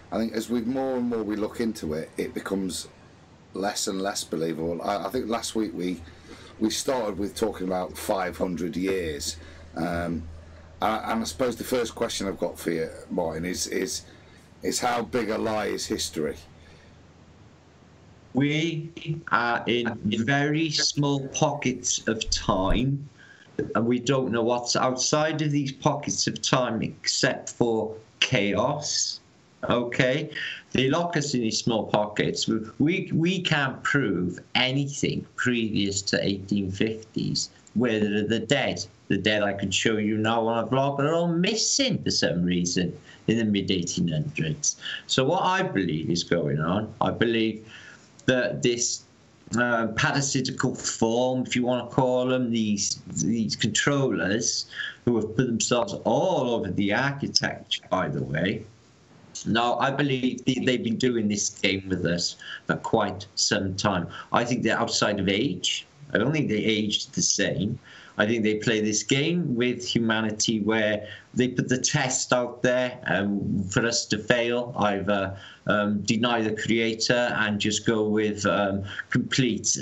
I think as more and more we look into it, it becomes less and less believable. I think last week we started with talking about 500 years, and I suppose the first question I've got for you, Martin, is how big a lie is history? We are in very small pockets of time, and we don't know what's outside of these pockets of time except for chaos. Okay, they lock us in these small pockets. We can't prove anything previous to 1850s. Where the dead I could show you now on a vlog, are all missing for some reason in the mid 1800s. So what I believe is going on, I believe that this parasitical form, if you want to call them, these controllers who have put themselves all over the architecture, by the way. Now, I believe they've been doing this game with us for quite some time. I think they're outside of age. I don't think they aged the same. I think they play this game with humanity where they put the test out there for us to fail, either deny the creator and just go with complete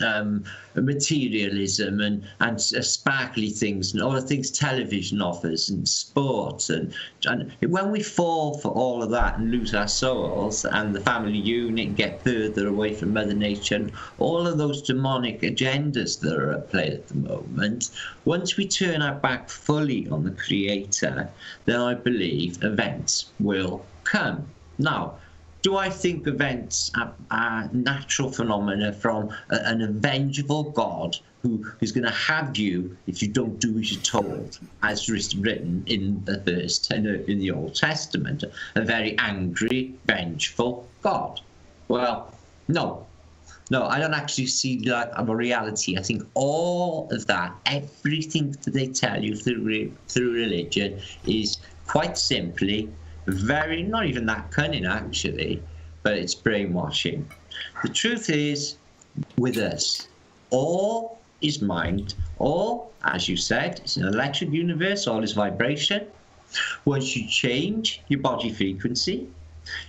materialism and sparkly things and all the things television offers and sports. And when we fall for all of that and lose our souls and the family unit and get further away from Mother Nature and all of those demonic agendas that are at play at the moment, once we turn our back fully on the creator, then I believe events will come. Now, do I think events are natural phenomena from an avengeful God who is going to have you if you don't do as you're told, as written in the Old Testament? A very angry, vengeful God. Well, no. No, I don't actually see that of a reality. I think all of that, everything that they tell you through religion, is quite simply very, not even that cunning actually, but it's brainwashing. The truth is, with us, all is mind. All, as you said, it's an electric universe. All is vibration. Once you change your body frequency,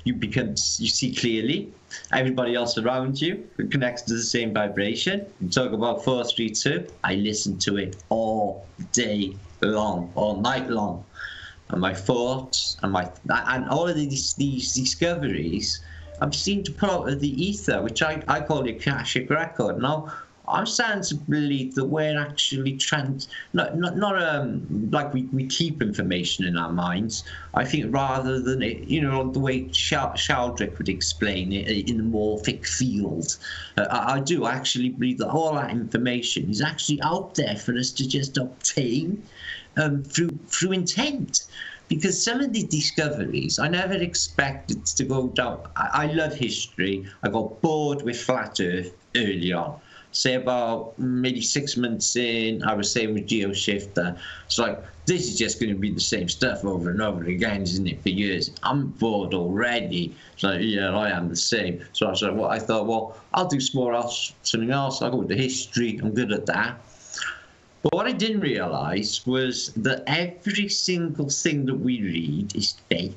you see clearly. Everybody else around you connects to the same vibration. You talk about 432. I listen to it all day long, all night long, and my thoughts and all of these discoveries I've seen to put out of the ether, which I call the Akashic record. Now, I'm starting to believe that we're actually not like we keep information in our minds. I think rather than it, the way Sheldrick would explain it in the morphic field, I do actually believe that all that information is actually out there for us to just obtain through intent. Because some of the discoveries, I never expected to go down. I love history. I got bored with flat Earth early on. Say about maybe 6 months in, I was saying with GeoShifter, it's like, this is just going to be the same stuff over and over again, isn't it, for years? I'm bored already. So yeah, I am the same. So I thought, I'll do something else. I'll go with the history. I'm good at that. But what I didn't realise was that every single thing that we read is fake.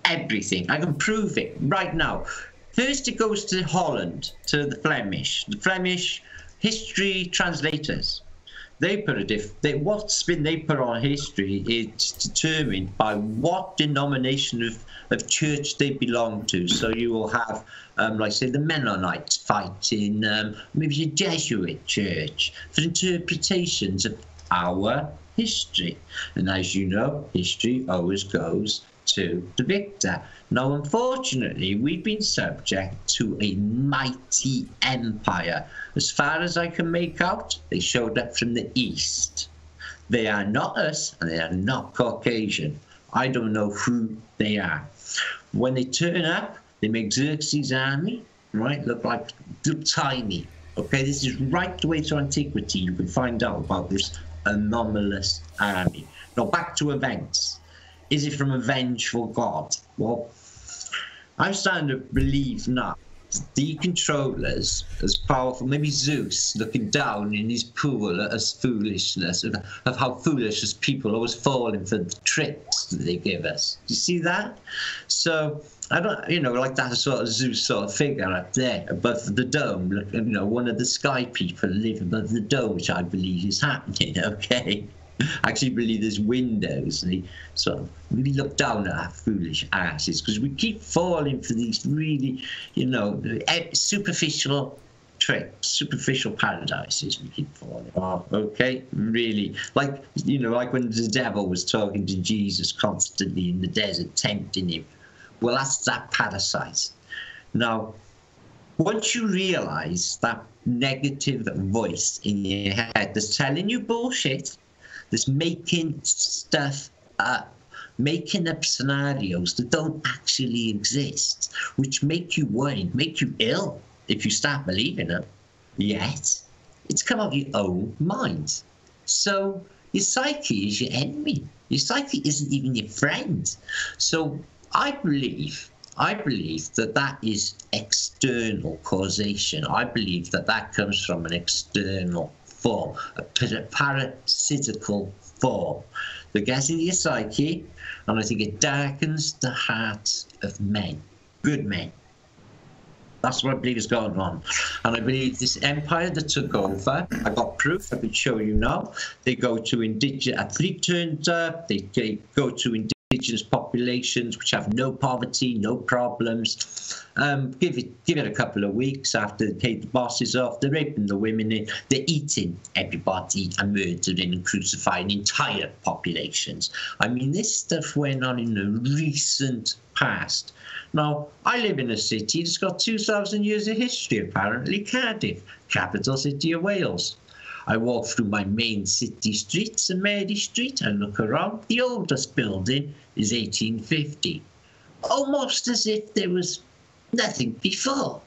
Everything. I can prove it right now. First, it goes to Holland, to the Flemish history translators. They put what spin they put on history is determined by what denomination of church they belong to. So you will have, like say, the Mennonites fighting maybe a Jesuit church for interpretations of our history. And as you know, history always goes to the victor. Now, unfortunately, we've been subject to a mighty empire. As far as I can make out, they showed up from the east. They are not us, and they are not Caucasian. I don't know who they are. When they turn up, they make Xerxes' army, right, look tiny. Okay, this is right the way to antiquity. You can find out about this anomalous army. Now, back to events. Is it from a vengeful god? Well, I'm starting to believe now the controllers, as powerful, maybe Zeus looking down in his pool at us foolishness, of how foolish as people always falling for the tricks that they give us. Do you see that? So I don't, like that sort of Zeus sort of figure up there above the dome. One of the sky people live above the dome, which I believe is happening. Okay. I actually believe there's windows, and they sort of really look down at our foolish asses, because we keep falling for these really, superficial tricks, superficial paradises we keep falling for, okay? Really. Like when the devil was talking to Jesus constantly in the desert, tempting him. Well, that's that parasite. Now, once you realise that negative voice in your head that's telling you bullshit, that's making stuff up, making up scenarios that don't actually exist, which make you worried, make you ill if you start believing them. Yet, it's come out of your own mind. So your psyche is your enemy. Your psyche isn't even your friend. So I believe that is external causation. I believe that comes from an external form, a parasitical form that gets into your psyche, and I think it darkens the hearts of men, good men. That's what I believe is going on. And I believe this empire that took over, I got proof, I could show you now. They go to indigenous, a fleet turns up, they go to indigenous populations which have no poverty, no problems. Give it a couple of weeks after they take the bosses off, they're raping the women in, they're eating everybody and murdering and crucifying entire populations. I mean, this stuff went on in the recent past. Now, I live in a city that's got 2,000 years of history, apparently, Cardiff, capital city of Wales. I walk through my main city streets, St Mary Street, and look around. The oldest building is 1850. Almost as if there was nothing before.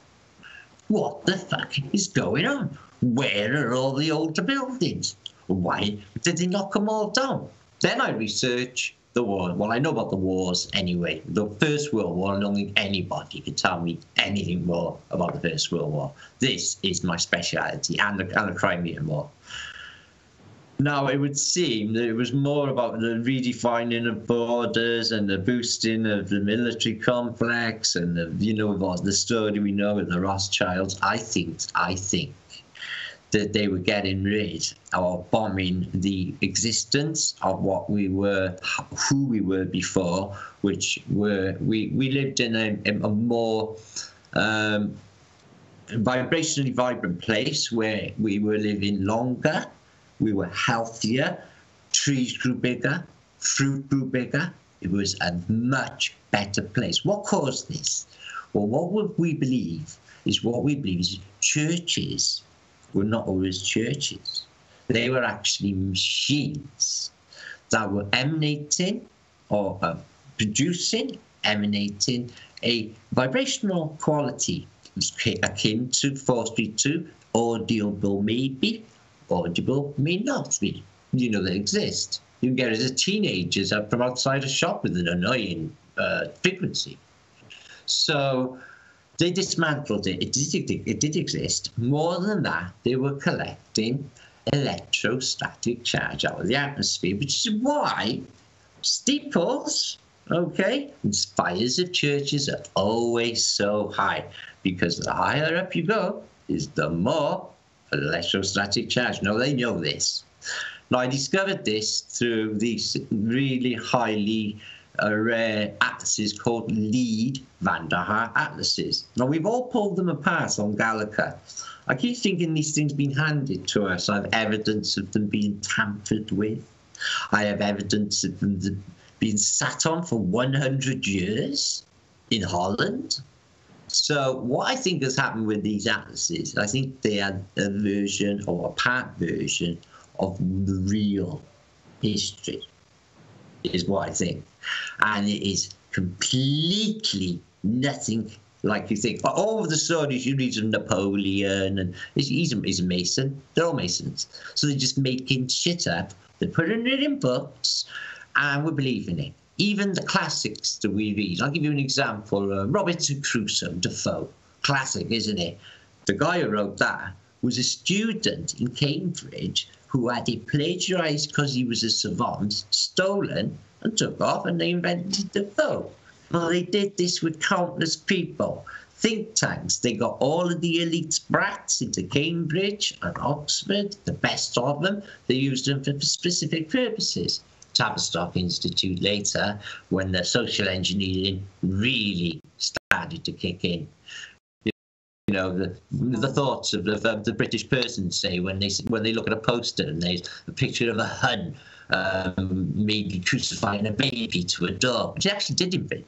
what the fuck is going on? Where are all the older buildings? Why did they knock them all down? Then I research the war. Well, I know about the wars anyway. The First World War, I don't think anybody could tell me anything more about the First World War. This is my speciality, and the Crimean War. Now, it would seem that it was more about the redefining of borders and the boosting of the military complex and the story we know with the Rothschilds. I think that they were getting rid or bombing the existence of what we were, who we were before, which were we lived in a more vibrationally vibrant place where we were living longer, we were healthier, trees grew bigger, fruit grew bigger. It was a much better place. What caused this? Well, what we believe is churches were not always churches. They were actually machines that were emanating emanating a vibrational quality akin to 432, audible maybe, audible may not be. They exist. You can get it as teenagers out from outside a shop with an annoying frequency. So they dismantled it. It did exist. More than that, they were collecting electrostatic charge out of the atmosphere, which is why steeples, and spires of churches are always so high, because the higher up you go is the more electrostatic charge. Now, they know this. Now, I discovered this through these really highly rare atlases called Lead Van der Haar atlases. Now, we've all pulled them apart on Gallica. I keep thinking these things being handed to us. I have evidence of them being tampered with. I have evidence of them being sat on for 100 years in Holland. So what I think has happened with these atlases, I think they are a version or a part version of the real history, is what I think. And it is completely nothing like you think. But all of the stories you read of Napoleon, and he's a Mason. They're all Masons. So they're just making shit up. They're putting it in books, and we're believing it. Even the classics that we read. I'll give you an example. Robinson Crusoe, Defoe. Classic, isn't it? The guy who wrote that was a student in Cambridge who had it plagiarized because he was a savant, stolen, and took off, and they invented Defoe. Well, they did this with countless people. Think tanks. They got all of the elite brats into Cambridge and Oxford, the best of them. They used them for specific purposes. Tavistock Institute later, when the social engineering really started to kick in. The thoughts of the British person, say, when they look at a poster and there's a picture of a Hun maybe crucifying a baby to a dog, which actually did invent,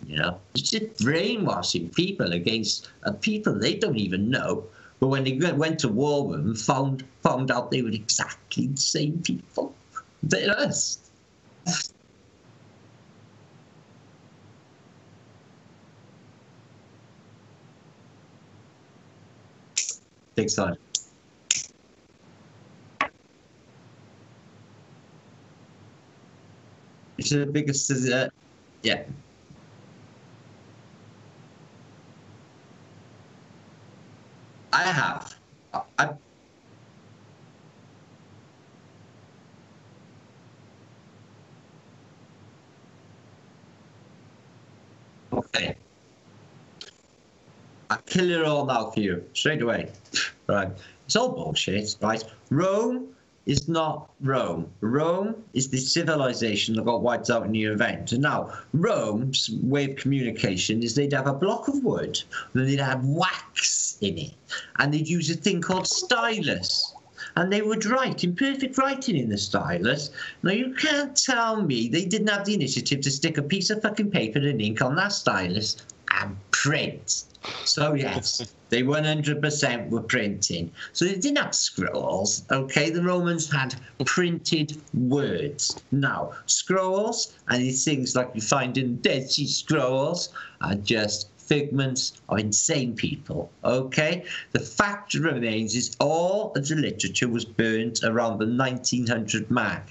It's just brainwashing people against people they don't even know. But when they went to war with them, found out they were exactly the same people. They're us. Big time. It's the biggest, yeah. I have. Okay. I'll kill it all now for you, straight away. Right. It's all bullshit, right? Rome is not Rome. Rome is the civilization that got wiped out in the event. And now, Rome's way of communication is they'd have a block of wood, and they'd have wax in it. And they'd use a thing called stylus. And they would write in perfect writing in the stylus. Now, you can't tell me they didn't have the initiative to stick a piece of fucking paper and ink on that stylus and print. So, yes, they 100% were printing. So they didn't have scrolls, okay? The Romans had printed words. Now, scrolls and these things like you find in Dead Sea Scrolls are just figments of insane people, okay? The fact remains is all of the literature was burnt around the 1900 mark.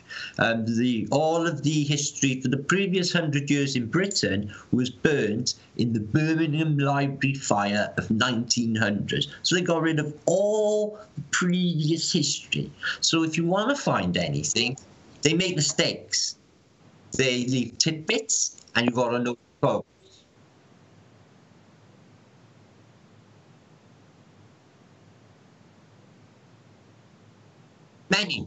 All of the history for the previous 100 years in Britain was burnt in the Birmingham Library fire of 1900. So they got rid of all the previous history. So if you want to find anything, they make mistakes. They leave tidbits, and you've got to know the quote. Many.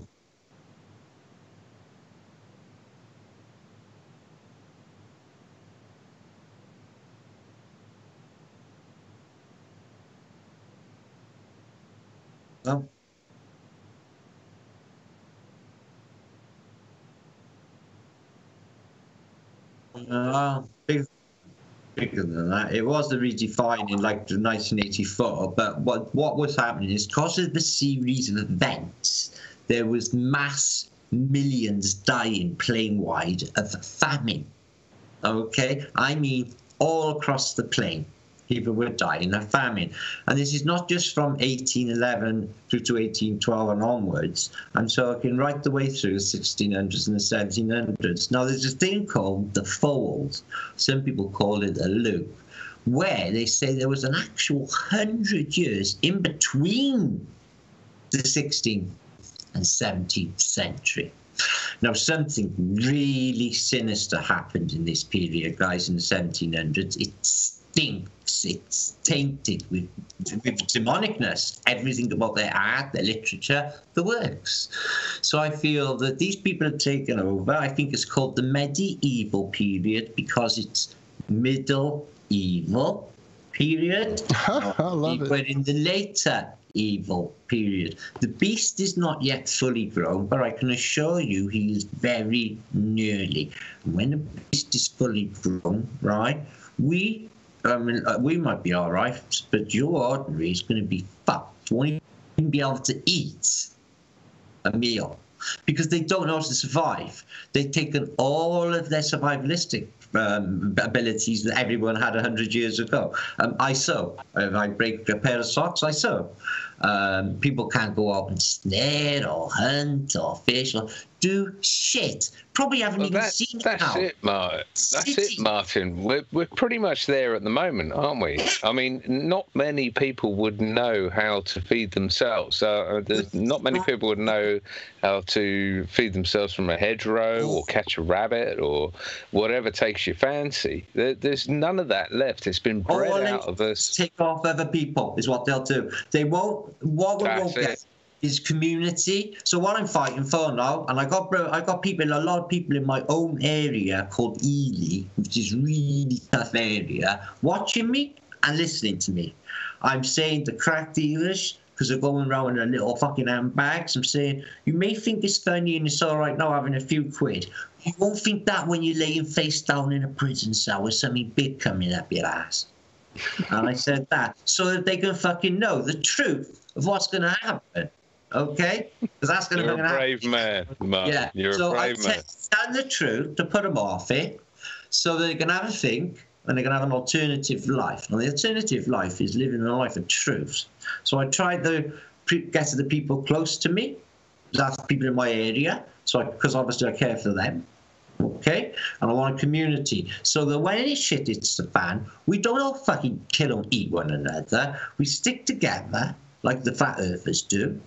No. Bigger than that. It was the redefining, like the 1984. But what was happening is because of the series of events, there was mass millions dying plain-wide of famine. Okay, I mean all across the plain. People were dying of famine. And this is not just from 1811 through to 1812 and onwards. I'm talking right the way through the 1600s and the 1700s. Now, there's a thing called the fold. Some people call it a loop, where they say there was an actual 100 years in between the 16th and 17th century. Now, something really sinister happened in this period, guys, in the 1700s. It stinks. It's tainted with demonicness. Everything about their art, their literature, the works. So I feel that these people have taken over. I think it's called the medieval period because it's middle evil period. I love it. We're in the later evil period. The beast is not yet fully grown, but I can assure you he is very nearly. And when the beast is fully grown, right, we might be all right, but your ordinary is going to be fucked. You won't even be able to eat a meal because they don't know how to survive. They've taken all of their survivalistic abilities that everyone had 100 years ago. I sew. If I break a pair of socks, I sew. People can't go out and snare or hunt or fish or do shit. Probably haven't even seen it now. That's it, Martin. That's it, Martin. We're pretty much there at the moment, aren't we? I mean, not many people would know how to feed themselves. There's not many people would know how to feed themselves from a hedgerow or catch a rabbit or whatever takes your fancy. There's none of that left. It's been bred out of us. Take off other people is what they'll do. They won't. What we won't get is community. So what I'm fighting for now, and I got people, a lot of people in my own area called Ely, which is really tough area, watching me and listening to me. I'm saying to crack dealers, because they're going around in their little fucking handbags, I'm saying, you may think it's funny and it's all right now having a few quid. You won't think that when you're laying face down in a prison cell with something big coming up your ass. And I said that so that they can fucking know the truth of what's going to happen. Okay? Because that's going to happen. You're a brave man, Martin. Yeah. You're a brave man. So I tell the truth to put them off it so they can have a think and they can have an alternative life. And the alternative life is living a life of truth. So I tried to get to the people close to me. That's people in my area. So because obviously I care for them. Okay? And I want a community. So that when any shit hits the fan, we don't all fucking kill and eat one another. We stick together like the flat earthers do.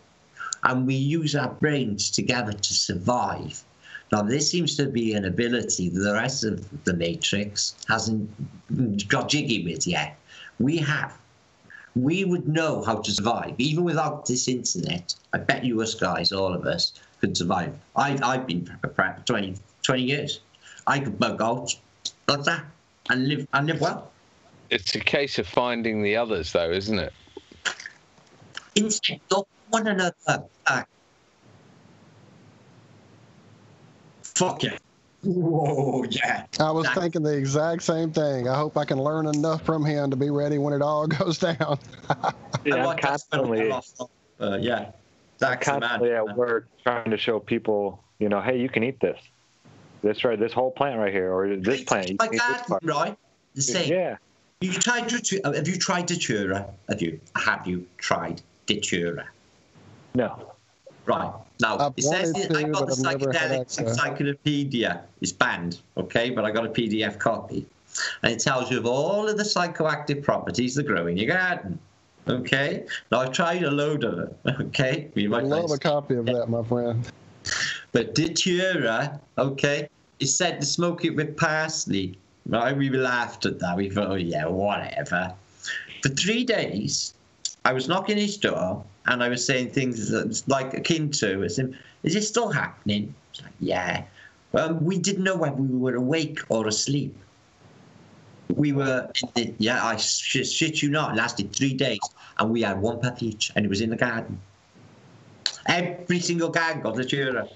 And we use our brains together to survive. Now, this seems to be an ability that the rest of the Matrix hasn't got jiggy with yet. We have. We would know how to survive. Even without this internet, I bet you us guys, all of us, could survive. I've been prepped for 20 years. I could bug out like that and live well. It's a case of finding the others, though, isn't it? Instead of one another. Fuck it. Whoa, yeah. I was thinking the exact same thing. I hope I can learn enough from him to be ready when it all goes down. Yeah, I'm constantly at work trying to show people, hey, you can eat this. This whole plant right here, or this plant. You my can eat garden, this part. right? The same. Yeah. You tried have you tried Datura? Have you tried Datura? No. Right. Now, it says wanted to, I got the but I've never had psychedelics access. encyclopedia. It's banned, okay? But I got a PDF copy. And it tells you of all of the psychoactive properties that grow in your garden. Okay? Now, I've tried a load of them, okay? I'd love a copy of that, my friend. But Datura, okay, it said to smoke it with parsley. Right? We laughed at that. We thought, oh, yeah, whatever. For 3 days, I was knocking his door, and I was saying things that's like akin to, is it still happening? It's like, yeah. We didn't know whether we were awake or asleep. We were, I shit you not, it lasted 3 days, and we had one puppy each, and it was in the garden. Every single garden got a Datura.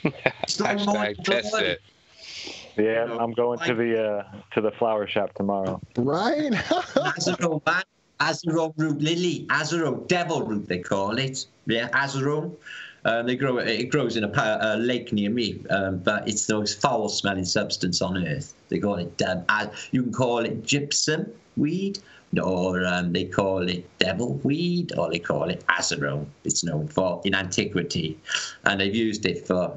Hashtag test it. Yeah, I'm going to the flower shop tomorrow. Right? Azarone, man. Azarone root lily. Azarone, devil root, they call it. Yeah, Azarone. It grows in a lake near me, but it's the most foul-smelling substance on earth. They call it, you can call it gypsum weed, or they call it devil weed, or they call it azarone. It's known for in antiquity, and they've used it for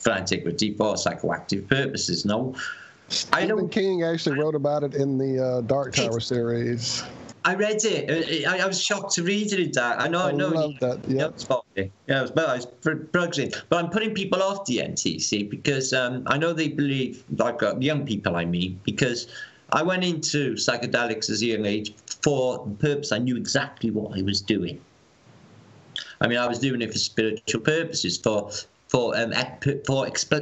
antiquity for psychoactive purposes. No, Stephen King actually wrote about it in the Dark Tower series. I read it. I was shocked to read it in that. I know. I love that. Yep. Yeah, I was progressing. But I'm putting people off DMT, see, because I know they believe, like young people I mean, because I went into psychedelics as a young age for the purpose. I knew exactly what I was doing. I mean, I was doing it for spiritual purposes, for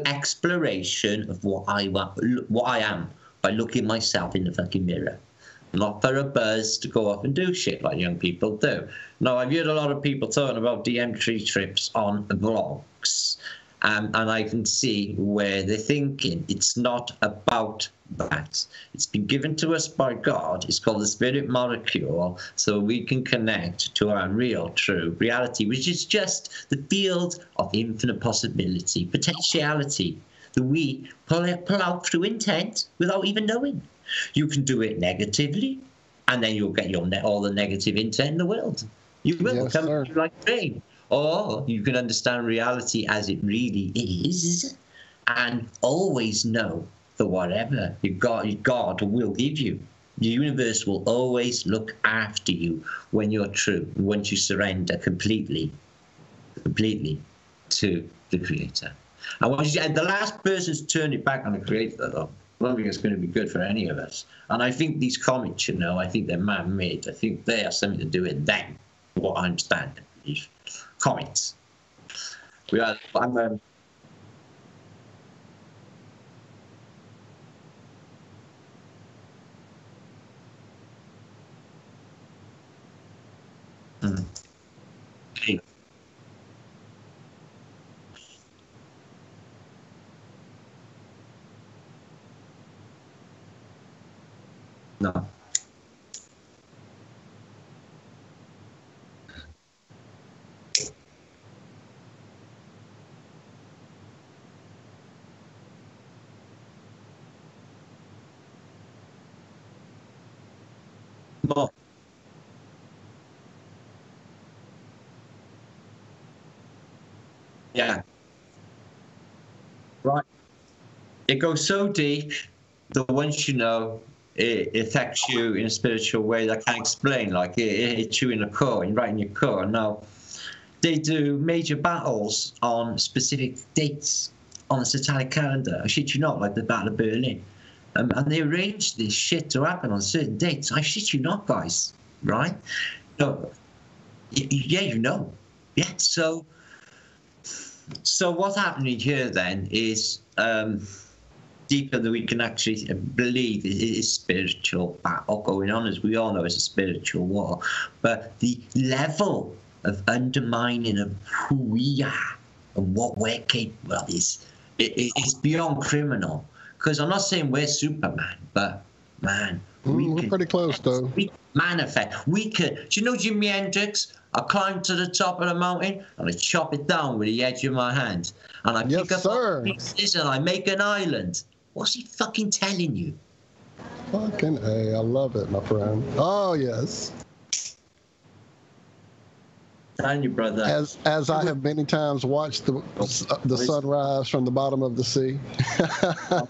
exploration of what I am by looking myself in the fucking mirror. Not for a buzz to go off and do shit like young people do. No, I've heard a lot of people talking about DMT trips on vlogs, and I can see where they're thinking. It's not about that. It's been given to us by God. It's called the spirit molecule, so we can connect to our real, true reality, which is just the field of infinite possibility, potentiality, that we pull out through intent without even knowing. You can do it negatively, and then you'll get all the negative intent in the world. You will come like rain. Or you can understand reality as it really is, and always know that whatever God will give you, the universe will always look after you when you're true, once you surrender completely to the Creator. And the last person to turn it back on the Creator, though, I don't think it's going to be good for any of us. And I think these comments, I think they're man-made. I think they have something to do with them, what I understand. These comments. Okay. No. More. Yeah. Right. It goes so deep that once you know, it affects you in a spiritual way that I can't explain. Like it hits you in the core, right in your core. Now, they do major battles on specific dates on the satanic calendar. I shit you not, like the Battle of Berlin. And they arrange this shit to happen on certain dates. I shit you not, guys. Right? So, yeah, you know. Yeah. So what's happening here then is deeper than we can actually believe. It is spiritual battle going on, as we all know. It's a spiritual war, but the level of undermining of who we are and what we're capable of is beyond criminal. Because I'm not saying we're Superman, but man, we're pretty close though. We manifest. We could. Do you know Jimi Hendrix? I climb to the top of the mountain and I chop it down with the edge of my hand, and I pick up pieces and I make an island. What's he fucking telling you? Fucking A, I love it, my friend. Oh, yes. Thank you, brother. As I have many times watched the sunrise from the bottom of the sea.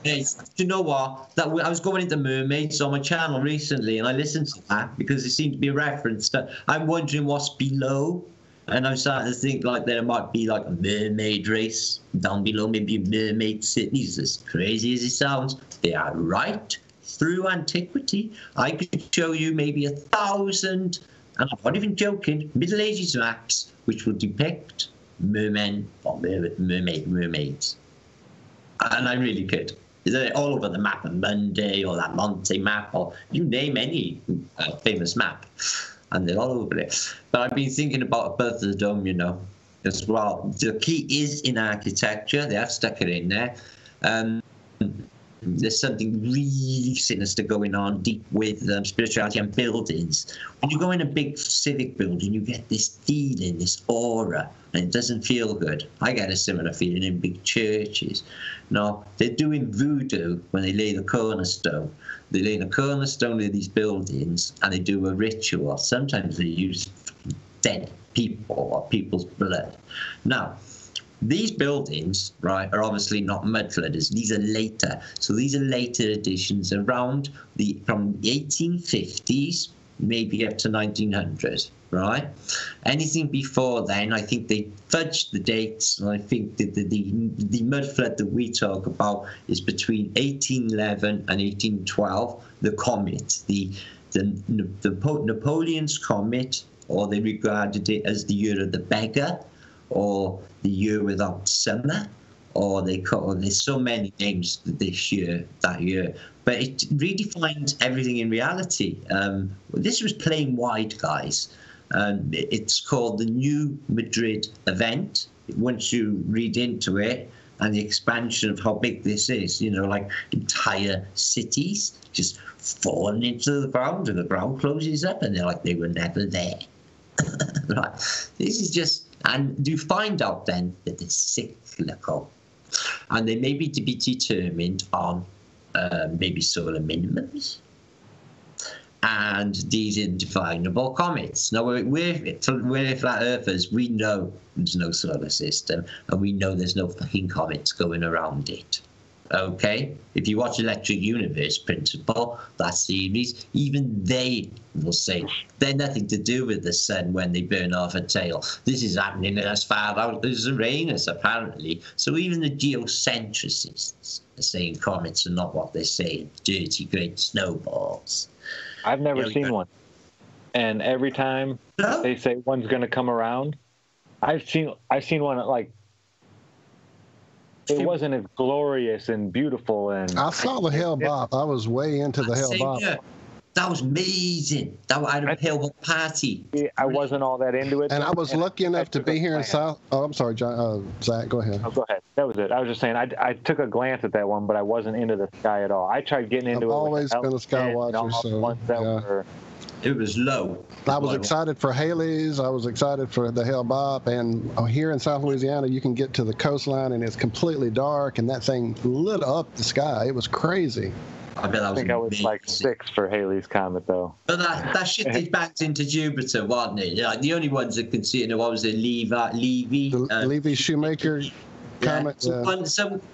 Hey, you know what? I was going into mermaids on my channel recently, and I listened to that because it seemed to be a reference to. I'm wondering what's below, and I'm starting to think like there might be like a mermaid race down below, maybe mermaid cities. As crazy as it sounds, they are right through antiquity. I could show you maybe 1,000. And I'm not even joking, Middle Ages maps which will depict mermen or mermaids. And I really could. They're all over the map on Monday or that Monte map, or you name any famous map, and they're all over it. But I've been thinking about Above the Dome, you know, as well. The key is in architecture. They have stuck it in there. There's something really sinister going on deep with spirituality and buildings. When you go in a big civic building, you get this feeling, this aura, and it doesn't feel good. I get a similar feeling in big churches. Now, they're doing voodoo when they lay the cornerstone. They lay the cornerstone of these buildings, and they do a ritual. Sometimes they use dead people or people's blood. Now, these buildings, right, are obviously not mud flooders. These are later. So these are later additions around from the 1850s, maybe up to 1900, right? Anything before then, I think they fudged the dates. And I think that the mud flood that we talk about is between 1811 and 1812. The comet, the Napoleon's comet, or they regarded it as the year of the beggar, or the year without summer, or there's so many names that year, but it redefines everything in reality. This was plain wide, guys. It's called the New Madrid event. Once you read into it and the expansion of how big this is, you know, like entire cities just falling into the ground, and the ground closes up, and they're like they were never there. Right. This is just. And you find out then that they're cyclical, and they may be to be determined on maybe solar minimums and these indefinable comets. Now, we're flat earthers. We know there's no solar system, and we know there's no fucking comets going around it. Okay? If you watch Electric Universe Principle, that series, even they will say they're nothing to do with the sun when they burn off a tail. This is happening as far out as Uranus, apparently. So even the geocentricists are saying comets are not what they're saying. Dirty, great snowballs. I've never seen one. And every time they say one's going to come around, I've seen one like, it wasn't as glorious and beautiful. And I saw the Hell Bop. I was way into the Hell Bop. That was amazing. I had a Hell Bop party. I wasn't all that into it. And I was lucky enough to be here in South. Oh, I'm sorry, John. Zach, go ahead. Oh, go ahead. That was it. I was just saying, I took a glance at that one, but I wasn't into the sky at all. I tried getting into it. I've always been a sky watcher, so yeah. It was low. I was excited for Haley's. I was excited for the Hell Bop. And here in South Louisiana, you can get to the coastline, and it's completely dark, and that thing lit up the sky. It was crazy. I think I was like 6 for Haley's Comet, though. But that shifted back into Jupiter, wasn't it? Like, the only ones that could see it, what was it, Levy Shoemaker Comet. Yeah.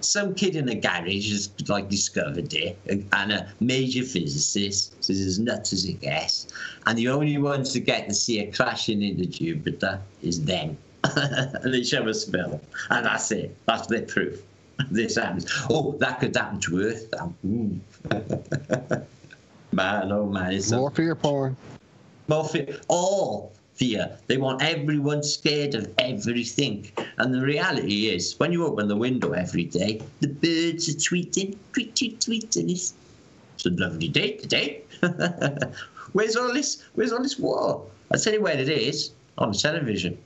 Some kid in a garage has like discovered it, and a major physicist says as nuts as it gets, and the only ones to get to see it crashing into Jupiter is them. And they show us film, and that's it. That's their proof. This happens. Oh, that could happen to Earth. Man, oh man, it's more fear porn. More fear. All fear. They want everyone scared of everything. And the reality is, when you open the window every day, the birds are tweeting, tweeting. It's a lovely day today. Where's all this war? I'll tell you where it is. On the television.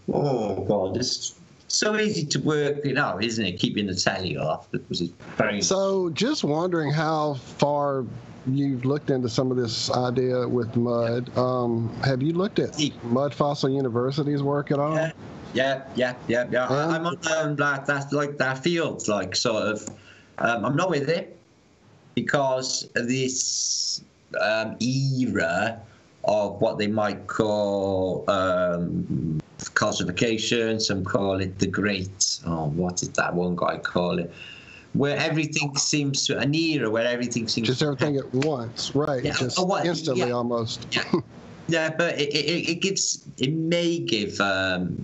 Oh God, it's so easy to work it out, isn't it? Keeping the telly off, because it's very. So, just wondering how far you've looked into some of this idea with mud. Have you looked at Mud Fossil University's work at all? Yeah. I'm on that field, like sort of. I'm not with it because this era of what they might call calcification, some call it the great, what did that one guy call it? Where everything seems to, an era where everything seems just to everything at once, right? Yeah. Just instantly almost. Yeah. Yeah, but it may give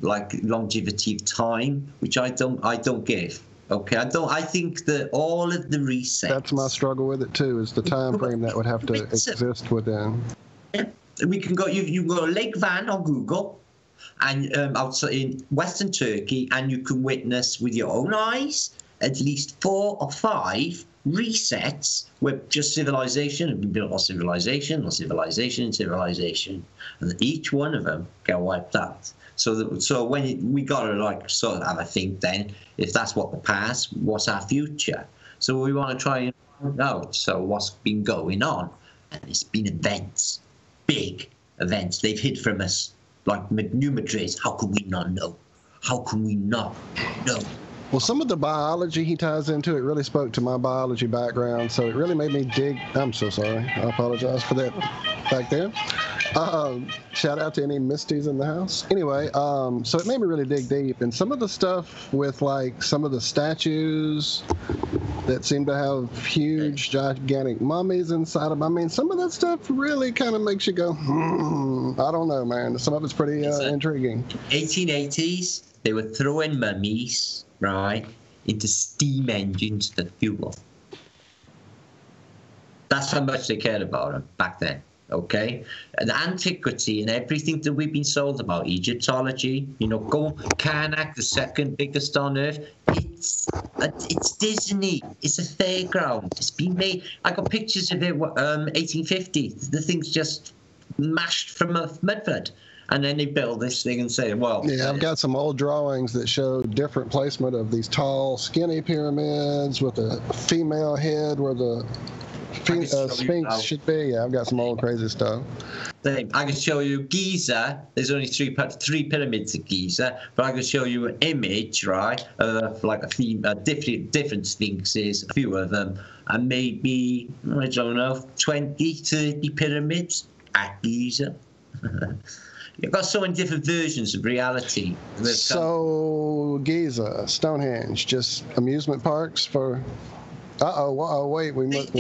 like longevity of time, which I don't give. Okay, I think that all of the resets. That's my struggle with it too. Is the time frame that would have to exist within. Yeah, we can go. You can go to Lake Van on Google, and outside in Western Turkey, and you can witness with your own eyes at least 4 or 5 resets where just civilization and we built our civilization, and each one of them get wiped out. So when we got to like sort of have a think then, if that's what the past, what's our future? So we want to try and find out. So what's been going on? And it's been events, big events. They've hid from us like New Madrid. How can we not know? How can we not know? Well, some of the biology he ties into it really spoke to my biology background, so it really made me dig. I'm so sorry. I apologize for that back there. Shout out to any Misties in the house. Anyway, so it made me really dig deep. And some of the stuff with, like, some of the statues that seem to have huge, gigantic mummies inside of them. I mean, some of that stuff really kind of makes you go, I don't know, man. Some of it's pretty intriguing. 1880s, they were throwing mummies, right, into steam engines for fuel. That's how much they cared about them back then, okay? And antiquity and everything that we've been sold about, Egyptology, you know, go Karnak, the second biggest on earth, it's Disney. It's a fairground. It's been made. I got pictures of it, 1850. The thing's just mashed from a mud flood. And then they build this thing and say, well... Yeah, I've got some old drawings that show different placement of these tall, skinny pyramids with a female head where the Sphinx should be. Yeah, I've got some old crazy stuff. I can show you Giza. There's only three pyramids at Giza, but I can show you an image, right, of like different sphinxes, a few of them, and maybe, I don't know, 20, 30 pyramids at Giza. You've got so many different versions of reality. So, Giza, Stonehenge, just amusement parks for... wait, we must...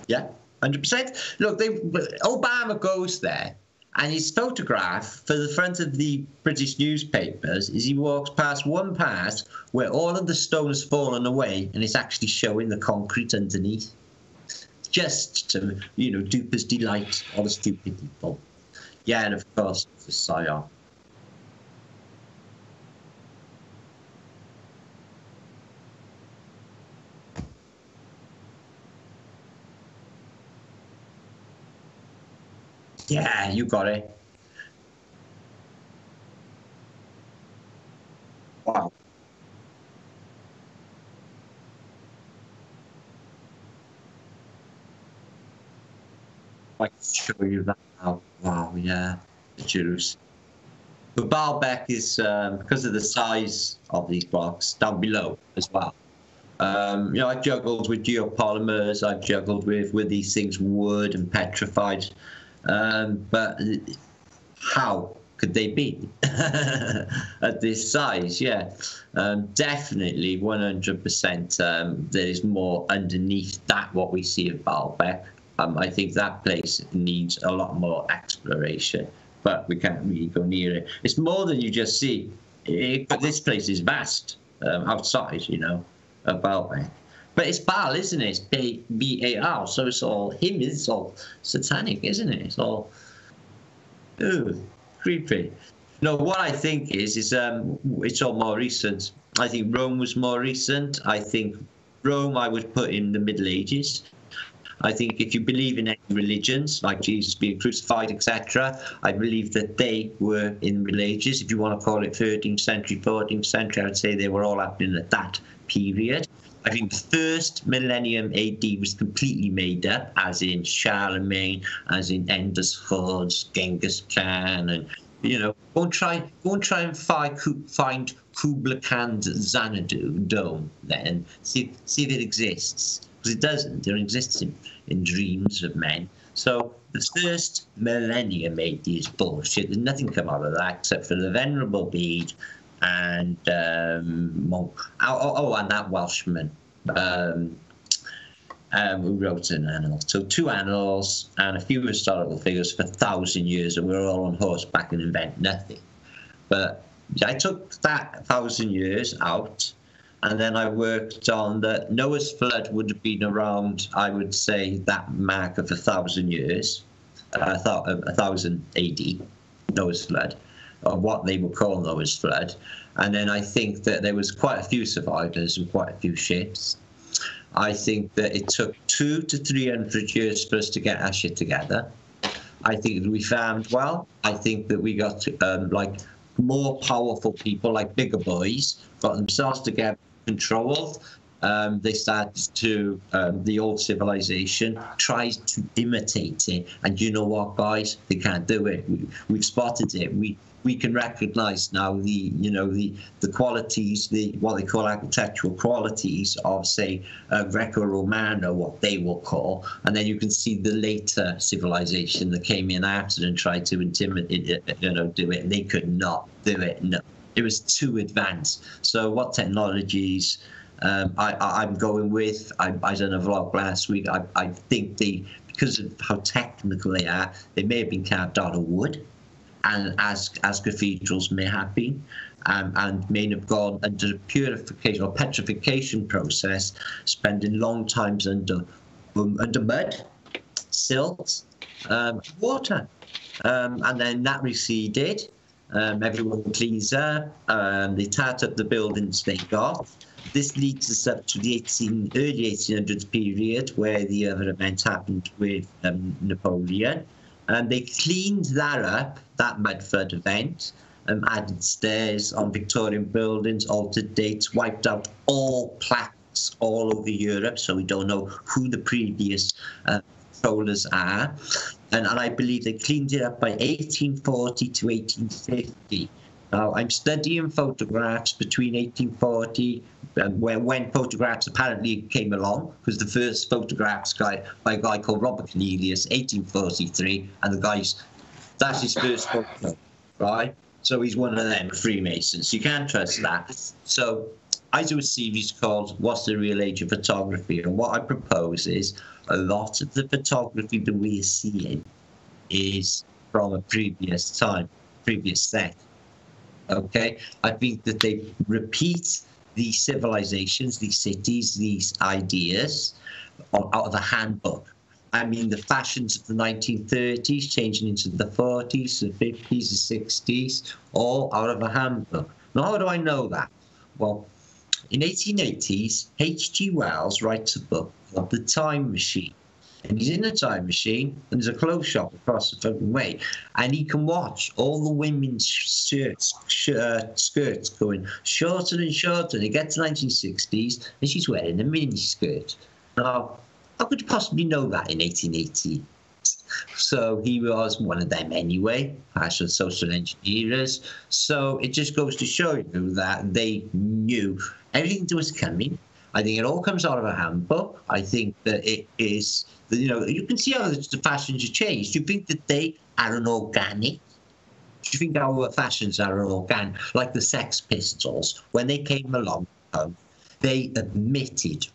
Yeah, 100%. Look, Obama goes there, and his photograph for the front of the British newspapers is he walks past one part where all of the stone has fallen away, and it's actually showing the concrete underneath. Just to, you know, duper's delight all the stupid people. Yeah, and of course, it's a psyop. Yeah, you got it. Wow. I can show you that now. Wow, yeah, the juice. But Baalbek is, because of the size of these blocks, down below as well. You know, I've juggled with geopolymers, I've juggled with these things, wood and petrified. But how could they be at this size? Yeah, definitely 100%. There is more underneath that what we see at Baalbek. I think that place needs a lot more exploration, but we can't really go near it. It's more than you just see. But this place is vast outside, you know, of Baalbek. But it's Baal, isn't it? It's B-A-L, so it's all him. It's all satanic, isn't it? It's all creepy. No, what I think is it's all more recent. I think Rome was more recent. I think Rome I would put in the Middle Ages. I think if you believe in any religions, like Jesus being crucified, etc., I believe that they were in the Middle Ages. If you want to call it 13th century, 14th century, I would say they were all happening at that period. I think the first millennium AD was completely made up, as in Charlemagne, as in Enders Genghis Khan, and You know, go and try and find Kubla Khan's Xanadu dome. Then see if it exists, because it doesn't. It exists in dreams of men. So the first millennia made these bullshit. There's nothing come out of that except for the Venerable Bede and monk. And that Welshman. Who wrote an annal. So 2 annals and a few historical figures for 1,000 years, and we were all on horseback and invent nothing. But I took that 1,000 years out, and then I worked on the Noah's flood would have been around, I would say, that mark of 1,000 years, 1,000 AD, Noah's flood, or what they would call Noah's flood. And then I think that there was quite a few survivors and quite a few ships. I think that it took 200 to 300 years for us to get our shit together. I think that we farmed well. I think that we got like more powerful people, like bigger boys, got themselves together, controlled. They started to, the old civilization tries to imitate it. And you know what, guys? They can't do it. We've spotted it. We can recognize now the qualities, what they call architectural qualities of, say, Greco-Roman, or what they will call, and then you can see the later civilization that came in after and tried to intimidate it, do it. They could not do it. No, it was too advanced. So what technologies I'm going with? I done a vlog last week. I think because of how technical they are, they may have been carved out of wood. And as cathedrals may have been, and may have gone under purification or petrification process, spending long times under mud, silt, water, and then that receded. Everyone cleans up. They tart up the buildings they got. This leads us up to the early 1800s period, where the other event happened with Napoleon. And they cleaned that up, that mud flood event, added stairs on Victorian buildings, altered dates, wiped out all plaques all over Europe, so we don't know who the previous controllers are. And I believe they cleaned it up by 1840 to 1850. Now, I'm studying photographs between 1840, when photographs apparently came along, because the first photographs by a guy called Robert Cornelius, 1843, and that's his first photo, right? So he's one of them Freemasons. You can't trust that. So I do a series called What's the Real Age of Photography? And what I propose is a lot of the photography that we are seeing is from a previous set. Okay, I think that they repeat these civilizations, these cities, these ideas out of a handbook. I mean, the fashions of the 1930s changing into the 40s, the 50s, the 60s, all out of a handbook. Now, how do I know that? Well, in 1880s, H.G. Wells writes a book called The Time Machine. And he's in a time machine, and there's a clothes shop across the fucking way, and he can watch all the women's skirts going shorter and shorter. And they get to 1960s, and she's wearing a mini skirt. Now, how could you possibly know that in 1880? So he was one of them anyway, fashion social engineers. So it just goes to show you that they knew everything that was coming. I think it all comes out of a handbook. I think that it is, you can see how the fashions have changed. Do you think that they are an organic? Do you think our fashions are an organic? Like the Sex Pistols, when they came along, they admitted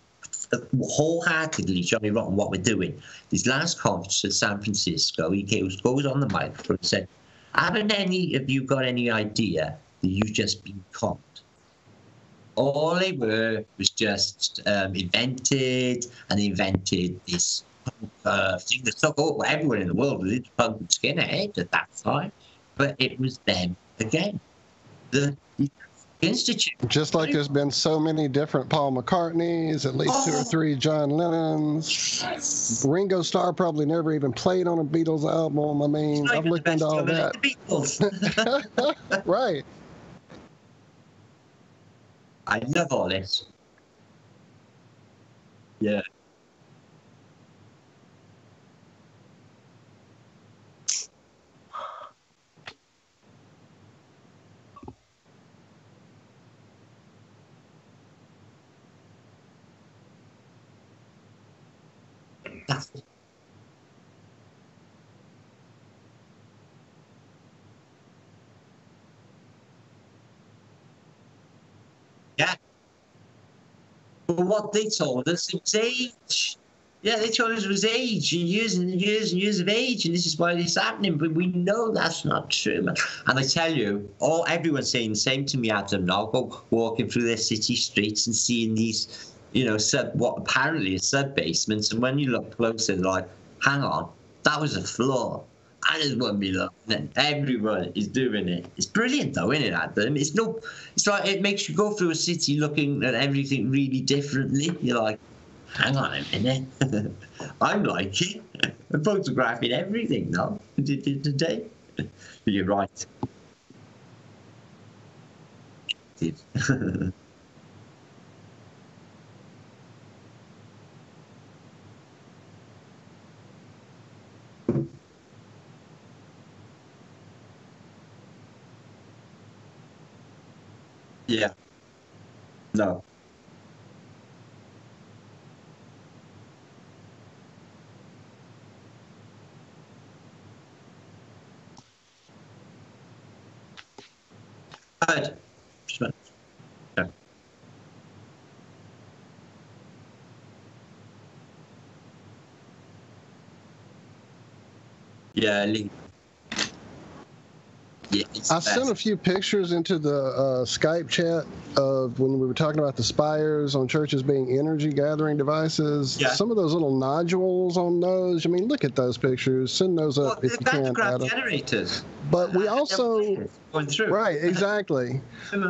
wholeheartedly, Johnny Rotten, what we're doing. This last conference at San Francisco, he goes on the microphone and said, haven't any of you got any idea that you've just been conned? All they were was just invented, and they invented this thing that took over everyone in the world was into punk and skinhead at that time. But it was them again. The Institute. Just like there's been so many different Paul McCartneys, at least 2 or 3 John Lennons. Ringo Starr probably never even played on a Beatles album. I mean, I've looked into all that. Right. I love all this. Yeah. That's yeah. But what they told us, it was age. Yeah, they told us it was age, years and years and years of age, and this is why this is happening. But we know that's not true, man. And I tell you, everyone's saying the same to me, Adam. Now, go walking through their city streets and seeing these, what apparently are sub basements, and when you look closer, they're like, hang on, that was a floor. I just wouldn't be looking. And everyone is doing it. It's brilliant, though, isn't it, Adam? It's like it makes you go through a city looking at everything really differently. You're like, hang on a minute. I'm liking it. I'm photographing everything now today. But you're right. Yeah. No. Good. Yeah. Yeah. Yeah, I sent a few pictures into the Skype chat of when we were talking about the spires on churches being energy gathering devices. Yeah. Some of those little nodules on those. I mean, look at those pictures. Send those up if you can. Generators. But we also going through. Right, exactly.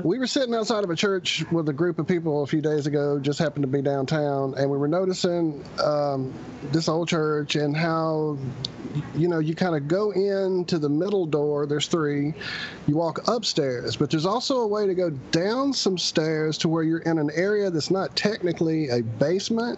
We were sitting outside of a church with a group of people a few days ago, just happened to be downtown, and we were noticing this old church and how, you kind of go into the middle door. There's 3. You walk upstairs, but there's also a way to go down some stairs to where you're in an area that's not technically a basement.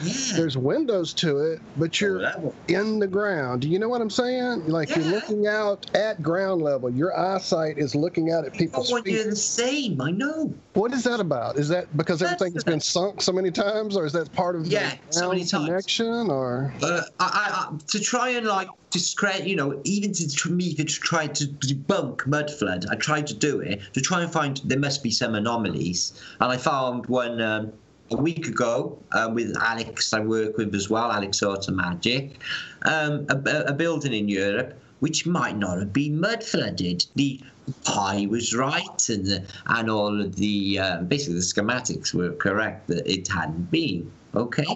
Yeah. There's windows to it, but you're in the ground. Do you know what I'm saying? Like you're looking out at ground level. Your eyesight is looking out at people's feet. You're the same, I know. What is that about? Is that because everything has been sunk so many times, or is that part of the so many connection? Or I to try and discredit, even to me to try to debunk mud flood, I tried to do it to try and find there must be some anomalies, and I found one a week ago with Alex I work with as well, Alex Automagic, a building in Europe which might not have been mud flooded. The pi was right, and all of the basically the schematics were correct that it hadn't been. Okay.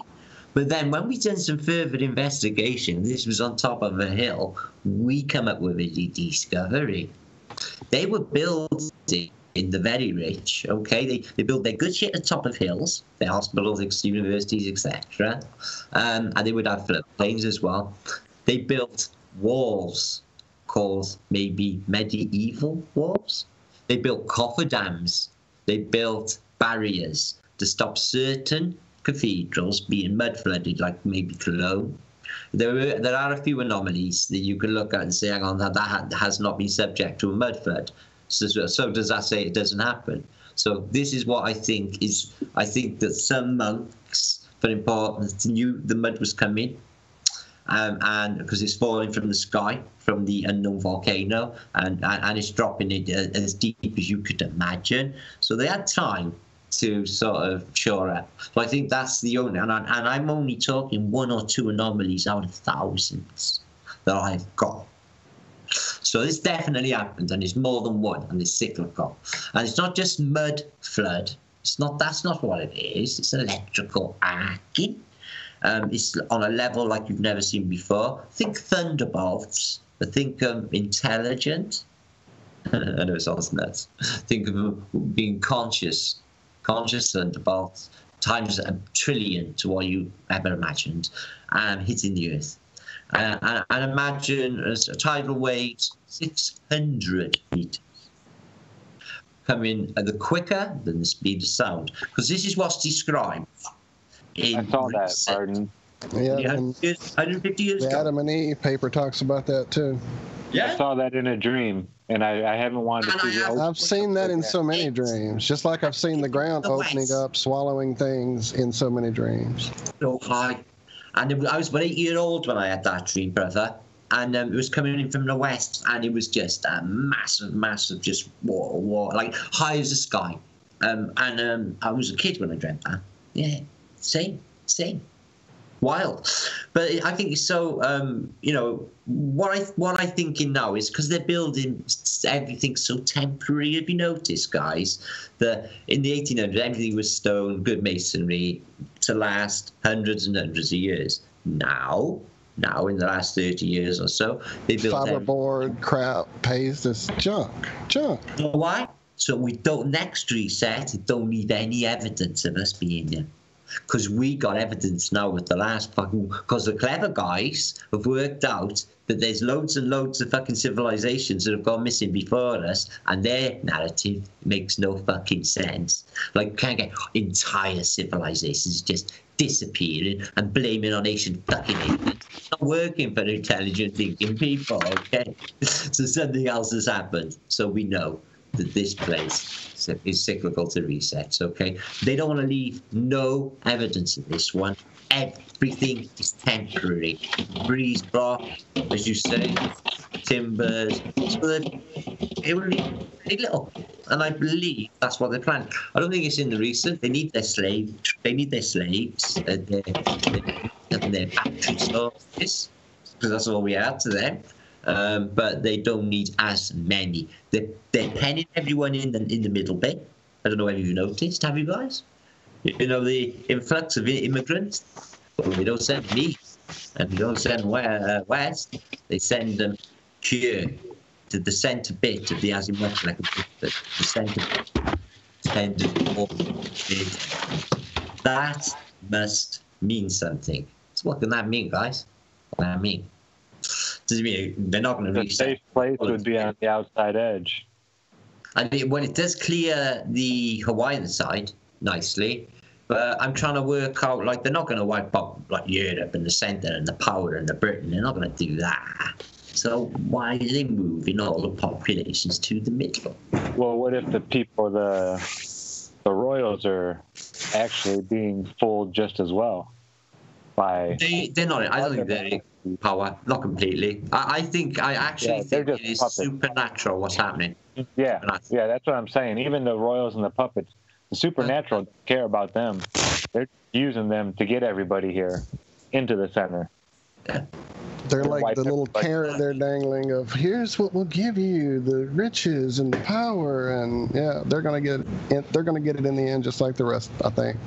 But then when we done some further investigation, this was on top of a hill, we come up with a discovery. They were building in the very rich, okay? They build their good shit at the top of hills, their hospitals, universities, etc. And they would have floodplains as well. They built walls called maybe medieval walls. They built cofferdams. They built barriers to stop certain cathedrals being mud flooded, like maybe Cologne. There are a few anomalies that you can look at and say, hang on, that has not been subject to a mud flood. So does that say it doesn't happen? So this is what I think is. I think that some monks, for importance, knew the mud was coming, and because it's falling from the sky, from the unknown volcano, and it's dropping it as deep as you could imagine. So they had time to sort of shore up. So I think that's the only, and I'm only talking 1 or 2 anomalies out of thousands that I've got. So this definitely happened, and it's more than one, and it's cyclical. And it's not just mud flood. That's not what it is. It's electrical arcing. It's on a level like you've never seen before. Think thunderbolts. Think intelligent. I know it sounds nuts. Think of being conscious thunderbolts times a trillion to what you ever imagined, hitting the earth. And imagine a tidal wave 600 meters coming the quicker than the speed of sound, because this is what's described in I saw that, Martin. Yeah, 150 years the ago. Adam and Eve paper talks about that too. I saw that in a dream, and I haven't wanted to see it. I've seen that in so many dreams, just like I've seen the ground opening up, swallowing things in so many dreams. So high. And I was about 8-year-old when I had that dream, brother. And it was coming in from the west, and it was just a massive, just war, like high as the sky. And I was a kid when I dreamt that. Yeah, same. Wild. But I think it's so, what I'm thinking now is because they're building everything so temporary. Have you noticed, guys, that in the 1800s, everything was stone, good masonry to last hundreds and hundreds of years. Now, in the last 30 years or so, they built fiberboard, crap, paste, this junk. Why? So we don't, next reset, it don't need any evidence of us being there. Because we got evidence now with the last fucking... Because the clever guys have worked out that there's loads and loads of fucking civilizations that have gone missing before us, and their narrative makes no fucking sense. Like, can't get entire civilizations just disappearing and blaming on ancient fucking aliens. It's not working for intelligent thinking people, okay? So something else has happened. So we know that this place is cyclical to resets, okay? They don't want to leave no evidence of this one. Everything is temporary. Breeze block, as you say, timbers, so that it will be very little. And I believe that's what they're planning. I don't think it's in the recent. They need their slaves. They need their slaves. Their battery sources, because that's all we add to them. But they don't need as many. They're penning everyone in the middle bit. I don't know if you've noticed. Have you guys? You know, the influx of immigrants. Well, they don't send me, and they don't send west. They send them here to the centre bit of the azimuth, like the centre bit. That must mean something. So what can that mean, guys? What does that mean? Does it mean they're not going to reach the safe place would be on the outside edge? I mean, when it does clear the Hawaiian side nicely, but I'm trying to work out, like, they're not going to wipe out like Europe and the centre and the power and the Britain. They're not going to do that. So why are they moving all the populations to the middle? Well, what if the people, the royals, are actually being fooled just as well? They're not. I don't think they're in power. Not completely. I actually think it is puppets. Supernatural what's happening. Yeah, that's what I'm saying. Even the royals and the puppets, the supernatural don't care about them. They're using them to get everybody here into the center. Yeah. They're like the little carrot they're dangling of, here's what we'll give you, the riches and the power, and yeah, they're gonna get it in the end, just like the rest, I think.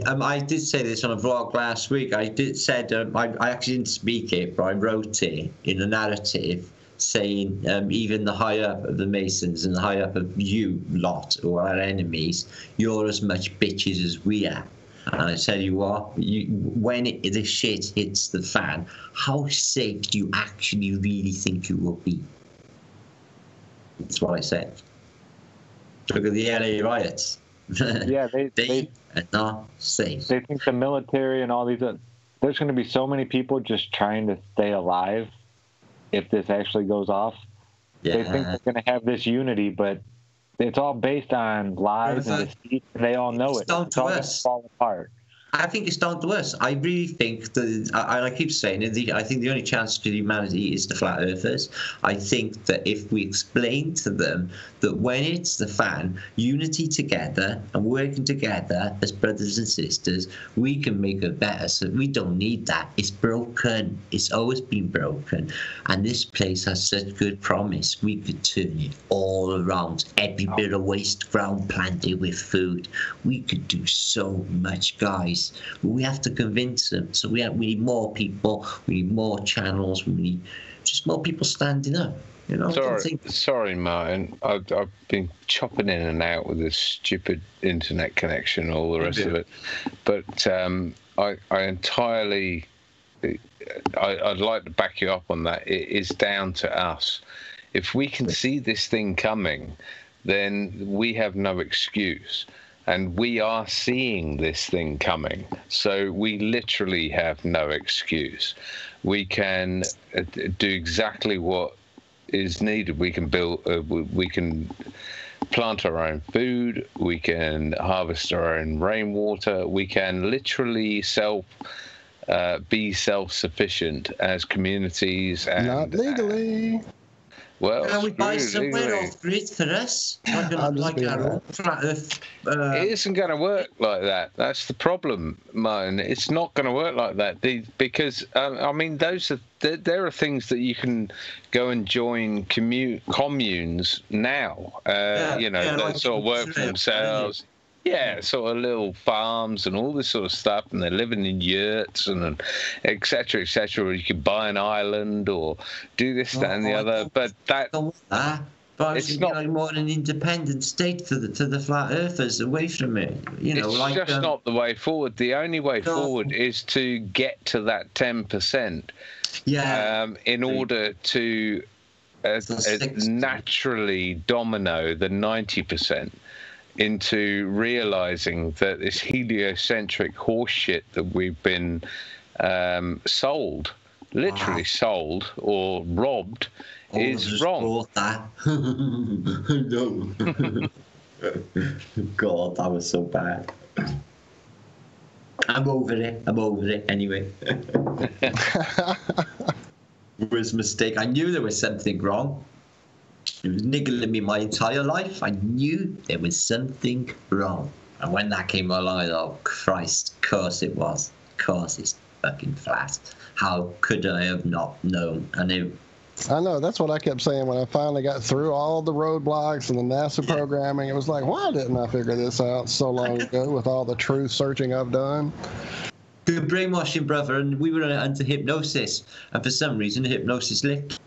I did say this on a vlog last week. I actually didn't speak it, but I wrote it in a narrative saying even the high up of the Masons and the high up of you lot, who are our enemies, you're as much bitches as we are. And I tell you what, when the shit hits the fan, how safe do you actually really think you will be? That's what I said. Look at the LA riots. Yeah, they are not safe. They think the military and all these... there's going to be so many people just trying to stay alive if this actually goes off. Yeah. They think they're going to have this unity, but it's all based on lies and deceit, and they all know it. It's all going to fall apart. I think it's down to us. I really think that, I keep saying it, I think the only chance for humanity is the flat earthers. I think that if we explain to them that when it's the fan, unity together and working together as brothers and sisters, we can make it better. So we don't need that. It's broken. It's always been broken. And this place has such good promise. We could turn it all around. Every bit of waste ground planted with food. We could do so much, guys. We have to convince them. So we need more people. We need more channels. We need just more people standing up. You know. Sorry, Martin. I've been chopping in and out with this stupid internet connection, all the rest of it. But I entirely. I'd like to back you up on that. It is down to us. If we can see this thing coming, then we have no excuse. And we are seeing this thing coming. So we literally have no excuse. We can do exactly what is needed. We can we can plant our own food. We can harvest our own rainwater. We can literally be self-sufficient as communities and not legally. Well, can we buy somewhere off grid for us? Like our own flat Earth. It isn't going to work like that. That's the problem, Martin. It's not going to work like that because I mean, there are things that you can go and join communes now. That sort of work for themselves. Yeah, sort of little farms and all this sort of stuff, and they're living in yurts and et cetera, et cetera. Or you could buy an island or do this, that, and the other. But it's not like more an independent state to the flat earthers away from it. It's just not the way forward. The only way forward is to get to that 10%. Yeah. In order to naturally domino the 90%. Into realizing that this heliocentric horseshit that we've been sold, literally sold or robbed, is wrong. No. God, that was so bad. I'm over it anyway. It was a mistake. I knew there was something wrong. It was niggling me my entire life. I knew there was something wrong. And when that came along, I thought, Christ, of course it was. Of course it's fucking flat. How could I have not known? I know, that's what I kept saying when I finally got through all the roadblocks and the NASA programming. It was like, why didn't I figure this out so long ago with all the truth searching I've done? Good brainwashing, brother, and we were under hypnosis. And for some reason, hypnosis lifted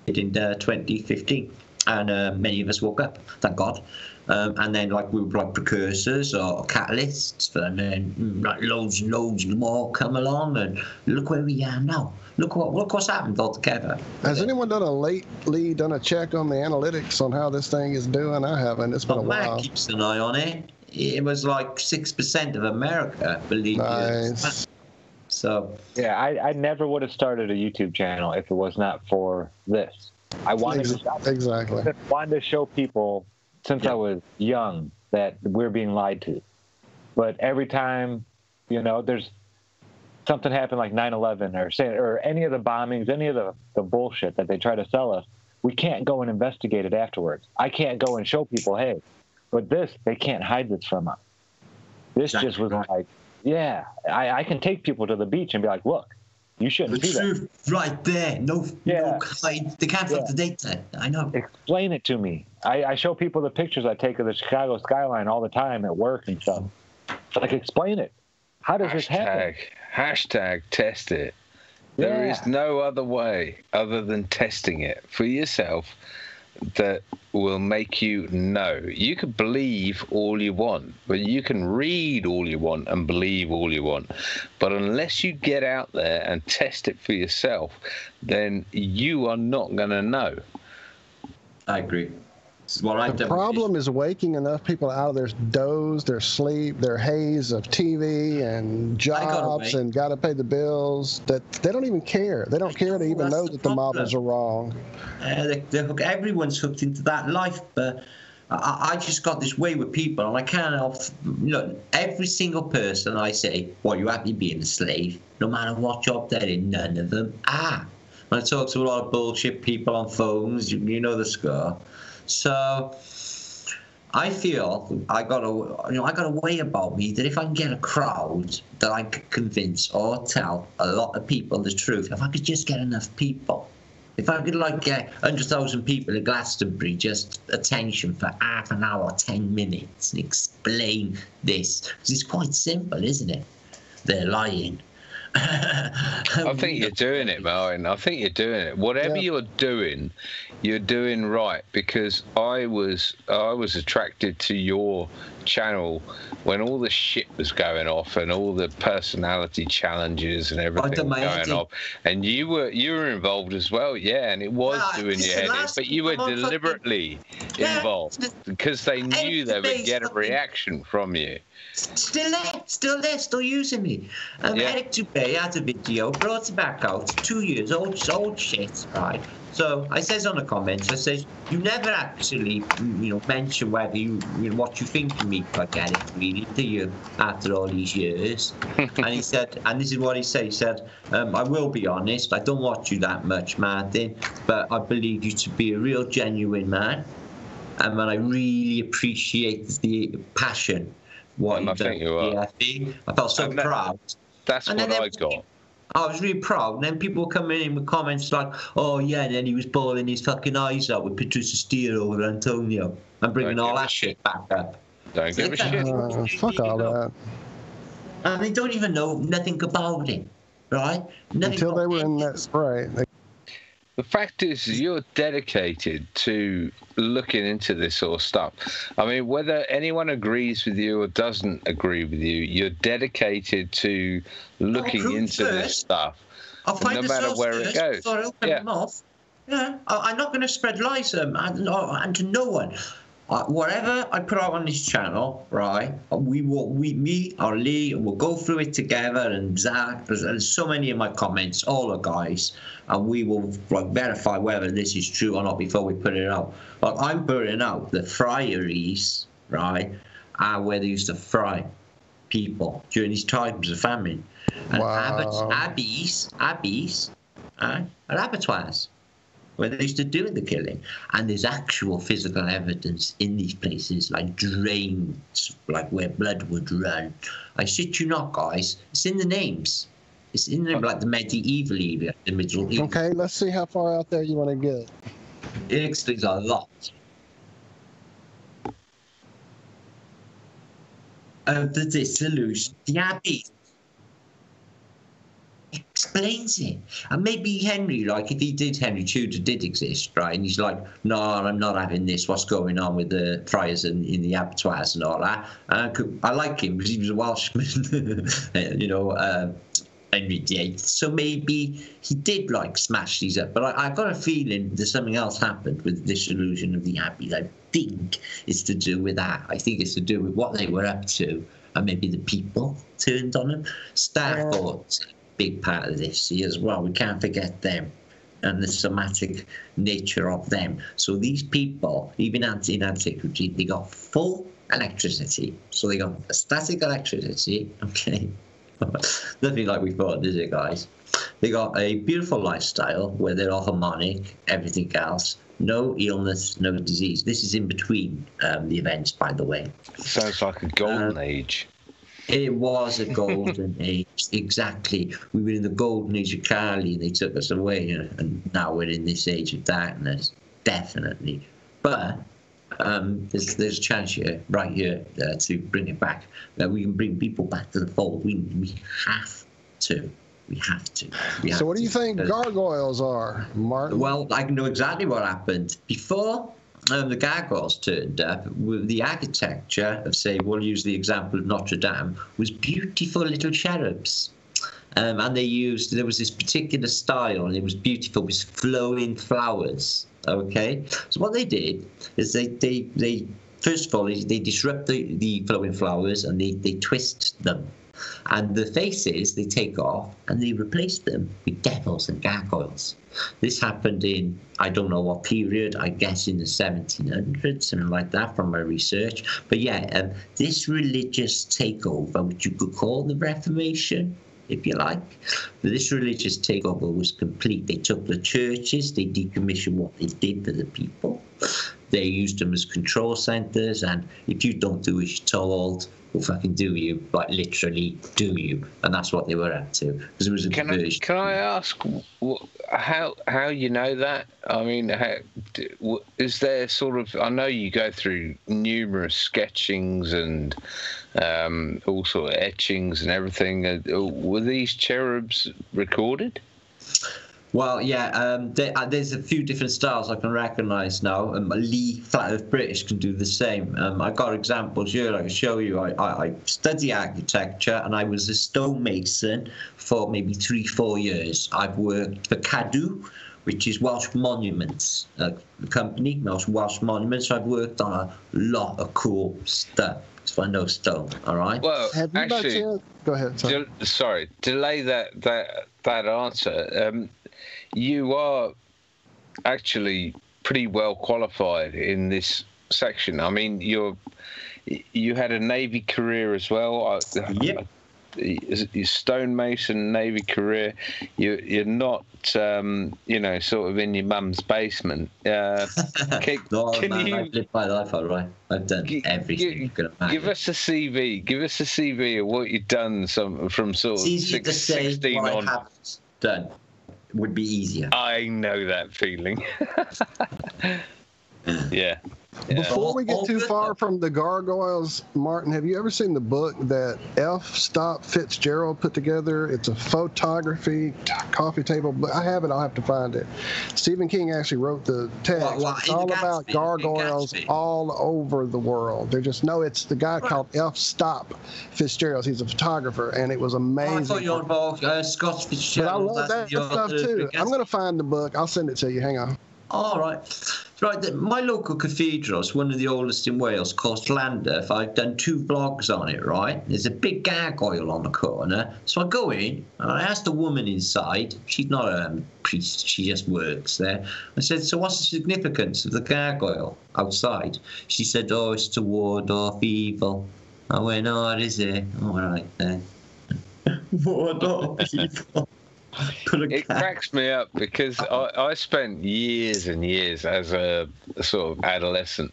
in 2015, and many of us woke up, thank God. And then we were like precursors or catalysts, and then loads and loads more come along, and look where we are now. Look what's happened altogether. Has anyone done a check on the analytics on how this thing is doing? I haven't. It's been a while. Matt keeps an eye on it. It was like 6% of America, believe me. Nice. So yeah, I never would have started a YouTube channel if it was not for this. I wanted to show people since I was young that we're being lied to. But every time, there's something happened like 9/11 or any of the bombings, any of the bullshit that they try to sell us, we can't go and investigate it afterwards. I can't go and show people, hey, but they can't hide this from us. This just was like. Yeah, I can take people to the beach and be like, look, you shouldn't do that. The truth right there. No hide. They can't have the data. I know. Explain it to me. I show people the pictures I take of the Chicago skyline all the time at work and stuff. Like, explain it. How does this happen? Hashtag test it. There is no other way other than testing it for yourself that will make you know. You can believe all you want, but you can read all you want and believe all you want. But unless you get out there and test it for yourself, then you are not going to know. I agree. The problem is waking enough people out of their doze, their sleep, their haze of TV and jobs and got to pay the bills that they don't even care. They don't care to even know that the models are wrong. Everyone's hooked into that life, but I just got this way with people, and I can't help. Every single person I say, "Well, you happy being a slave?" No matter what job they're in, none of them are. When I talk to a lot of bullshit people on phones, you know the score. So I feel I got a way about me that if I can get a crowd that I could convince or tell a lot of people the truth, if I could just get enough people, if I could get 100,000 people at Glastonbury just attention for half an hour, 10 minutes, and explain this, because it's quite simple, isn't it? They're lying. I think you're doing it, Martin. I think you're doing it. Whatever you're doing right, because I was attracted to your channel when all the shit was going off and all the personality challenges and everything going off, and you were involved as well, and it was doing your head in, but you were deliberately involved because they knew they would get a reaction from you. Still using me. Eric Dubé had a video, brought it back out, 2 years old shit, right? So I says on the comments, I says, you never actually, mention whether what you think of me, if I get it, really, do you, after all these years? And he said, and this is what he said, I will be honest, I don't watch you that much, Martin, but I believe you to be a real genuine man, and I really appreciate the passion, what you've done. I felt so proud. That's what I got. I was really proud, and then people were coming in with comments like, oh yeah, and then he was bawling his fucking eyes out with Patricia Steele over Antonio, and bringing all that shit back up. Don't give a shit. Fuck all that. And they don't even know nothing about it, right? Until they were in that, right. The fact is, you're dedicated to looking into this sort of stuff. I mean, whether anyone agrees with you or doesn't agree with you, you're dedicated to looking into this stuff, no matter where it goes. I'm not going to spread lies and to no one. Whatever I put out on this channel, right? Me or Lee, will go through it together, and Zach, there's so many of my comments, all the guys, and we will verify whether this is true or not before we put it out. Like, I'm putting out the friaries, right? Where they used to fry people during these times of famine, and abbeys, and abattoirs, where they used to do the killing. And there's actual physical evidence in these places, like drains, like where blood would run. I shit you not, guys. It's in the names. It's in them, like the medieval era, the Middle East. Okay, let's see how far out there you want to get. It explains a lot. Of the dissolution, the abbey explains it. And maybe Henry, like, if Henry Tudor did exist, right, and he's like, no, I'm not having this, what's going on with the friars in the abattoirs and all that. I like him because he was a Welshman, Henry VIII. So maybe he did, like, smash these up. But I've got a feeling there's something else happened with the dissolution of the abbey. I think it's to do with that. I think it's to do with what they were up to, and maybe the people turned on them. Starthorpe's big part of this as well. We can't forget them and the somatic nature of them. So these people, even in antiquity, they got full electricity. So they got static electricity, okay? Nothing like we thought, is it, guys? They got a beautiful lifestyle where they're all harmonic, everything else. No illness, no disease. This is in between the events, by the way. Sounds like a golden age. It was a golden age, exactly. We were in the golden age of Carly, and they took us away, and now we're in this age of darkness, definitely. But there's a chance here, right here, to bring it back. We can bring people back to the fold. We have to. We have to. So what do you think gargoyles are, Martin? Well, I know exactly what happened. Before the gargoyles turned up, the architecture of, say, we'll use the example of Notre Dame, was beautiful little cherubs. And there was this particular style, and it was beautiful, with flowing flowers. Okay? So what they did is they first of all, they disrupt the flowing flowers, and they twist them. And the faces they take off, and they replace them with devils and gargoyles. This happened in, I don't know what period, I guess in the 1700s, something like that from my research. But yeah, this religious takeover, which you could call the Reformation, if you like, this religious takeover was complete. They took the churches, they decommissioned what they did for the people. They used them as control centers, and if you don't do as you're told, we'll fucking do you, like literally do you. And that's what they were up to, because it was a diversion. Can I ask how you know that? I mean, is there sort of, I know you go through numerous sketchings and all sort of etchings and everything. Were these cherubs recorded? Well, yeah, there's a few different styles I can recognise now. Lee, Flat Earth British, can do the same. I got examples here I can show you. I study architecture, and I was a stonemason for maybe 3-4 years. I've worked for Cadw, which is Welsh Monuments, a company, Welsh Monuments. I've worked on a lot of cool stuff. So I know stone, all right? Well, actually, go ahead. Sorry, delay that answer. You are actually pretty well qualified in this section. I mean, you had a Navy career as well. Yep. Your stonemason Navy career. You're not, sort of in your mum's basement. No, man, I've lived my life all right. I've done everything you can imagine. Give us a CV. Give us a CV of what you've done from sort of 16 on. I haven't done would be easier. I know that feeling. Yeah. Before we get too far from the gargoyles, Martin, have you ever seen the book that F. Stop Fitzgerald put together? It's a photography coffee table book. I have it. I'll have to find it. Stephen King actually wrote the text. It's all about gargoyles all over the world. It's the guy called F. Stop Fitzgerald. He's a photographer, and it was amazing. I thought you were involved Scott Fitzgerald. But I love that stuff too. I'm going to find the book. I'll send it to you. Hang on. All right. Right, my local cathedral is one of the oldest in Wales, called Llandaff. I've done 2 vlogs on it, right? There's a big gargoyle on the corner. So I go in, and I asked the woman inside. She's not a priest, she just works there. I said, so what's the significance of the gargoyle outside? She said, oh, it's to ward off evil. I went, oh, is it? All right, then. Ward off evil. It cracks me up because I spent years and years as a sort of adolescent.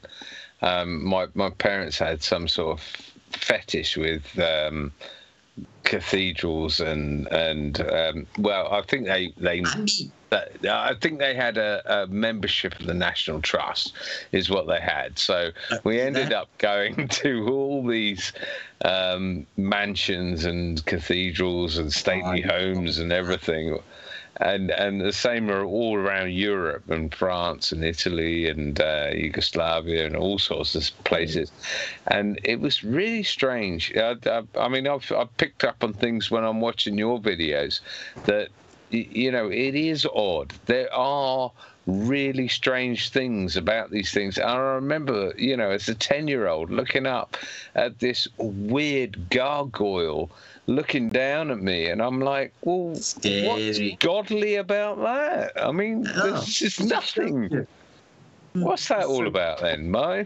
My parents had some sort of fetish with cathedrals and I think they had a membership of the National Trust is what they had. So we ended up going to all these mansions and cathedrals and stately homes and everything. And the same are all around Europe and France and Italy and Yugoslavia and all sorts of places. And it was really strange. I mean, I've picked up on things when I'm watching your videos that, it is odd. There are really strange things about these things. And I remember, as a 10-year-old looking up at this weird gargoyle looking down at me, and I'm like, well, what's godly about that? I mean, there's just nothing. What's that all about then, Mo?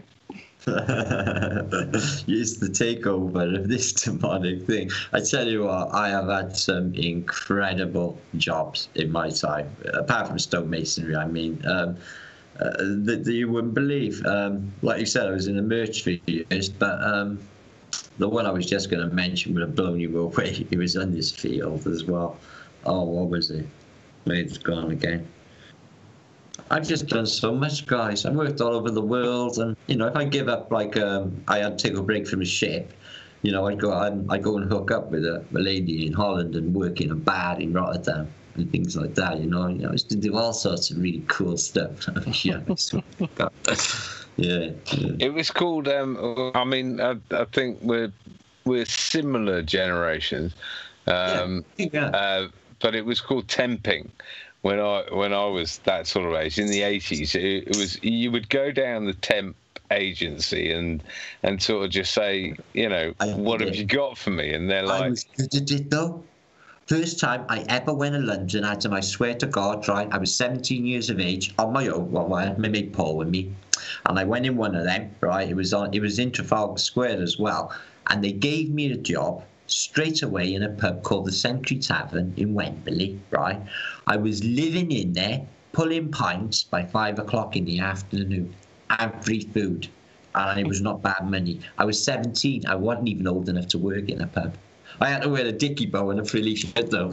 It's the takeover of this demonic thing. I tell you what, I have had some incredible jobs in my time, apart from stonemasonry, I mean, that you wouldn't believe. Like you said, I was in the merch for years, but the one I was just going to mention would have blown you away. It was in this field as well. Oh, what was it? It's gone again. I've just done so much, guys. I worked all over the world, and if I give up, like I had to take a break from a ship, I'd go and hook up with a lady in Holland and work in a bar in Rotterdam and things like that. I used to do all sorts of really cool stuff. Yeah. It was called. I mean, I think we're similar generations, but it was called temping. When I was that sort of age in the 80s, it was you would go down the temp agency and sort of just say, what have you got for me? And they're like, I was good at it though. First time I ever went to London, I swear to God, right? I was 17 years of age on my own. Well, I had my mate Paul with me, and I went in one of them. Right, it was in Trafalgar Square as well, and they gave me a job straight away in a pub called the Century Tavern in Wembley, right? I was living in there, pulling pints by 5 o'clock in the afternoon, and free food, and it was not bad money. I was 17. I wasn't even old enough to work in a pub. I had to wear a dicky bow and a frilly shirt though.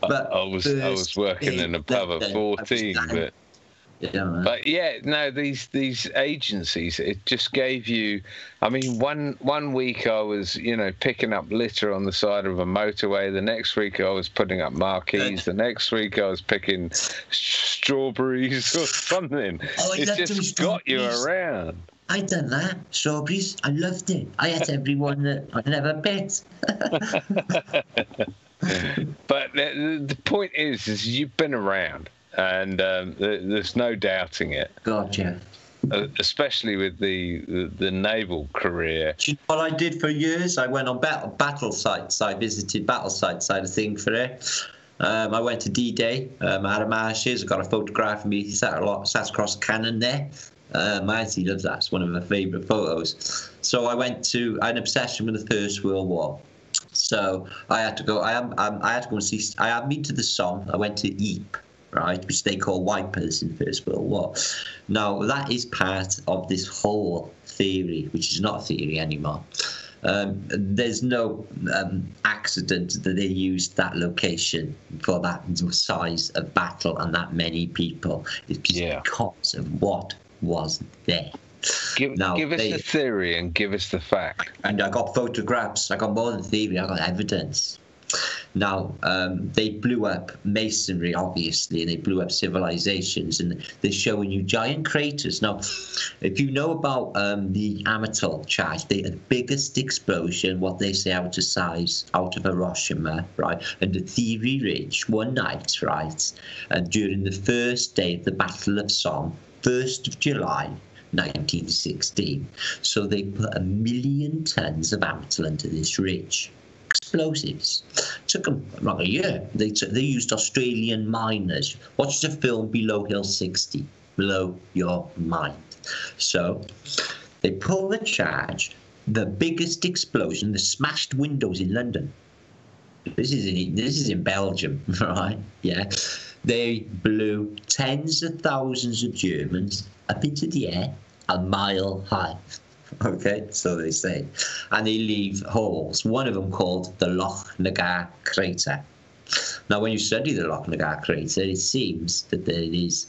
But I was working in a pub at 14, but. Yeah, but these agencies, it just gave you. I mean, one week I was picking up litter on the side of a motorway. The next week I was putting up marquees. The next week I was picking strawberries or something. It just got you around. I done that. Strawberries. I loved it. I ate every one that I never bet. But the point is you've been around. And there's no doubting it. Gotcha. Especially with the naval career. Do you know what I did for years? I went on battle sites. I visited battle sites side of thing for it. I went to D-Day. I had a marches. I got a photograph of me sat across the cannon there. My auntie loves that. It's one of her favourite photos. So I had an obsession with the First World War. So I had to go. I had to go and see. I had been to the Somme. I went to Ypres, right, which they call wipers in the First World War. Now that is part of this whole theory, which is not a theory anymore. There's no accident that they used that location for that size of battle and that many people. It's because of what was there. Give us the theory and give us the fact. And I got photographs. I got more than theory. I got evidence. Now, they blew up masonry, obviously, and they blew up civilizations, and they're showing you giant craters. Now, if you know about the Amatil charge, the biggest explosion, what they say out of Hiroshima, right, and the Theory Ridge, one night, right, and during the first day of the Battle of Somme, 1st of July, 1916. So they put 1 million tons of Amatil into this ridge. Explosives. Took them like a year. They used Australian miners. Watch the film Below Hill 60. Blow your mind. So they pull the charge. The biggest explosion. The smashed windows in London. This is in Belgium, right? Yeah. They blew tens of thousands of Germans up into the air, a mile high. Okay, so they say. And they leave holes, one of them called the Loch Nagar crater. Now, when you study the Loch Nagar crater, it seems that there is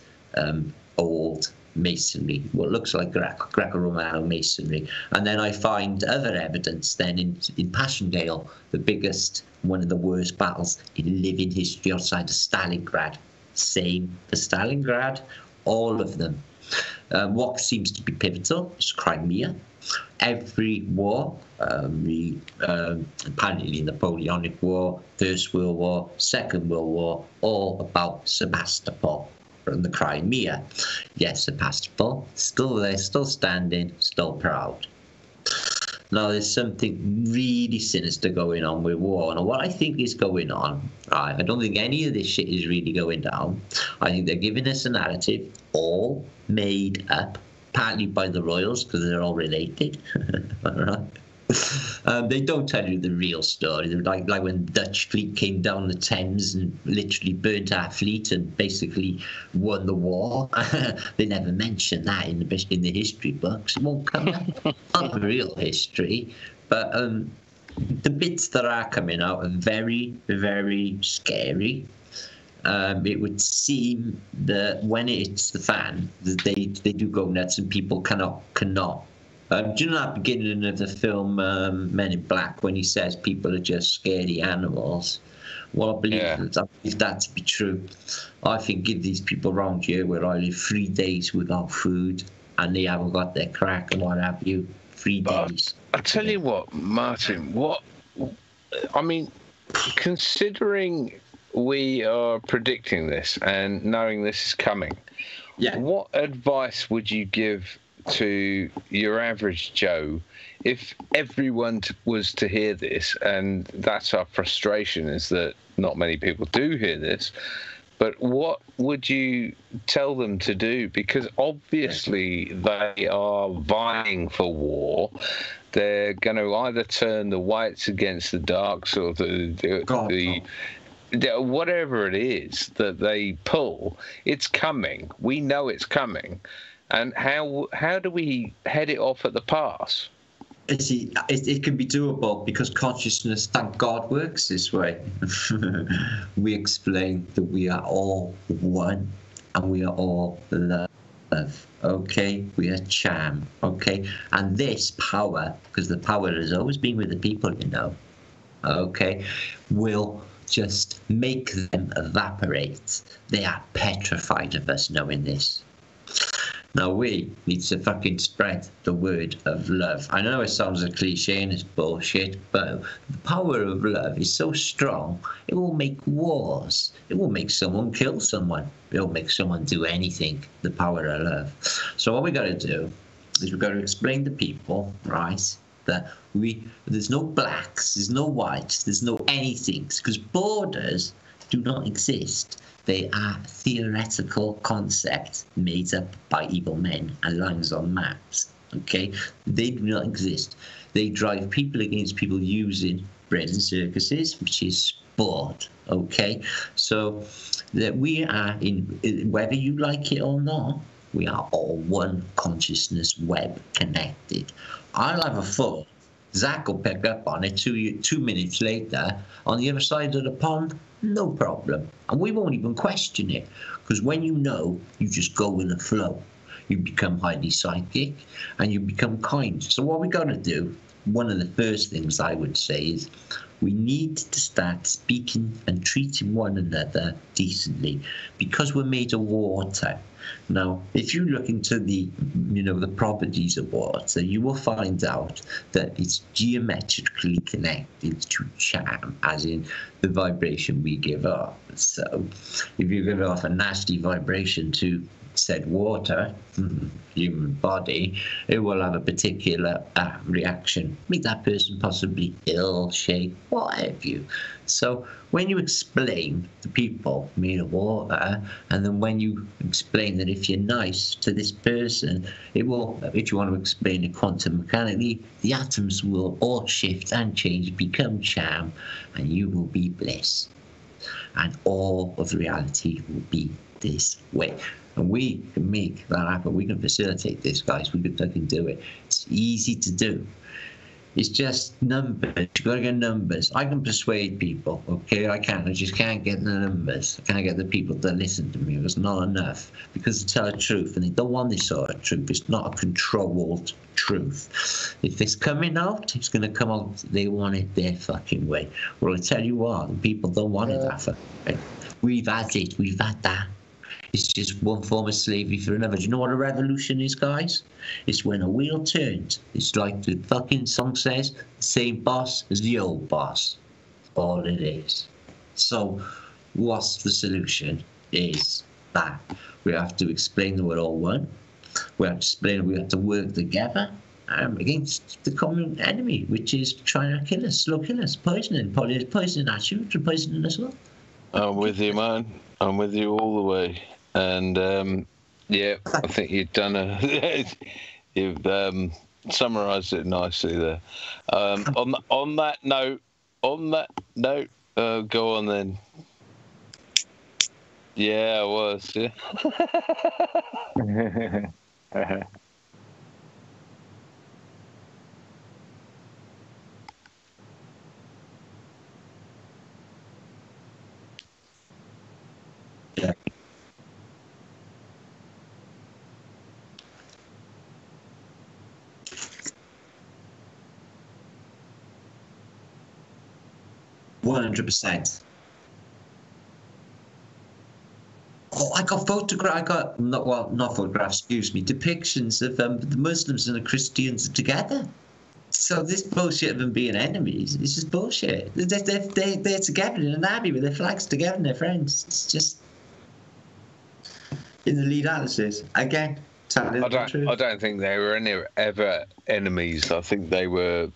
old masonry, what looks like Greco-Romano masonry. And then I find other evidence then in Passchendaele, the biggest, one of the worst battles in living history outside of Stalingrad. Same for Stalingrad, all of them. What seems to be pivotal is Crimea. Every war, apparently Napoleonic War, First World War, Second World War, all about Sebastopol and the Crimea. Yes, Sebastopol, still there, still standing, still proud. Now, there's something really sinister going on with war. Now, what I think is going on, right, I don't think any of this shit is really going down. I think they're giving us a narrative all made up, partly by the royals, because they're all related. They don't tell you the real story. They're like when the Dutch fleet came down the Thames and literally burnt our fleet and basically won the war. They never mention that in the history books. It won't come up. Not real history, but the bits that are coming out are very, very scary. It would seem that when it hits the fan, that they do go nuts and people cannot. Do you know that beginning of the film Men in Black when he says people are just scaredy animals? Well, I believe that to be true. I think give these people around here where I live 3 days without food and they haven't got their crack and what have you. 3 days. I tell you what, Martin, considering we are predicting this and knowing this is coming, what advice would you give to your average Joe if everyone was to hear this? And that's our frustration, is that not many people do hear this. But what would you tell them to do? Because obviously they are vying for war. They're going to either turn the whites against the darks or the whatever it is that they pull. It's coming. We know it's coming. And how do we head it off at the pass? It can be doable because consciousness, thank God, works this way. We explain that we are all one and we are all love. Okay, we are charm. Okay, and this power, because the power has always been with the people, you know. Okay, will just make them evaporate. They are petrified of us knowing this. Now we need to fucking spread the word of love. I know it sounds a cliche and it's bullshit, but the power of love is so strong, it will make wars. It will make someone kill someone. It will make someone do anything, the power of love. So what we got to do is we've got to explain to people, right, that there's no blacks, there's no whites, there's no anything, because borders do not exist. They are theoretical concepts made up by evil men and lines on maps. Okay, they do not exist. They drive people against people using bread and circuses, which is sport. Okay, so that we are in, whether you like it or not, we are all one consciousness web connected. I'll have a phone. Zach will pick up on it 2 minutes later on the other side of the pond, no problem. And we won't even question it, because when you know, you just go with the flow. You become highly psychic and you become kind. So what we got to do, one of the first things I would say is we need to start speaking and treating one another decently, because we're made of water. Now, if you look into the properties of water, you will find out that it's geometrically connected to charm, as in the vibration we give off. So if you give off a nasty vibration to said water, human body, it will have a particular reaction, make that person possibly ill, shake, what have you. So when you explain to people made of water, and then when you explain that if you're nice to this person, it will, if you want to explain it quantum mechanically, the atoms will all shift and change, become charm, and you will be bliss. And all of reality will be this way. And we can make that happen. We can facilitate this, guys. We can fucking do it. It's easy to do. It's just numbers. You've got to get numbers. I can persuade people, okay? I can. I just can't get the numbers. I can't get the people to listen to me. It's not enough. Because they tell the truth, and they don't want this sort of truth. It's not a controlled truth. If it's coming out, it's going to come out. They want it their fucking way. Well, I tell you what, the people don't want it that fucking way. We've had it. We've had that. It's just one form of slavery for another. Do you know what a revolution is, guys? It's when a wheel turns. It's like the fucking song says, the same boss as the old boss. All it is. So what's the solution? Is that we have to explain that we're all one. We have to explain we have to work together against the common enemy, which is trying to kill us, slow kill us, poisoning our children, poisoning us all. I'm with you, man. I'm with you all the way. And yeah, I think you've done you've summarised it nicely there. On that note, go on then. Yeah, I was. Yeah. Yeah. %. Oh, I got not photographs, excuse me, depictions of the Muslims and the Christians together. So this bullshit of them being enemies, it's just bullshit. They're together in an army with their flags together and their friends. It's just in the lead analysis again. I don't think they were ever enemies. I think they were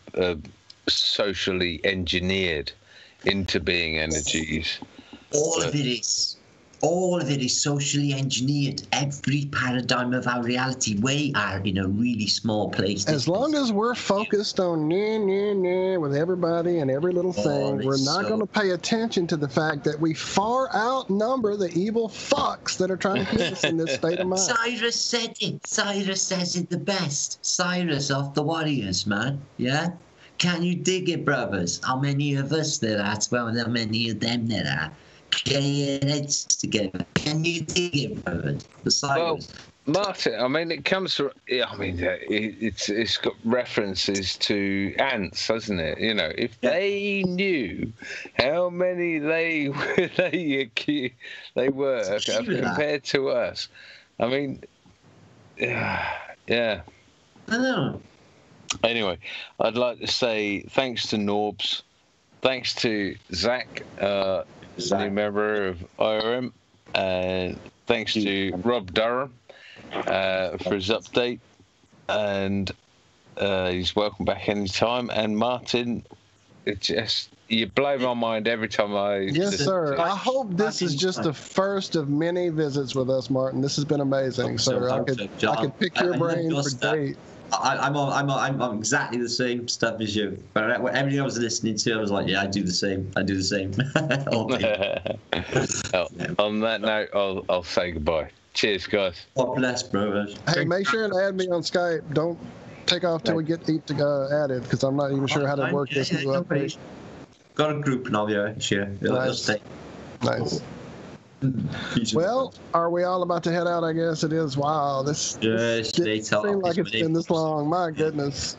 socially engineered into being energies. All of it is socially engineered. Every paradigm of our reality, we are in a really small place. As long as we're focused on with everybody and every little thing, we're not going to pay attention to the fact that we far outnumber the evil fucks that are trying to keep us in this state of mind. Cyrus said it. Cyrus says it the best. Cyrus of the Warriors, man. Yeah? Can you dig it, brothers? How many of us there are? Well, how many of them there are? Get your heads together. Can you dig it, brothers? Well, Martin, I mean, it comes from. I mean, it's got references to ants, hasn't it? You know, if they knew how many they were compared to us, I mean, yeah. I know. Anyway, I'd like to say thanks to Norbz, thanks to Zach, new member of IRM, and thanks to Rob Durham for his update, and he's welcome back anytime. And Martin, it's just You blow my mind every time I. Yes, sir. I hope this is just the first of many visits with us, Martin. This has been amazing, sir. I could pick your brain for days. I'm exactly the same stuff as you. But everything I was listening to, I was like, yeah, I do the same. All day. On that note, I'll say goodbye. Cheers, guys. God bless, brothers. Hey, make sure and add me on Skype. Don't take off till we get added, because I'm not even sure how to work this new update. Got a group now, yeah, sure. Nice. Well, are we all about to head out? I guess it is. Wow, this didn't seem like it's been this long. My goodness.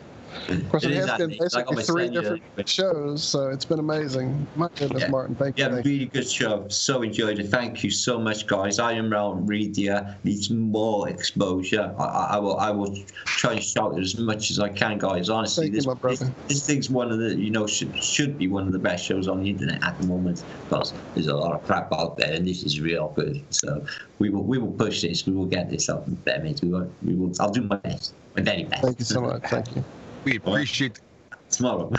Of course, it has been basically 3 different shows, so it's been amazing. My goodness, Martin, thank you. Yeah, really good show. So enjoyed it. Thank you so much, guys. I am around Media. Needs more exposure. I will try and shout it as much as I can, guys. Honestly, this thing's one of the should be one of the best shows on the internet at the moment, because there's a lot of crap out there, and this is real good. So we will push this. We will get this up there, mate. We will. I'll do my best. My very best. Thank you so much. Thank you. We appreciate tomorrow.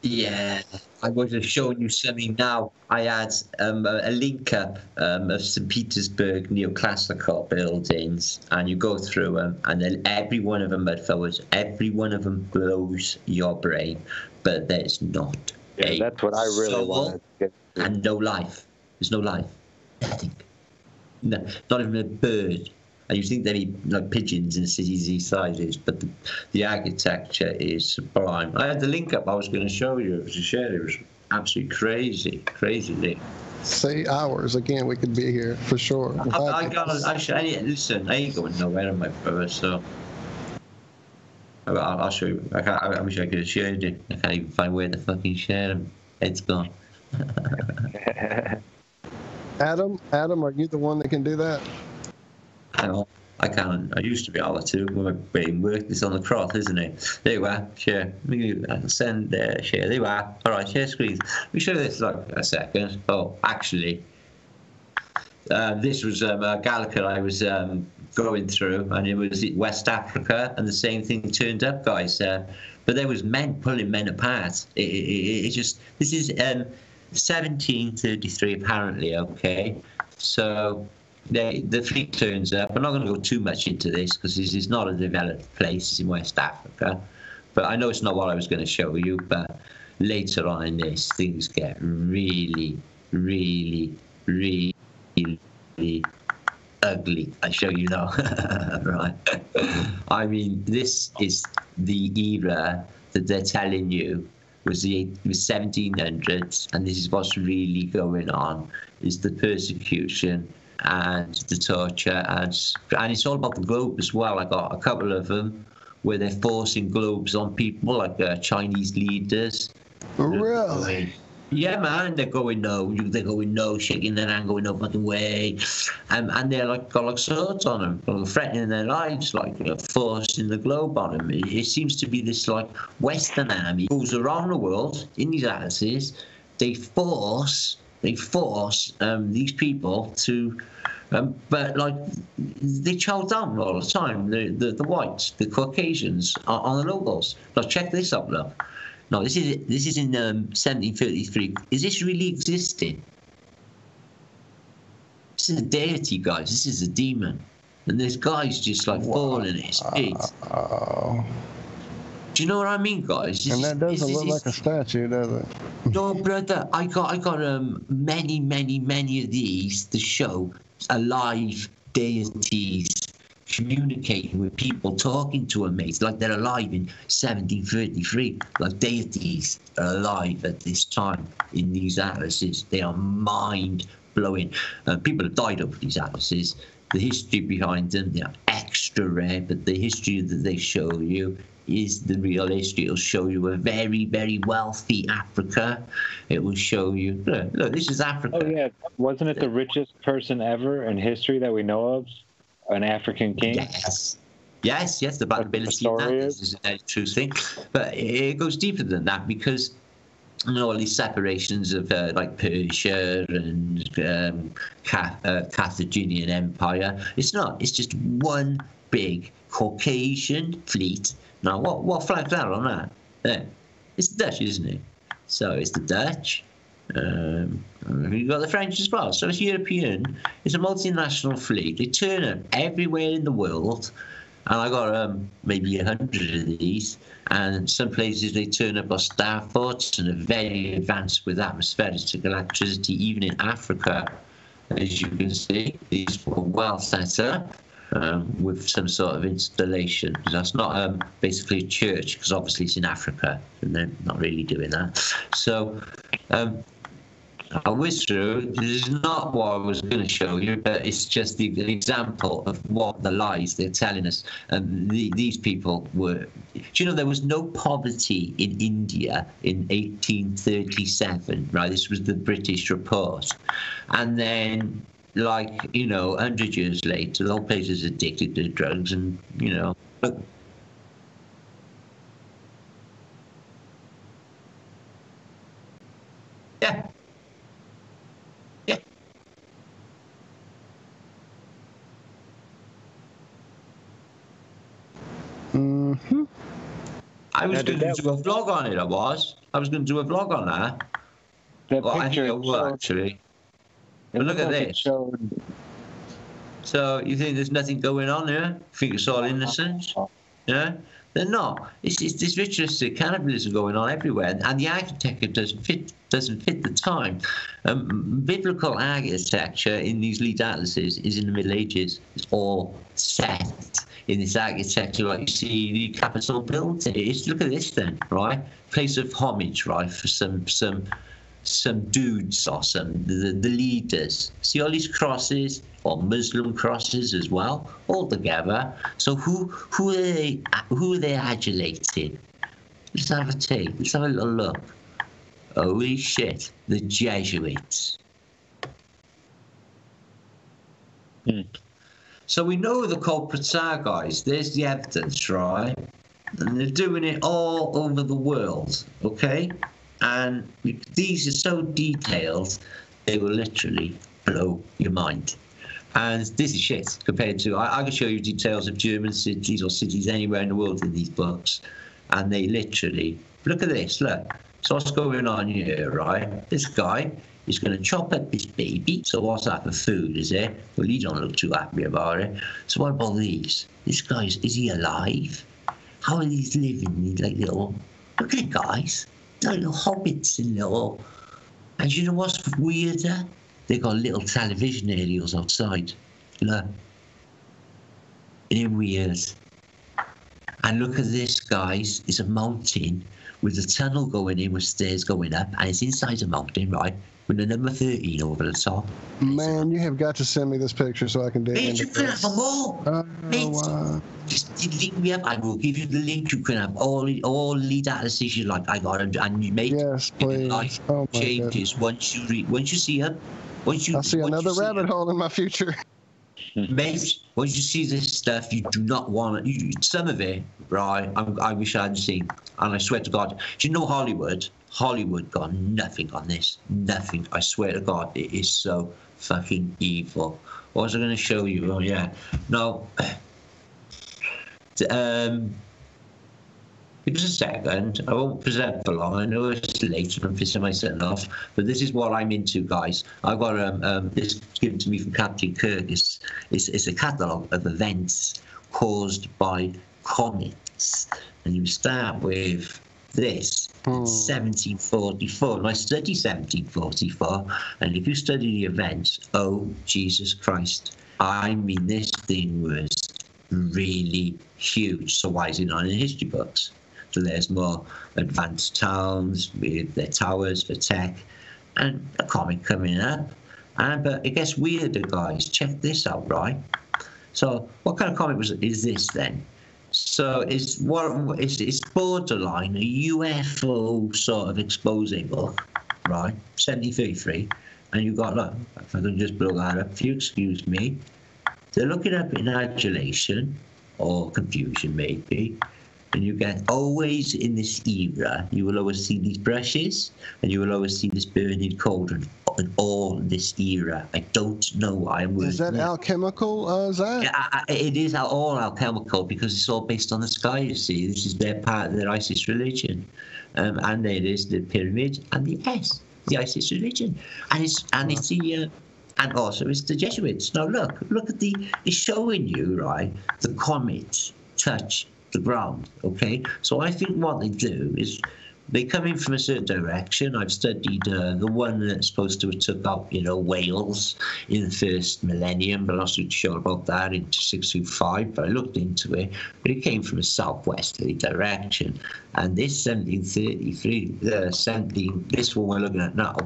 Yeah, I was just showing you something now. I had a link up of St. Petersburg neoclassical buildings, and you go through them, and then every one of them, bedfellows, every one of them blows your brain, but there's not that's what I really want to get to. And no life. There's no life. Nothing. No, not even a bird. And you think there'd be like pigeons in cities these sizes, but the architecture is sublime. I had the link up I was going to show you to share. It was absolutely crazy. Say hours again. We could be here for sure. Listen, I ain't going nowhere, my brother. So I'll show you. I wish I could have shared it. I can't even find where to fucking share them. It's gone. Adam, are you the one that can do that? I can't. I used to be able to. My brain work is on the cross, isn't it? There you are. Share. Send share. There you are. All right. Share screen. Let me show you this like a second. Oh, actually, this was a Gallica I was going through, and it was West Africa, and the same thing turned up, guys. But there was men pulling men apart. It just. This is 1733 apparently. Okay, so. The fleet turns up. I'm not going to go too much into this because this is not a developed place. It's in West Africa. But I know it's not what I was going to show you. But later on in this, things get really, really, really, really ugly. I show you now. Right. I mean, this is the era that they're telling you was the 1700s. And this is what's really going on, is the persecution and the torture, and it's all about the globe as well. I got a couple of them where they're forcing globes on people, like Chinese leaders. Really? Yeah, man. They're going no, shaking their hand, going no fucking way, and they're got swords on them, threatening their lives, forcing the globe on them. It seems to be this Western army goes around the world in these atlases. They force these people to, but they chow down all the time. The whites, the Caucasians, on the locals. Now check this out, look. No, this is in 1733. Is this really existing? This is a deity, guys. This is a demon, and this guy's just falling at his feet. Do you know what I mean, guys? That doesn't look like a statue, does it? No, brother. I got many of these to show alive deities communicating with people, talking to them, mates, like they're alive in 1733. Like deities are alive at this time in these atlases. They are mind-blowing. People have died over these atlases. The history behind them, they are extra rare, but the history that they show you is the real history. It'll show you a very, very wealthy Africa. It will show you, look, this is Africa. Oh, yeah. Wasn't it the richest person ever in history that we know of? An African king? Yes. Yes, the bankability in that is a true thing. But it goes deeper than that because all these separations of like Persia and Carthaginian Empire. It's not. It's just one big Caucasian fleet. Now, what flag's that on that? There. It's the Dutch, isn't it? So it's the Dutch. You've got the French as well. So it's European. It's a multinational fleet. They turn up everywhere in the world. And I got maybe 100 of these. And some places they turn up on starports and are very advanced with atmospheric electricity, even in Africa. As you can see, these were well set up with some sort of installation. That's not basically a church, because obviously it's in Africa, and they're not really doing that. So I whizzed through. This is not what I was going to show you, but it's just an example of what the lies they're telling us. These people were... Do you know there was no poverty in India in 1837, right? This was the British report. And then, 100 years later, the whole place is addicted to drugs and, Yeah. Mm-hmm. I was going to do a vlog on it. I was going to do a vlog on that. Well, I think I will, actually. But look at this. So you think there's nothing going on here? You think it's all innocent? Yeah? They're not. It's this ritualistic cannibalism going on everywhere, and the architecture doesn't fit the time. Biblical architecture in these lead atlases is in the Middle Ages. It's all set in this architecture, like you see the Capitol building. Look at this then, right? Place of homage, right, for some dudes or the leaders. See all these crosses, or Muslim crosses as well, all together. So who are they adulating? Let's have a take. Let's have a little look. Holy shit, the Jesuits. So we know the culprits are, guys. There's the evidence, right? And they're doing it all over the world, okay? And these are so detailed, they will literally blow your mind. And this is shit compared to... I can show you details of German cities or cities anywhere in the world in these books. And they literally... Look at this, look. So what's going on here, right? This guy is going to chop up this baby. So what's that for food, is it? Well, he don't look too happy about it. So what about these? This guy, is he alive? How are these living? These like little... Look at it, guys. They're little hobbits and little... And you know what's weirder? They got little television aerials outside. Look. Isn't it weird? And look at this, guys. It's a mountain with a tunnel going in with stairs going up, and it's inside a mountain, right? With the number 13 over the top. Man, you have got to send me this picture so I can dig into you can have them all. wow. Just link me up. I will give you the link. You can have all lead atlases you like. I got them, and you make yes, please. Life changes once you see them. I see another rabbit hole in my future. Mate, once you see this stuff, you do not want it. Some of it, right, I wish I hadn't seen. And I swear to God, do you know Hollywood? Hollywood got nothing on this. Nothing. I swear to God, it is so fucking evil. What was I going to show you? Oh, yeah. No. Give us a second. I won't present for long. I know it's late and I'm pissing myself off, but this is what I'm into, guys. I've got this given to me from Captain Kirk. It's a catalogue of events caused by comets, and you start with this. 1744, and I study 1744, and if you study the events, oh Jesus Christ, I mean, this thing was really huge. So why is it not in history books? So there's more advanced towns with their towers for tech, and a comic coming up. But it gets weirder, guys. Check this out, right? So what kind of comic is this then? So it's borderline a UFO sort of expose book, right? 1733, and you got, look, if I can just blow that up, if you excuse me, they're looking up in adulation, or confusion maybe. And you get always in this era, you will always see these brushes, and you will always see this burning cauldron in all this era. I don't know why I'm Is that alchemical, Zach? Yeah, it is all alchemical because it's all based on the sky, you see. This is their part of their Isis religion. And there is the pyramid and the Isis religion. And it's the and also it's the Jesuits. Now look at it's showing you, right, the comets touch the ground, okay? So I think what they do is they come in from a certain direction. I've studied the one that's supposed to have took out, Wales in the first millennium, but I'm not so sure about that in 625, but I looked into it. But it came from a southwesterly direction. And this 1733, this one we're looking at now,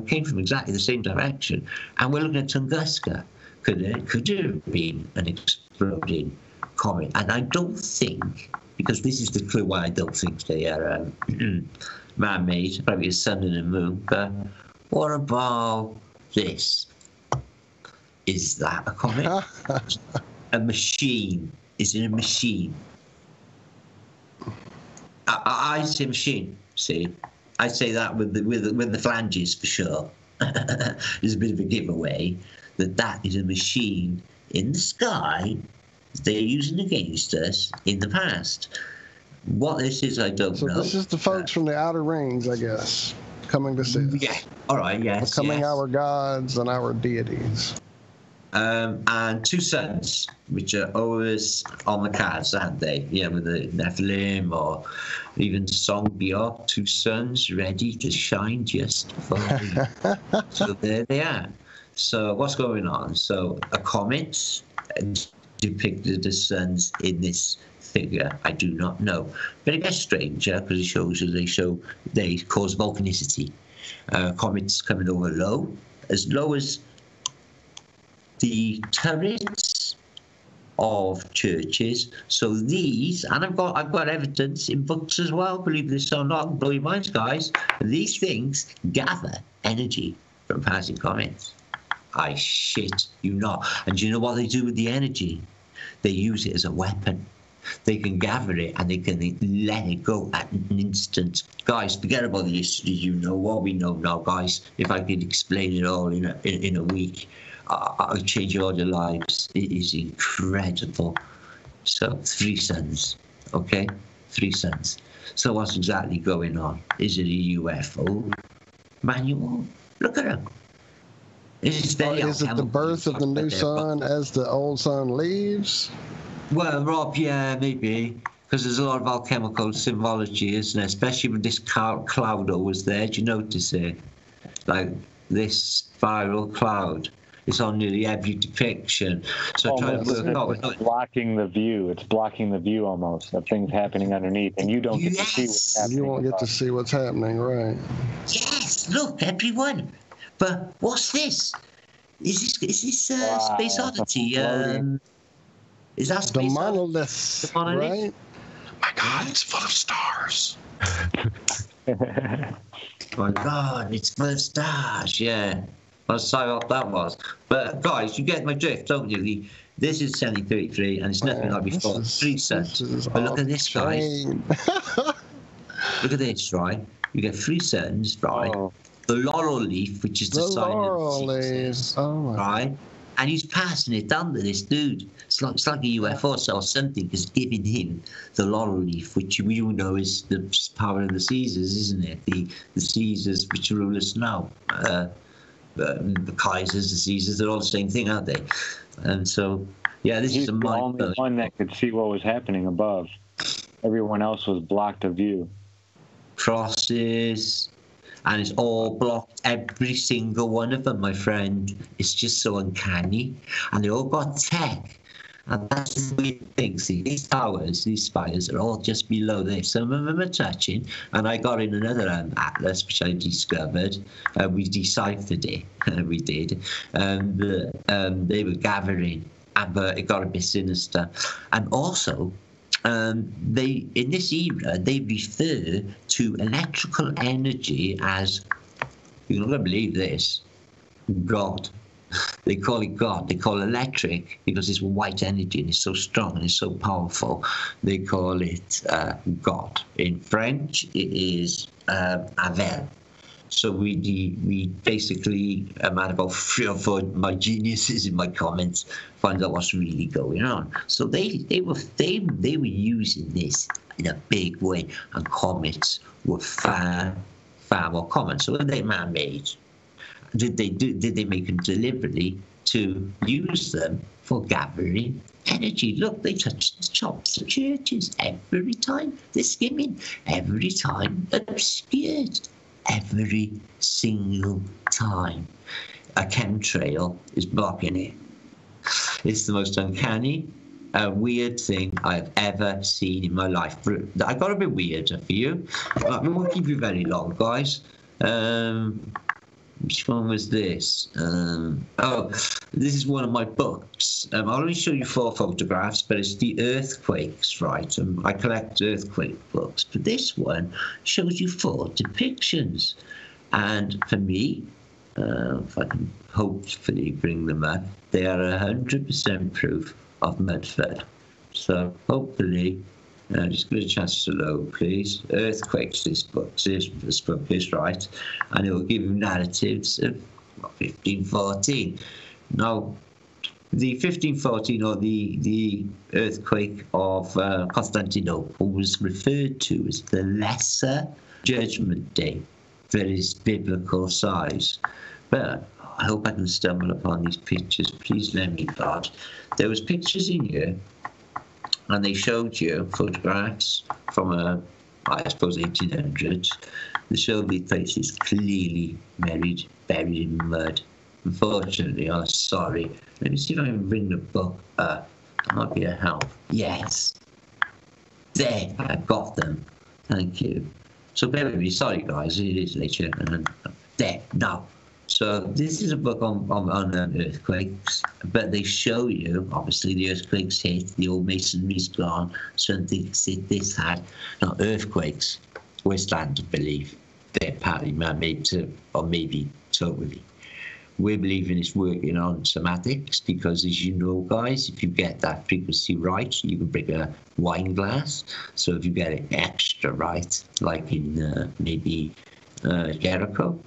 came from exactly the same direction. And we're looking at Tunguska. Could have been an exploding comet? And I don't think, because this is the clue why I don't think they are man-made, probably a sun and a moon, but what about this? Is that a comet? A machine? Is it a machine? I say machine, see? I'd say that with the flanges for sure. There's a bit of a giveaway that is a machine in the sky they're using against us in the past. What this is, I don't know. So this is the folks from the outer rings, I guess, coming to see us. Yeah. All right. Yes. Becoming our gods and our deities. And two suns, which are always on the cards, aren't they? Yeah, with the Nephilim or even Song Biok, two suns ready to shine just for you. So there they are. So what's going on? So a comet depicted as suns in this figure, I do not know. But it gets stranger because it shows you they cause volcanicity. Comets coming over low as the turrets of churches. So these, and I've got evidence in books as well, believe this or not, blow your minds, guys. These things gather energy from passing comets. I shit you not. And do you know what they do with the energy? They use it as a weapon. They can gather it and they can let it go at an instant. Guys, forget about the history. You know what we know now, guys. If I could explain it all in a week, I'll change all your lives. It is incredible. So 3 suns, okay? 3 suns. So what's exactly going on? Is it a UFO manual? Look at them. Is it the birth of the new sun as the old sun leaves? Well, Rob, yeah, maybe. Because there's a lot of alchemical symbology, isn't there? Especially when this cloud was there. Do you notice it? Like this spiral cloud. It's on nearly every depiction. So it's blocking the view. It's blocking the view almost of things happening underneath, and you don't get to see what's happening. You won't get to see what's happening, right? Yes, look, everyone. But what's this? Is this Space Oddity? Is that Space the monolith? The monolith? Right? My God, it's full of stars. My God, it's full of stars. Yeah. That's how that was. But guys, you get my drift, don't you? This is 1733, and it's nothing like before. 3 suns. But look at this, guys. Look at this, right? You get 3 suns, right? Oh. The laurel leaf, which is the sign of Jesus, right? And he's passing it down to this dude. It's like a UFO or something is giving him the laurel leaf, which we all know is the power of the Caesars, isn't it? The Caesars which rule us now. The Kaisers, the Caesars, they're all the same thing, aren't they? And so, yeah, this is the only one that could see what was happening above. Everyone else was blocked of view. Crosses, and it's all blocked, every single one of them, my friend. It's just so uncanny. And they all got tech. And that's the weird thing. See, these towers, these spires are all just below this. Some of them are touching. And I got in another atlas, which I discovered. We deciphered it. We did. They were gathering. But it got a bit sinister. And also, in this era, they refer to electrical energy as, you're not going to believe this, God. They call it God. They call it electric because it's white energy and it's so strong and it's so powerful. They call it God. In French, it is Avel. So we basically, out about 3 or 4 my geniuses in my comments, find out what's really going on. So they were using this in a big way, and comets were far more common. So were they man-made? Did they make them deliberately to use them for gathering energy? Look, they touch the tops of churches every time. They're skimming every time, obscured every single time. A chemtrail is blocking it. It's the most uncanny, weird thing I've ever seen in my life. I got a bit weirder for you. I won't keep you very long, guys. Which one was this? This is one of my books. I'll only show you 4 photographs, but it's the earthquakes, right? I collect earthquake books, but this one shows you 4 depictions. And for me, if I can hopefully bring them up, they are 100% proof of mudflood. So hopefully, just give it a chance to load, please. Earthquakes, this book is, right? And it will give you narratives of 1514. Now, the 1514, or the earthquake of Constantinople, was referred to as the Lesser Judgment Day for its biblical size. But I hope I can stumble upon these pictures. Please let me, God. There was pictures in here, and they showed you photographs from I suppose 1800s. They showed these places clearly buried in mud. Unfortunately, I'm sorry. Let me see if I can bring the book up. That might be a help. Yes. There, I've got them. Thank you. So bear with me. Sorry, guys. It is later. And there, now. So this is a book on earthquakes, but they show you, obviously, the earthquakes hit, the old masonry's gone, something this had. Now, earthquakes, we're starting to believe they're partly man-made too, or maybe totally. We're believing it's working on somatics because, as you know, guys, if you get that frequency right, you can break a wine glass. So if you get it extra right, like in maybe Jericho,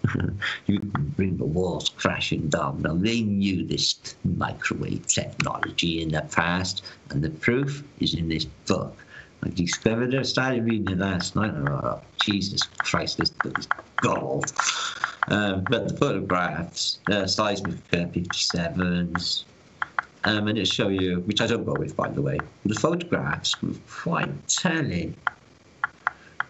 you can bring the walls crashing down. Now, they knew this microwave technology in the past, and the proof is in this book. I discovered it, started reading it last night, and oh, Jesus Christ, this book is gold. But the photographs, seismic 57s, and it'll show you, which I don't go with, by the way. The photographs were quite telling.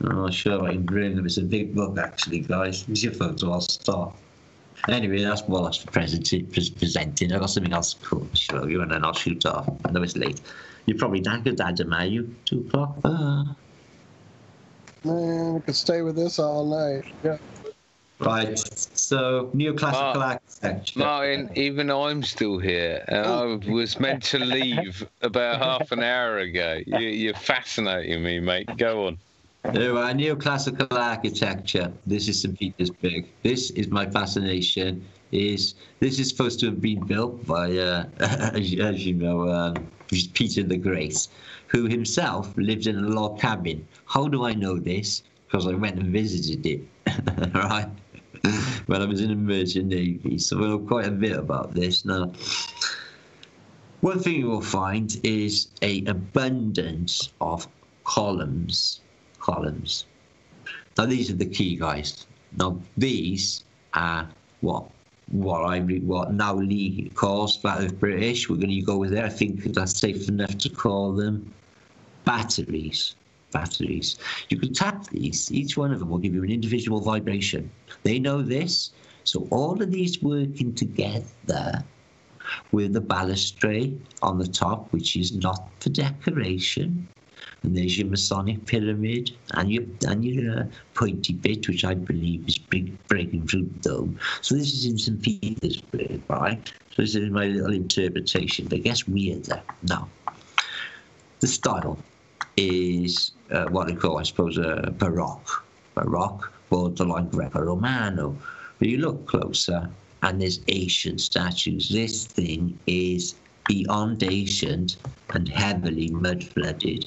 Oh, sure, I can bring them. It's a big book, actually, guys. Here's your photo. I'll stop. Anyway, that's what I was presenting. I've got something else cool to show you, and then I'll shoot off. I know it's late. You're probably knackered, Adam, are you? 2 o'clock? Man, I could stay with this all night. Yeah. Right, so neoclassical architecture. Martin, even I'm still here, and I was meant to leave about half an hour ago. You're fascinating me, mate. Go on. Neoclassical architecture. This is St. Petersburg. This is my fascination. This is supposed to have been built by, as you know, Peter the Great, who himself lived in a log cabin. How do I know this? Because I went and visited it, right? When I was in the Merchant Navy, so I know quite a bit about this. Now, one thing you will find is an abundance of columns. Now, these are the key, guys. Now, these are what now Lee calls Flat Earth British. We're going to go with it. I think that's safe enough to call them batteries. You can tap these. Each one of them will give you an individual vibration. They know this. So all of these working together with the balustrade on the top, which is not for decoration. And there's your Masonic pyramid and your pointy bit, which I believe is breaking through the dome. So this is in St. Petersburg, right? So this is my little interpretation, but it gets weirder. Now, the style is what they call, I suppose, Baroque, borderline Greco-Romano. But you look closer, and there's ancient statues. This thing is beyond ancient and heavily mud flooded.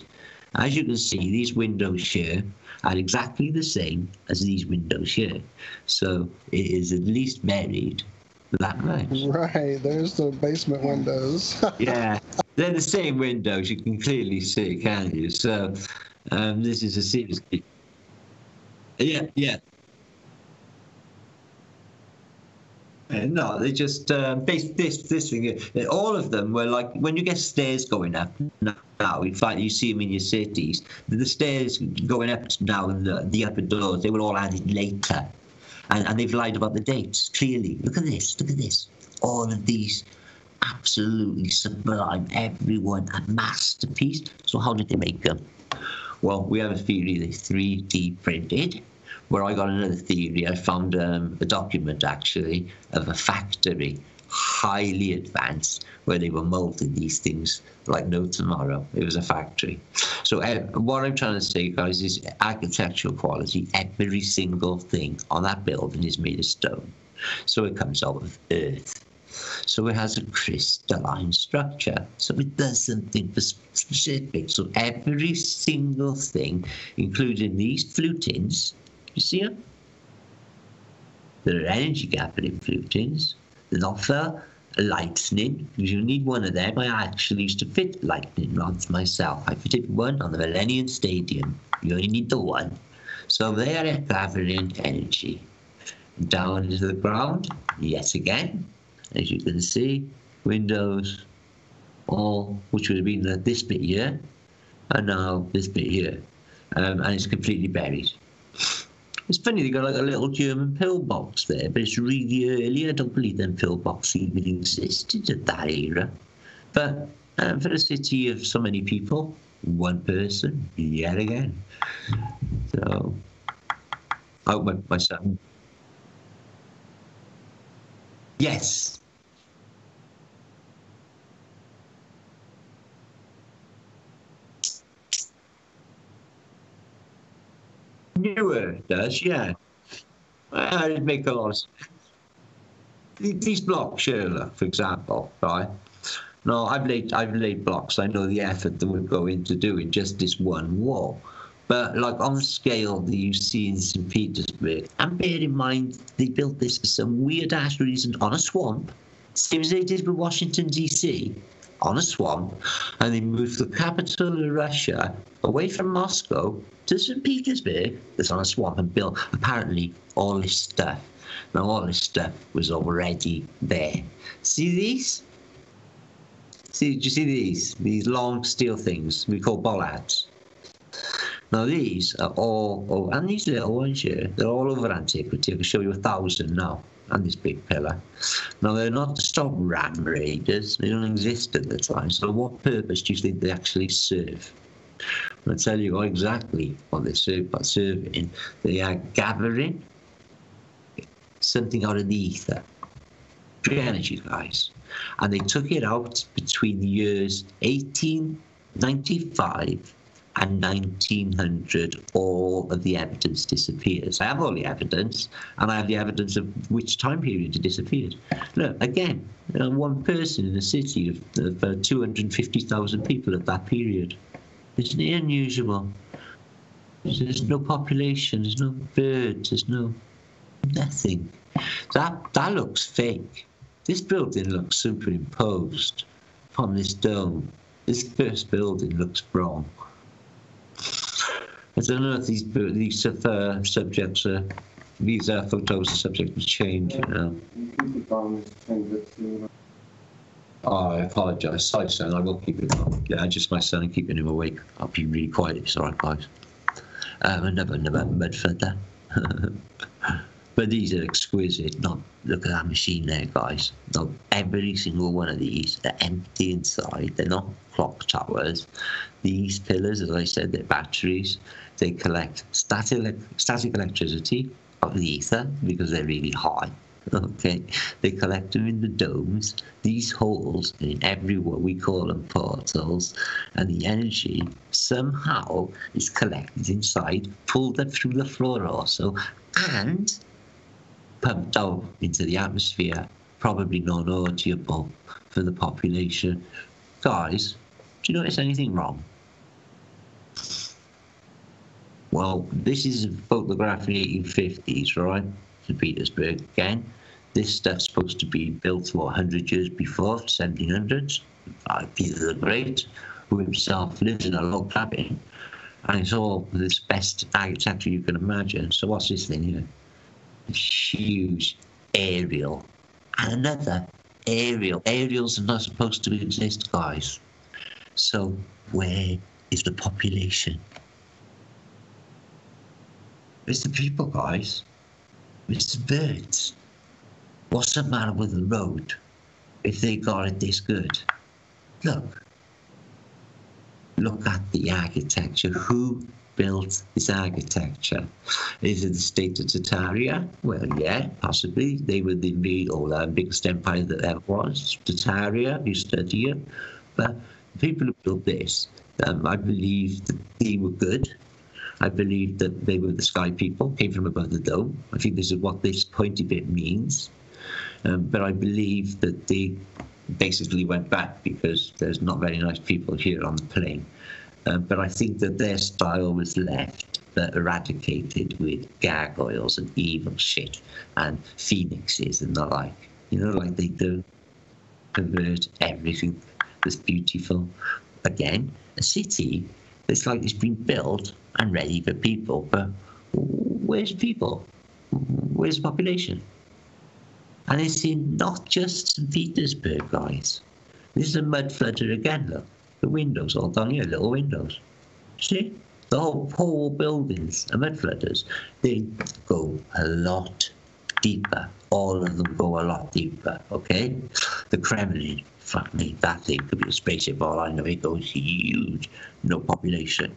As you can see, these windows here are exactly the same as these windows here. So it is at least buried that much. Right, there's the basement windows. Yeah, they're the same windows. You can clearly see, can't you? So this is a serious... Yeah. No, they just this thing. All of them were like, when you get stairs going up now. In fact, you see them in your cities. The stairs going up now and the upper doors, they were all added later, and they've lied about the dates clearly. Look at this. Look at this. All of these, absolutely sublime. Everyone a masterpiece. So how did they make them? Well, we have a theory they're 3D printed. Where I got another theory, I found a document actually of a factory, highly advanced, where they were molding these things like no tomorrow. It was a factory. So what I'm trying to say, guys, is architectural quality. Every single thing on that building is made of stone. So it comes out of earth. So it has a crystalline structure. So it does something specific. So every single thing, including these flutings, you see them? There are energy gathering flutings. They're not for lightning, because you need one of them. I actually used to fit lightning rods myself. I fitted one on the Millennium Stadium. You only need the one. So they are gathering energy. Down into the ground, yet again, as you can see, windows, all, which would have been this bit here, and now this bit here. And it's completely buried. It's funny, they got like a little German pillbox there, but it's really early. I don't believe them pillboxes even existed at that era. But for a city of so many people, one person, yet again. So, oh, my son. Yes. Newer does, yeah. It'd make a lot of sense. These blocks, Sherlock, for example, right? No, I've laid blocks. I know the effort that would go into doing just this one wall. But like on the scale that you see in St. Petersburg, and bear in mind they built this for some weird ass reason on a swamp, same as they did with Washington DC, on a swamp, and they moved the capital of Russia away from Moscow to St. Petersburg, that's on a swamp, and built apparently all this stuff. Now all this stuff was already there. See these? See, do you see these? These long steel things we call bollards. Now these are all, and these little ones here, they're all over antiquity. I can show you 1,000 now, and this big pillar. Now they're not to stop ram raiders. They don't exist at the time. So what purpose do you think they actually serve? I'll tell you exactly what they serve by serving. They are gathering something out of the ether. Free energy, guys. And they took it out between the years 1895 and 1900. All of the evidence disappears. I have all the evidence, and I have the evidence of which time period it disappeared. Look, again, one person in a city of 250,000 people at that period. Isn't it unusual? There's no population, there's no birds, there's no nothing. That looks fake. This building looks superimposed upon this dome. This first building looks wrong. I don't know if these subjects are, these photos are subject to change, you know. Oh, I apologise. Sorry, son. I will keep it on. Yeah, just my son and keeping him awake. I'll be really quiet if it's all right, guys. Another mud feather. But these are exquisite. Look at that machine there, guys. Look, every single one of these are empty inside. They're not clock towers. These pillars, as I said, they're batteries. They collect static electricity out of the ether because they're really high. Okay, they collect them in the domes. These holes in every, what we call them, portals, and the energy somehow is collected inside, pulled up through the floor also, and pumped out into the atmosphere, probably non-audible for the population. Guys, do you notice anything wrong? Well, this is a photograph in the 1850s, right? St. Petersburg again. This stuff's supposed to be built 100 years before, 1700s. Peter the Great, who himself lived in a log cabin, and it's all this best architecture you can imagine. So what's this thing here? A huge aerial, and another aerial. Aerials are not supposed to exist, guys. So where is the population? It's the people, guys. It's the birds. What's the matter with the road if they got it this good? Look at the architecture. Who built this architecture? Is it the state of Tartaria? Well, yeah, possibly. They were the biggest empire that ever was. Tartaria, you study it. But the people who built this, I believe that they were good. I believe that they were the sky people, came from above the dome. I think this is what this pointy bit means. But I believe that they basically went back because there's not very nice people here on the plane. But I think that their style was left, but eradicated with gargoyles and evil shit and phoenixes and the like. You know, like they do. Pervert everything that's beautiful. Again, a city that's like it's been built and ready for people, but where's people? Where's the population? And it's in not just St. Petersburg, guys. This is a mud flooder again, look. The windows all down here, little windows. See? The whole buildings are mud flooders. They go a lot deeper. All of them go a lot deeper, okay? The Kremlin, fuck me, that thing could be a spaceship. All I know, it goes huge. No population.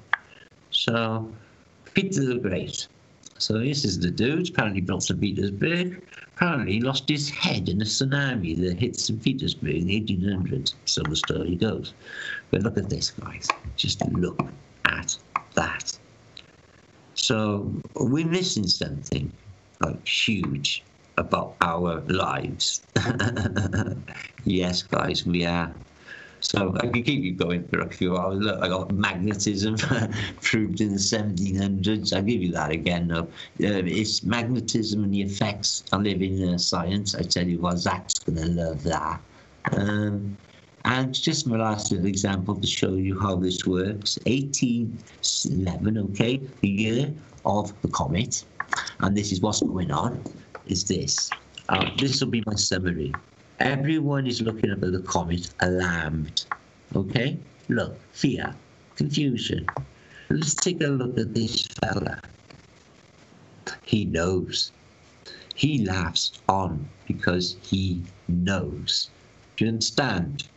So, Peter the Great. So this is the dude, apparently built St. Petersburg. Apparently lost his head in a tsunami that hit St. Petersburg in the 1800s. So the story goes. But look at this, guys. Just look at that. So we're missing something like huge about our lives. Yes, guys, we are. So I can keep you going for a few hours. Look, I got magnetism proved in the 1700s. I'll give you that again, though. It's magnetism and the effects. I live in science. I tell you what, Zach's going to love that. And just my last little example to show you how this works. 1811, okay, the year of the comet. And this is what's going on, is this. This will be my summary. Everyone is looking up at the comet, alarmed. Okay? Look, fear, confusion. Let's take a look at this fella. He knows. He laughs on because he knows. Do you understand?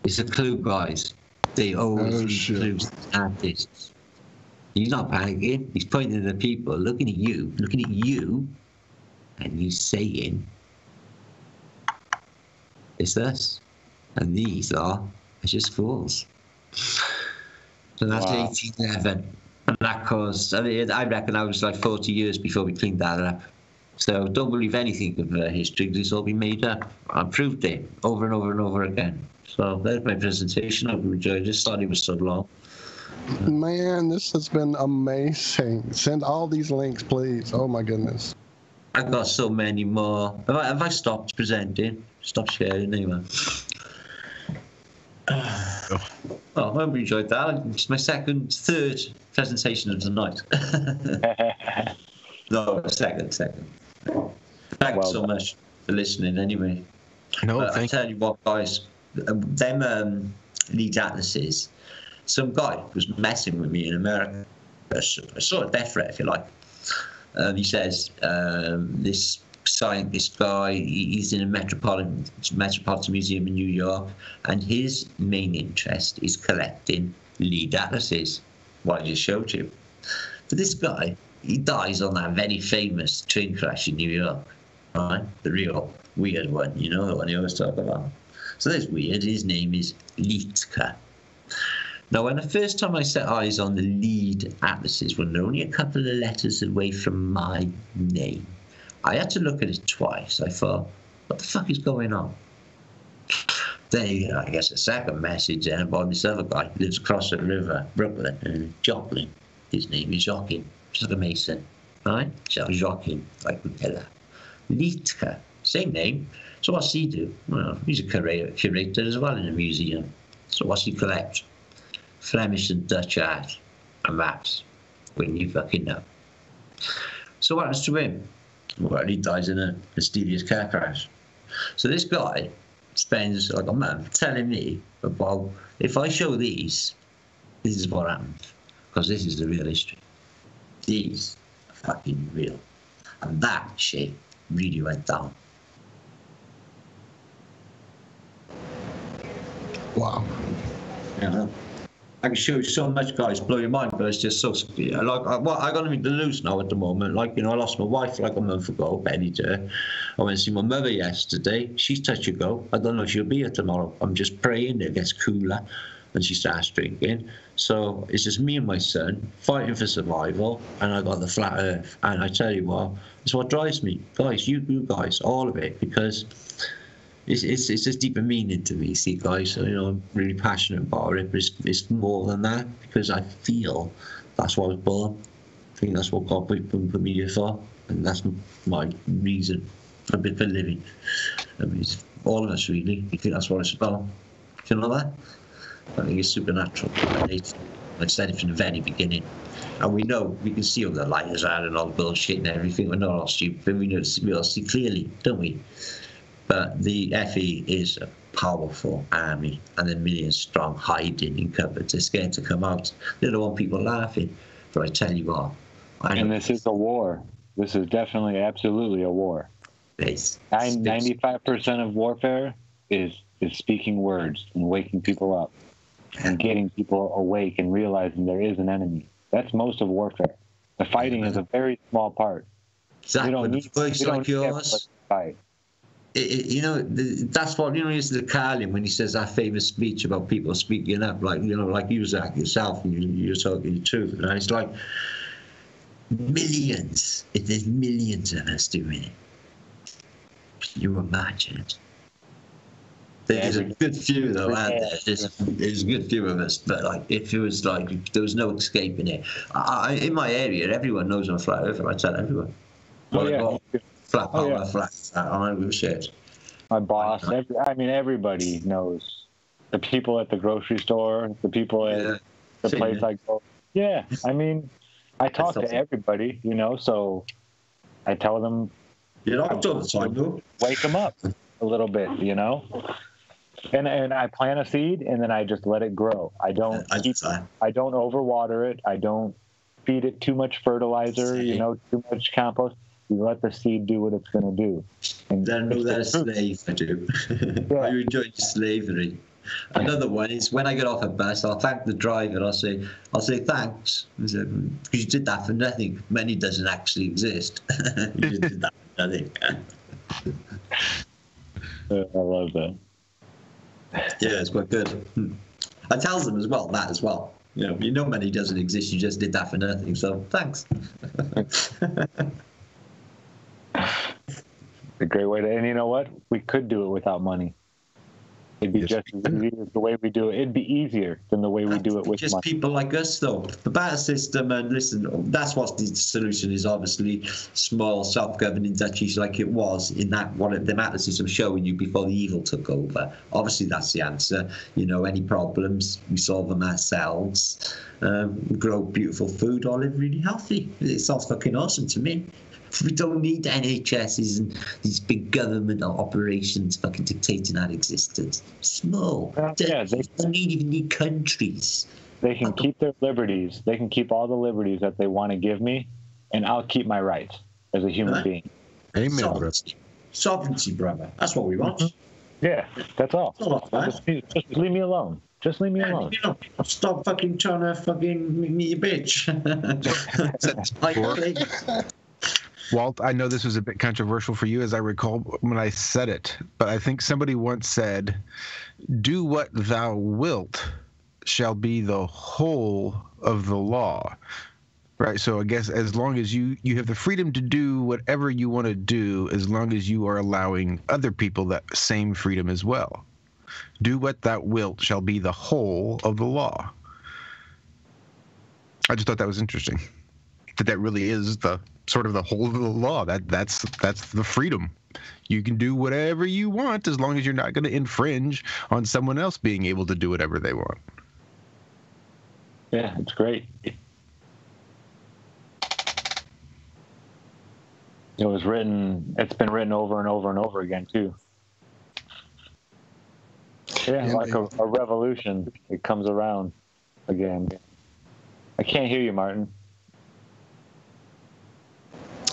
It's a clue, guys. They always leave clues to artists. He's not panicking. He's pointing at people, looking at you, and he's saying, it's us, and these are just fools. So that's 1811, and that caused. I reckon I was like 40 years before we cleaned that up. So don't believe anything of history, because it's all been made up. I proved it over and over and over again. So there's my presentation. I hope you enjoyed it. Sorry it was so long. Man, this has been amazing. Send all these links, please. Oh my goodness. I've got so many more. Have I stopped presenting? Stop sharing anyway. Oh, I hope you enjoyed that. It's my third presentation of the night. No, second. Thanks so much for listening anyway. No, I tell you what, guys, them lead atlases, some guy was messing with me in America. A sort of death threat, if you like. He says, this scientist guy, he's in a Metropolitan Museum in New York, and his main interest is collecting lead atlases, what I just showed you. But this guy, he dies on that very famous train crash in New York, right? The real weird one, you know, the one you always talk about. So that's weird. His name is Liedtke. Now, when the first time I set eyes on the lead atlases, when they're only a couple of letters away from my name, I had to look at it twice. I thought, what the fuck is going on? Then I guess a second message then about this other guy who lives across the river, Brooklyn, and Joplin. His name is Joachim, just like a mason, right? So Joachim, like Miller. Liedtke, same name. So what's he do? Well, he's a curator as well in a museum. So what's he collect? Flemish and Dutch art and maps. When you fucking know. So what happens to him? Well, he dies in a mysterious car crash. So this guy spends like a month telling me about, if I show these, this is what happens. Because this is the real history. These are fucking real. And that shit really went down. Wow. Yeah. I can show you so much, guys, blow your mind, but it's just so, yeah, like, I got nothing to lose now at the moment. Like, you know, I lost my wife like a month ago, Betty J. I went to see my mother yesterday. She's touch and go. I don't know if she'll be here tomorrow. I'm just praying it gets cooler and she starts drinking. So it's just me and my son fighting for survival, and I got the flat earth. And I tell you what, it's what drives me. Guys, you guys, all of it, because it's just deeper meaning to me, see, guys. So, you know, I'm really passionate about it, but it's more than that, because I feel that's what I was born. I think that's what God put me here for, and that's my reason for living. I mean, it's all of us, really. I think that's what it's about. Do you know that? I think it's supernatural. I said it from the very beginning. And we know, we can see all the lighters are and all the bullshit and everything. We're not all stupid, we all see clearly, don't we? But the FE is a powerful army, and they're millions strong, hiding in cupboards. They're scared to come out. They don't want people laughing. But I tell you what. And this is a war. This is definitely, absolutely a war. 95% of warfare is speaking words and waking people up and getting people awake and realizing there is an enemy. That's most of warfare. The fighting is a very small part. Exactly. You don't need like yours. To fight. You know, that's what, you know, is the Carlin when he says that famous speech about people speaking up, like, you know, like you, Zach, yourself, and you're talking the truth. And it's like millions, there's millions of us doing it. Can you imagine it? There's a good few, though, out there. There's a good few of us, but like, if it was like, there was no escaping it. In my area, everyone knows I'm a flat earther. I tell everyone. Flat power, flat. I don't give a shit. My boss, everybody knows. The people at the grocery store, the people at the place I go. Yeah, I mean, I talk to everybody, you know, so I tell them. You're not all the time, though. Wake them up a little bit, you know. And I plant a seed, and then I just let it grow. I don't overwater it. I don't feed it too much fertilizer, you know, too much compost. You let the seed do what it's going to do. And then they're a slave, I do. I enjoy slavery. Another one is when I get off a bus, I'll thank the driver. I'll say thanks, because you did that for nothing. Money doesn't actually exist. You just did that for nothing. I love that. Yeah, it's quite good. I tell them as well that as well. You know money doesn't exist. You just did that for nothing. So thanks. A great way to, and you know what? We could do it without money. It'd be just as easy as the way we do it. It'd be easier than the way we do it with just money. People like us, though. The barter system, and listen, that's what the solution is. Obviously, small, self-governing duchies like it was in that the barter system showing you before the evil took over. Obviously, that's the answer. You know, any problems, we solve them ourselves. We grow beautiful food, or live really healthy. It sounds fucking awesome to me. We don't need NHSs and these big government operations fucking dictating our existence. Small. They don't even need countries. They can keep their liberties. They can keep all the liberties that they want to give me, and I'll keep my rights as a human being. Amen. Sovereignty, brother. That's what we want. Yeah, that's all. Just leave me alone. Just leave me alone. You know, stop fucking trying to fucking make me a bitch. Walt, I know this was a bit controversial for you, as I recall when I said it, but I think somebody once said, "Do what thou wilt shall be the whole of the law." Right. So I guess as long as you have the freedom to do whatever you want to do, as long as you are allowing other people that same freedom as well. Do what thou wilt shall be the whole of the law. I just thought that was interesting. That really is the sort of the whole of the law. That's the freedom. You can do whatever you want as long as you're not going to infringe on someone else being able to do whatever they want. Yeah, it's great. It's been written over and over and over again too. Yeah, like a revolution. It comes around again. I can't hear you, Martin.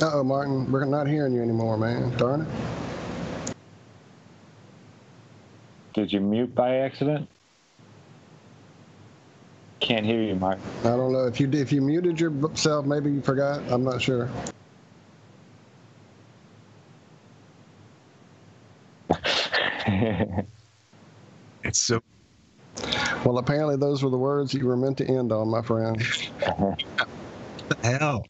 Uh-oh, Martin, we're not hearing you anymore, man. Darn it. Did you mute by accident? Can't hear you, Martin. I don't know. If you muted yourself, maybe you forgot. I'm not sure. It's so. Well, apparently those were the words you were meant to end on, my friend. What the hell?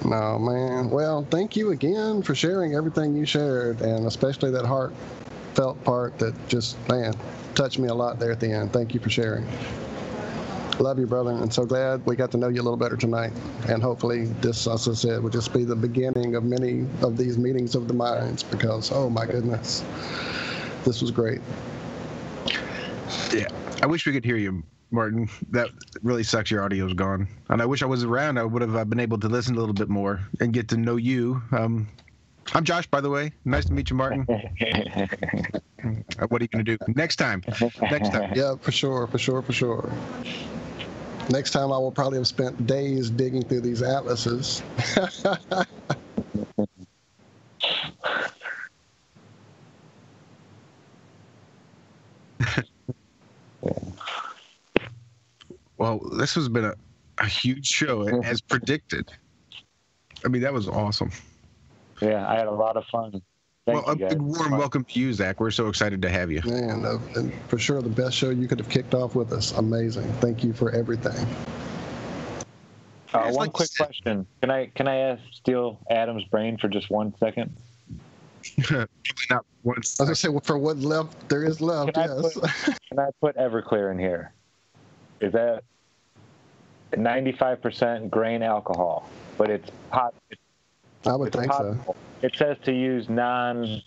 No, man. Well, thank you again for sharing everything you shared, and especially that heartfelt part that just, man, touched me a lot there at the end. Thank you for sharing. Love you, brother, and so glad we got to know you a little better tonight. And hopefully this, as I said, will just be the beginning of many of these meetings of the minds, because, oh my goodness, this was great. Yeah, I wish we could hear you, Martin. That really sucks. Your audio's gone. And I wish I was around. I would have been able to listen a little bit more and get to know you. I'm Josh, by the way. Nice to meet you, Martin. What are you going to do next time? Next time. Yeah, for sure. Next time I will probably have spent days digging through these atlases. Well, this has been a huge show, as predicted. I mean, that was awesome. Yeah, I had a lot of fun. Thank you, guys. A big warm welcome to you, Zach. We're so excited to have you. Man, and for sure the best show you could have kicked off with us. Amazing. Thank you for everything. One quick question. Can I steal Adam's brain for just 1 second? Not one. I was going to say, well, for what left there is left, yes. Can I put Everclear in here? Is that 95% grain alcohol, but it's pot? I would think so. It says to use denaturalized.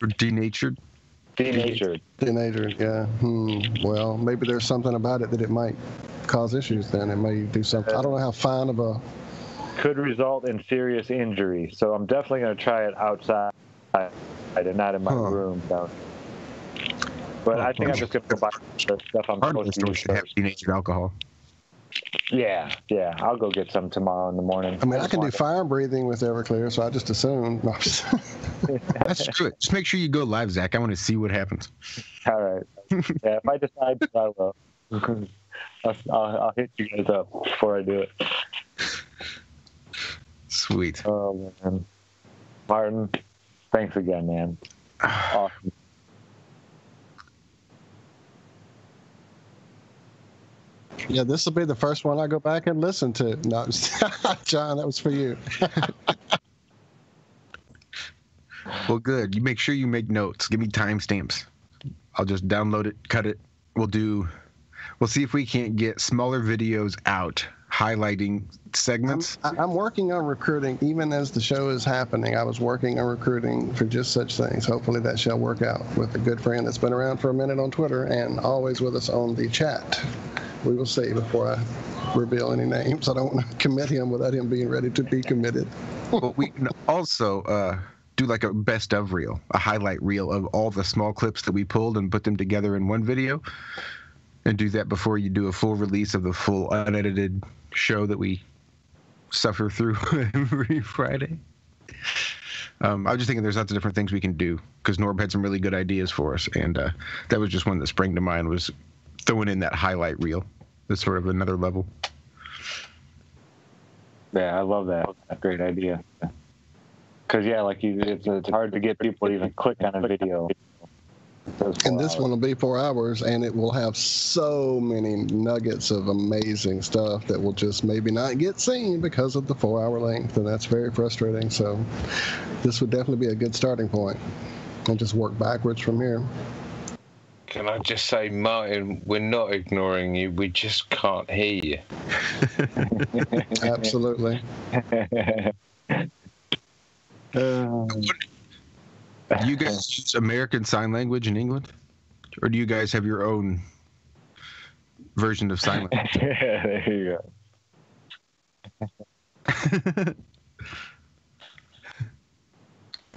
Or denatured? Denatured, yeah. Well, maybe there's something about it that it might cause issues then. It may do something. I don't know how fine of a... Could result in serious injury. So I'm definitely going to try it outside and not in my room. Down. But I think I'm just going to go buy the stuff I'm supposed to use. Have denatured alcohol. Yeah. I'll go get some tomorrow in the morning. I mean, I can do fire breathing with Everclear, so I just assumed. No, that's true. Just make sure you go live, Zach. I want to see what happens. All right. Yeah, if I decide to, I will. I'll hit you guys up before I do it. Sweet. Oh, man. Martin, thanks again, man. Awesome. Yeah, this will be the first one I go back and listen to. No, John, that was for you. Well, good. You make sure you make notes. Give me timestamps. I'll just download it, cut it. We'll see if we can't get smaller videos out highlighting segments. I'm working on recruiting. Even as the show is happening, I was working on recruiting for just such things. Hopefully that shall work out with a good friend that's been around for a minute on Twitter and always with us on the chat. We will see before I reveal any names. I don't want to commit him without him being ready to be committed. Well, we can also do like a best of reel, a highlight reel of all the small clips that we pulled and put them together in one video, and do that before you do a full release of the full unedited show that we suffer through every Friday. I was just thinking there's lots of different things we can do because Norb had some really good ideas for us, and that was just one that sprang to mind, was throwing in that highlight reel. That's sort of another level. Yeah, I love that. That's a great idea. Because yeah, like it's hard to get people to even click on a video. And this one will be 4 hours, and it will have so many nuggets of amazing stuff that will just maybe not get seen because of the 4 hour length, and that's very frustrating. So this would definitely be a good starting point, and just work backwards from here. Can I just say, Martin, we're not ignoring you. We just can't hear you. Absolutely. Do you guys use American Sign Language in England? Or do you guys have your own version of sign language? Yeah, there you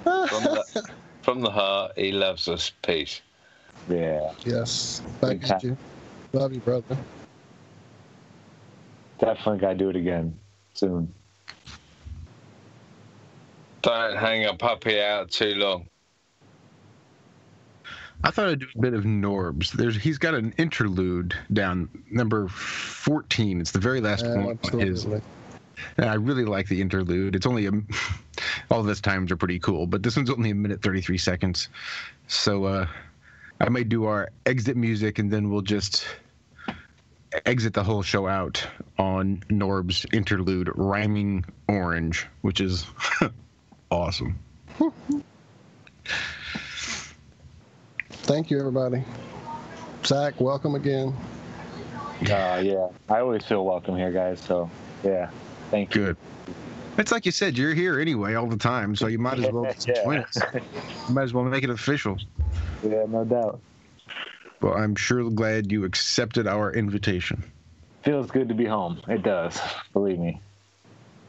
go. From the heart, he loves us. Peace. Yeah. Yes. Thank you. Love you, brother. Definitely got to do it again soon. Don't hang a puppy out too long. I thought I'd do a bit of Norbz. He's got an interlude down number 14. It's the very last one on his. And I really like the interlude. It's only all of his times are pretty cool, but this one's only 1:33 seconds. So I might do our exit music, and then we'll just exit the whole show out on Norb's interlude, Rhyming Orange, which is awesome. Thank you, everybody. Zach, welcome again. Yeah, I always feel welcome here, guys. So, yeah, thank you. Good. It's like you said, you're here anyway all the time, so you might as well join us. You might as well make it official. Yeah, no doubt. Well, I'm sure glad you accepted our invitation. Feels good to be home. It does, believe me.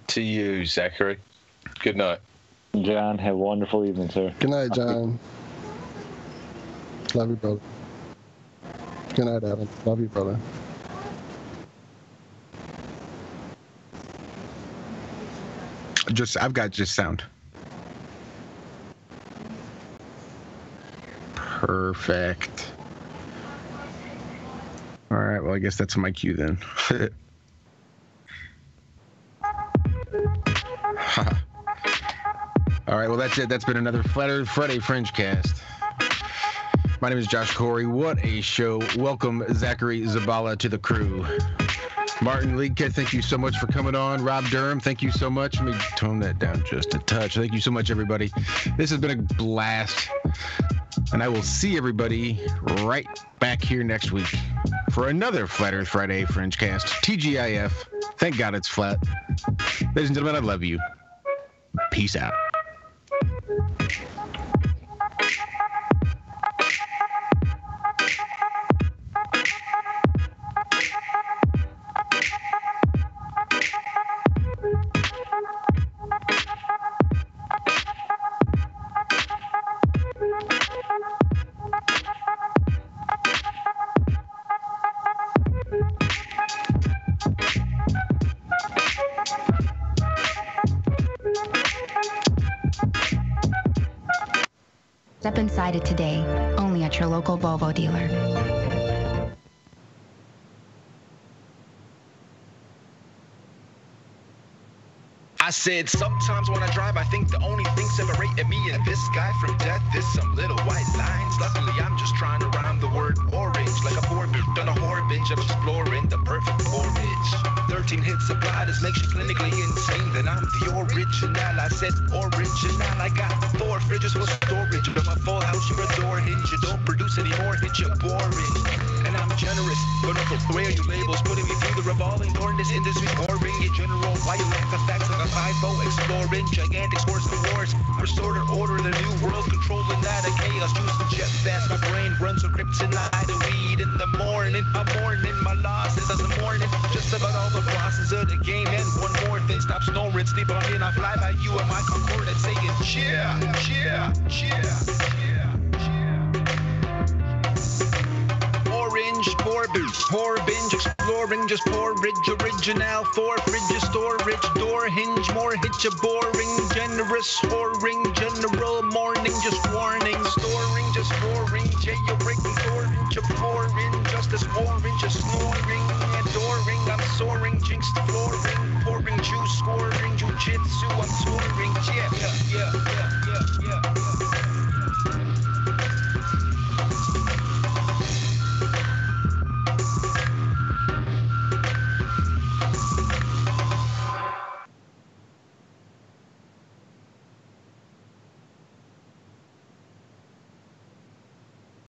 To you, Zachary. Good night. John, have a wonderful evening, sir. Good night, John. Love you, brother. Good night, Adam. Love you, brother. I've got just sound. Perfect. All right, well, I guess that's my cue then. All right, well, that's it. That's been another Flat Earth Friday FringeCast. My name is Josh Corey. What a show. Welcome, Zachary Zabala, to the crew. Martin Liedtke, thank you so much for coming on. Rob Durham, thank you so much. Let me tone that down just a touch. Thank you so much, everybody. This has been a blast. And I will see everybody right back here next week for another Flat Earth Friday FringeCast. TGIF. Thank God it's flat. Ladies and gentlemen, I love you. Peace out. Step inside it today, only at your local Volvo dealer. I said, sometimes when I drive, I think the only thing separating me and this guy from death is some little white lines. Luckily, I'm just trying to rhyme the word orange like a poor bitch on a whore binge of exploring the perfect porridge. 13 hits of Gladys makes you clinically insane. Then I'm the original. I said original. I got 4 fridges for storage. From a full house, you're a door hinge. You don't produce any more hits, you're boring. And I'm generous, but not for where you labels putting me through the revolving door in this industry's boring. In general, why you lack the facts like a 5-0 exploring gigantic source of wars. Restore order in the new world, controlling that of chaos. Juicing jet fast, my brain runs on kryptonite and weed in the morning. I'm mourning my losses as I'm mourning just about all the bosses of the game. And one more thing, stop snoring, sleep on me, and I fly by you and my Concorde and saying, cheer, cheer, cheer, cheer. Orange, poor binge, exploring, just porridge, original, 4 fridges, storage, door hinge, more hitch, boring, generous, whoring, general, morning, just warning, storing, just roaring, jailbreaking, orange, pouring, justice, warring, just snoring, adoring, I'm soaring, jinx, flooring, pouring, juice, scoring, jujitsu, I'm touring, yeah.